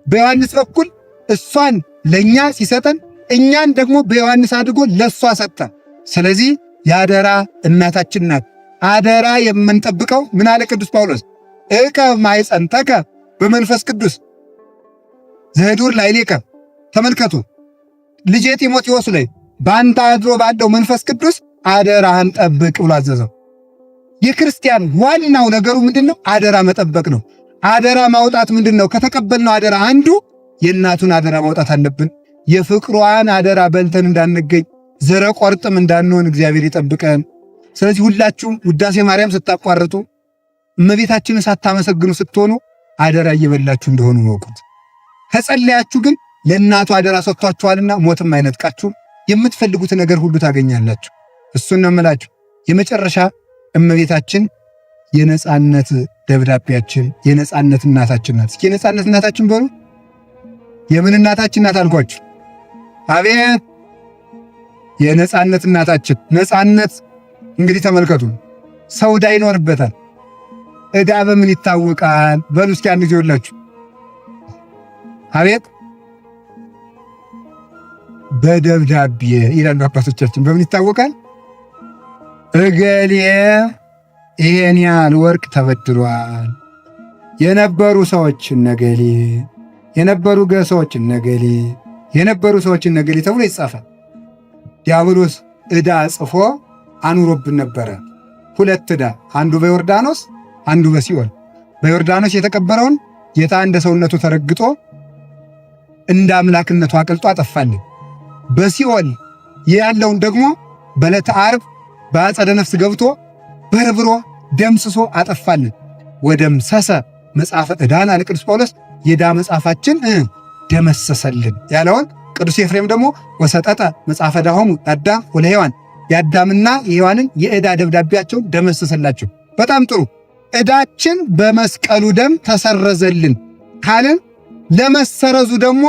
በዮሐንስ በኩል እሷን ለእኛ ሲሰጠን እኛን ደግሞ በዮሐንስ አድርጎ ለእሷ ሰጠን። ስለዚህ የአደራ እናታችን ናት። አደራ የምንጠብቀው ምን አለ ቅዱስ ጳውሎስ? እቀብ ማኅፀንተከ በመንፈስ ቅዱስ ዘህዱር ላዕሌከ። ተመልከቱ ልጄ ጢሞቴዎስ ላይ በአንተ አድሮ ባለው መንፈስ ቅዱስ አደራህን ጠብቅ ብሎ አዘዘው። የክርስቲያን ዋናው ነገሩ ምንድን ነው? አደራ መጠበቅ ነው። አደራ ማውጣት ምንድን ነው? ከተቀበልነው አደራ አንዱ የእናቱን አደራ ማውጣት አለብን። የፍቅሯን አደራ በልተን እንዳንገኝ ዘረ ቆርጥም እንዳንሆን እግዚአብሔር ይጠብቀን። ስለዚህ ሁላችሁም ውዳሴ ማርያም ስታቋርጡ እመቤታችንን ሳታመሰግኑ ስትሆኑ አደራ እየበላችሁ እንደሆኑ ወቁት። ከጸለያችሁ ግን ለእናቱ አደራ ሰጥቷችኋልና ሞትም አይነጥቃችሁም። የምትፈልጉት ነገር ሁሉ ታገኛላችሁ። እሱን ነው የምላችሁ። የመጨረሻ እመቤታችን የነጻነት ደብዳቤያችን የነጻነት እናታችን ናት። እስኪ የነጻነት እናታችን በሉ። የምን እናታችን ናት አልኳችሁ? አቤት የነጻነት እናታችን። ነጻነት እንግዲህ ተመልከቱ፣ ሰው ዕዳ ይኖርበታል። ዕዳ በምን ይታወቃል? በሉ እስኪ አንድ ጊዜ ሁላችሁ። አቤት በደብዳቤ ይላሉ አባቶቻችን። በምን ይታወቃል? እገሌ ይሄን ያህል ወርቅ ተበድሯል፣ የነበሩ ሰዎች ነገሌ፣ የነበሩ ሰዎች ነገሌ፣ የነበሩ ሰዎች ነገሌ ተብሎ ይጻፋል። ዲያብሎስ ዕዳ ጽፎ አኑሮብን ነበረ። 2 ዕዳ፣ አንዱ በዮርዳኖስ አንዱ በሲኦል። በዮርዳኖስ የተቀበረውን ጌታ እንደ ሰውነቱ ተረግጦ እንደ አምላክነቱ አቅልጦ አጠፋልን። በሲኦል ያለውን ደግሞ በዕለተ ዓርብ በአጸደ ነፍስ ገብቶ በርብሮ ደምስሶ አጠፋልን። ወደምሰሰ መጽሐፈ ዕዳን አለ ቅዱስ ጳውሎስ፣ የዕዳ መጽሐፋችን ደመሰሰልን ያለውን ቅዱስ ኤፍሬም ደግሞ ወሰጠጠ መጽሐፈ ዕዳሆሙ ለአዳም ወለሔዋን፣ የአዳምና የሔዋንን የዕዳ ደብዳቤያቸውን ደመሰሰላቸው። በጣም ጥሩ። ዕዳችን በመስቀሉ ደም ተሰረዘልን ካልን ለመሰረዙ ደግሞ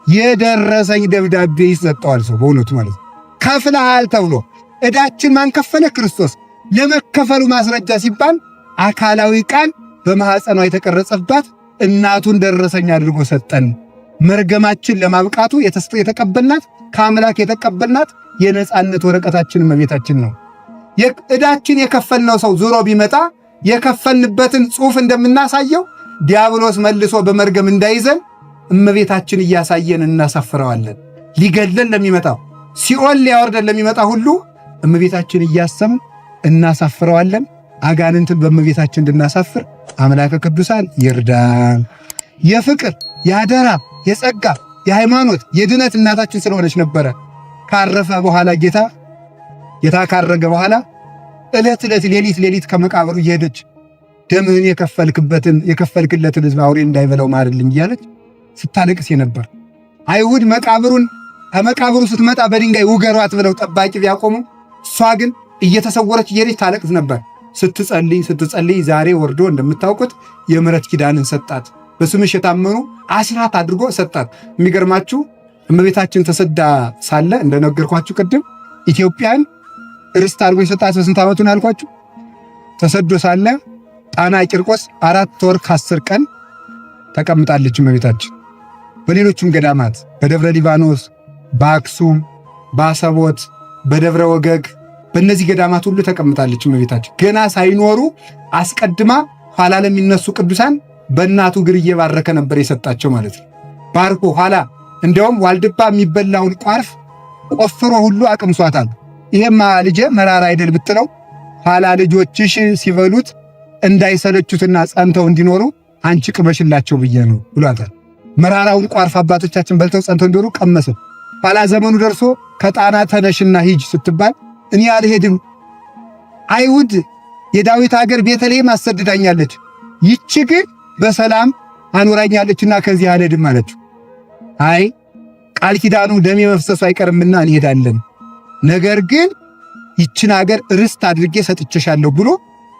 የደረሰኝ ደብዳቤ ይሰጠዋል ሰው በእውነቱ ማለት ነው። ከፍለሃል ተብሎ ዕዳችን ማን ከፈለ? ክርስቶስ። ለመከፈሉ ማስረጃ ሲባል አካላዊ ቃል በማኅፀኗ የተቀረጸባት እናቱን ደረሰኝ አድርጎ ሰጠን። መርገማችን ለማብቃቱ የተቀበልናት ከአምላክ የተቀበልናት የነፃነት ወረቀታችን እመቤታችን ነው። ዕዳችን የከፈልነው ሰው ዞሮ ቢመጣ የከፈልንበትን ጽሑፍ እንደምናሳየው ዲያብሎስ መልሶ በመርገም እንዳይዘን እመቤታችን እያሳየን እናሳፍረዋለን። ሊገድለን ለሚመጣው ሲኦል ሊያወርደን ለሚመጣ ሁሉ እመቤታችን እያሰምን እናሳፍረዋለን። አጋንንትን በእመቤታችን እንድናሳፍር አምላከ ቅዱሳን ይርዳን። የፍቅር የአደራ የጸጋ የሃይማኖት የድነት እናታችን ስለሆነች ነበረ ካረፈ በኋላ ጌታ ካረገ በኋላ ዕለት ሌሊት ከመቃብሩ እየሄደች ደምህን የከፈልክለትን ሕዝብ አውሬ እንዳይበላው ማርልኝ እያለች ስታለቅስ ነበር። አይሁድ ከመቃብሩ ስትመጣ በድንጋይ ውገሯት ብለው ጠባቂ ቢያቆሙ እሷ ግን እየተሰወረች እየሄደች ታለቅስ ነበር። ስትጸልይ ዛሬ ወርዶ እንደምታውቁት የምሕረት ኪዳንን ሰጣት። በስምሽ የታመኑ አስራት አድርጎ ሰጣት። የሚገርማችሁ እመቤታችን ተሰዳ ሳለ እንደነገርኳችሁ ቅድም ኢትዮጵያን ርስት አድርጎ የሰጣት በስንት ዓመቱን አልኳችሁ? ተሰዶ ሳለ ጣና ቂርቆስ 4 ወር ከ10 ቀን ተቀምጣለች እመቤታችን። በሌሎችም ገዳማት በደብረ ሊባኖስ፣ በአክሱም፣ በአሰቦት፣ በደብረ ወገግ በእነዚህ ገዳማት ሁሉ ተቀምጣለች እመቤታችን። ገና ሳይኖሩ አስቀድማ ኋላ ለሚነሱ ቅዱሳን በእናቱ እግር እየባረከ ነበር የሰጣቸው ማለት ነው። ባርኮ ኋላ እንዲያውም ዋልድባ የሚበላውን ቋርፍ ቆፍሮ ሁሉ አቅምሷታል። ይሄማ ልጄ መራራ አይደል ብትለው ኋላ ልጆችሽ ሲበሉት እንዳይሰለቹትና ጸንተው እንዲኖሩ አንቺ ቅመሽላቸው ብዬ ነው ብሏታል። መራራውን ቋርፍ አባቶቻችን በልተው ጸንተው እንዲኖሩ ቀመሰ። ኋላ ዘመኑ ደርሶ ከጣና ተነሽና ሂጅ ስትባል እኔ አልሄድም፣ አይሁድ የዳዊት ሀገር ቤተልሔም አሰድዳኛለች፣ ይቺ ግን በሰላም አኖራኛለችና ከዚህ አልሄድም አለችው። አይ ቃል ኪዳኑ ደም መፍሰሱ አይቀርምና እንሄዳለን፣ ነገር ግን ይችን ሀገር ርስት አድርጌ ሰጥቼሻለሁ ብሎ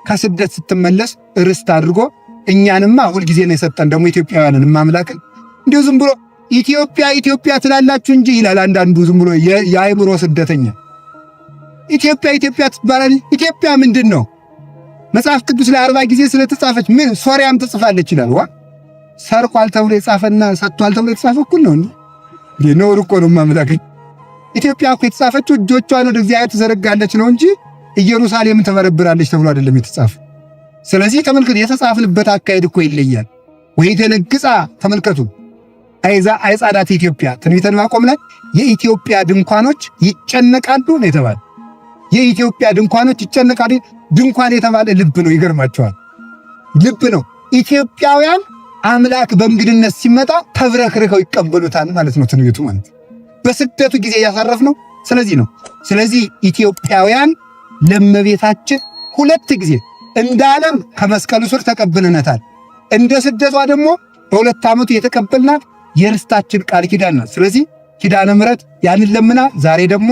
ከስደት ስትመለስ ርስት አድርጎ እኛንማ ሁልጊዜ ነው የሰጠን። ደግሞ ኢትዮጵያውያንን ማምላክን እንዲሁ ዝም ብሎ ኢትዮጵያ ትላላችሁ እንጂ ይላል አንዳንዱ ዝም ብሎ የአእምሮ ስደተኛ። ኢትዮጵያ ትባላል። ኢትዮጵያ ምንድን ነው? መጽሐፍ ቅዱስ ላይ 40 ጊዜ ስለተጻፈች ምን ሶርያም ትጽፋለች ይላል። ሰርቋል ተብሎ የጻፈና ሰጥቷል ተብሎ የተጻፈ እኩል ነው እንዴ? ነውር እኮ ነው ማምላክን። ኢትዮጵያ እኮ የተጻፈችው እጆቿን ወደ እግዚአብሔር ትዘረጋለች ነው እንጂ ኢየሩሳሌምን ትበረብራለች ተብሎ አይደለም የተጻፈ። ስለዚህ ተመልከቱ፣ የተጻፍንበት አካሄድ እኮ ይለያል። ወይ ደነግጻ ተመልከቱ። አይጻዳት ኢትዮጵያ ትንቢተ ዕንባቆም ላይ የኢትዮጵያ ድንኳኖች ይጨነቃሉ ነው የተባለ። የኢትዮጵያ ድንኳኖች ይጨነቃሉ። ድንኳን የተባለ ልብ ነው። ይገርማቸዋል። ልብ ነው። ኢትዮጵያውያን አምላክ በእንግድነት ሲመጣ ተብረክርከው ይቀበሉታል ማለት ነው ትንቢቱ ማለት። በስደቱ ጊዜ ያሳረፍ ነው። ስለዚህ ነው። ስለዚህ ኢትዮጵያውያን ለእመቤታችን 2 ጊዜ እንደ ዓለም ከመስቀሉ ስር ተቀብለናታል። እንደ ስደቷ ደግሞ በ2 ዓመቱ የተቀበልናት የርስታችን ቃል ኪዳን ናት። ስለዚህ ኪዳነ ምሕረት ያንን ለምና ዛሬ ደግሞ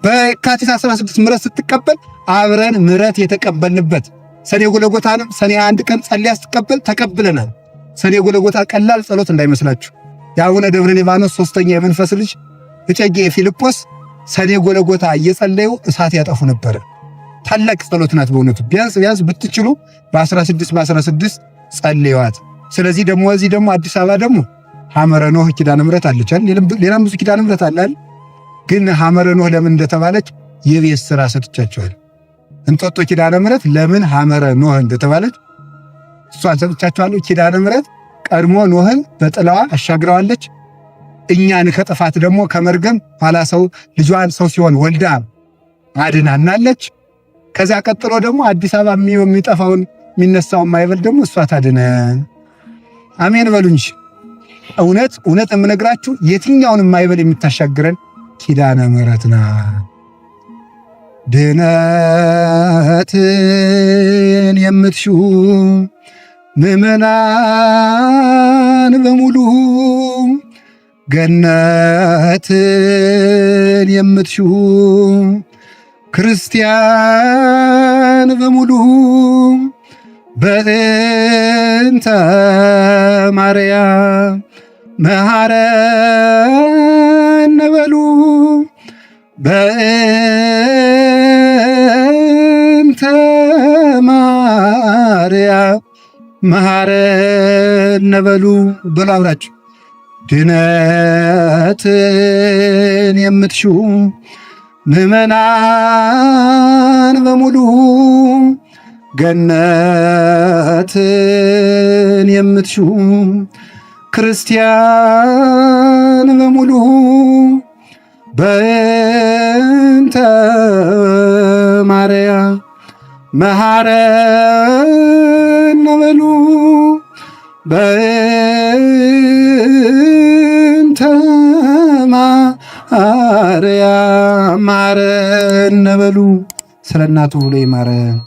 በየካቲት 16 ምሕረት ስትቀበል አብረን ምሕረት የተቀበልንበት ሰኔ ጎልጎታንም ሰኔ 1 ቀን ጸልያ ስትቀበል ተቀብለናል። ሰኔ ጎልጎታ ቀላል ጸሎት እንዳይመስላችሁ። የአቡነ ደብረ ሊባኖስ 3ኛ የመንፈስ ልጅ እጨጌ ፊልጶስ ሰኔ ጎልጎታ እየጸለዩ እሳት ያጠፉ ነበር። ታላቅ ጸሎት ናት በእውነቱ። ቢያንስ ብትችሉ በ16 ጸልዩዋት። ስለዚህ ደግሞ እዚህ ደግሞ አዲስ አበባ ደግሞ ሐመረ ኖህ ኪዳነ ምሕረት አለች። ሌላም ብዙ ኪዳነ ምሕረት አለ። ግን ሐመረ ኖህ ለምን እንደተባለች የቤት ሥራ ሰጥቻቸዋል። እንጦጦ ኪዳነ ምሕረት ለምን ሐመረ ኖህ እንደተባለች እሷን ሰጥቻቸዋለሁ። ኪዳነ ምሕረት ቀድሞ ኖህን በጥላዋ አሻግረዋለች። እኛን ከጥፋት ደግሞ ከመርገም ኋላ ሰው ልጇን ሰው ሲሆን ወልዳ አድናናለች። ከዚያ ቀጥሎ ደግሞ አዲስ አበባ የሚጠፋውን የሚነሳውን ማይበል ደግሞ እሷ ታድነን። አሜን በሉ እንጂ እውነት እውነት የምነግራችሁ የትኛውንም ማይበል የምታሻግረን ኪዳነ ምሕረት ናት። ድነትን የምትሹ ምዕመናን በሙሉ ገነትን የምትሹ ክርስቲያን በሙሉ በእንተ ማርያም መሐረነ በሉ በእንተ ማርያም መሐረነ በሉ በሉ አብራችሁ ድነትን የምትሹ ምዕመናን በሙሉ ገነትን የምትሹ ክርስቲያን በሙሉ በእንተ ማርያም መሐረነ በሉ በእንተ ማርያም መሐረነ በሉ። ስለ እናቱ ብሎ ይማረን።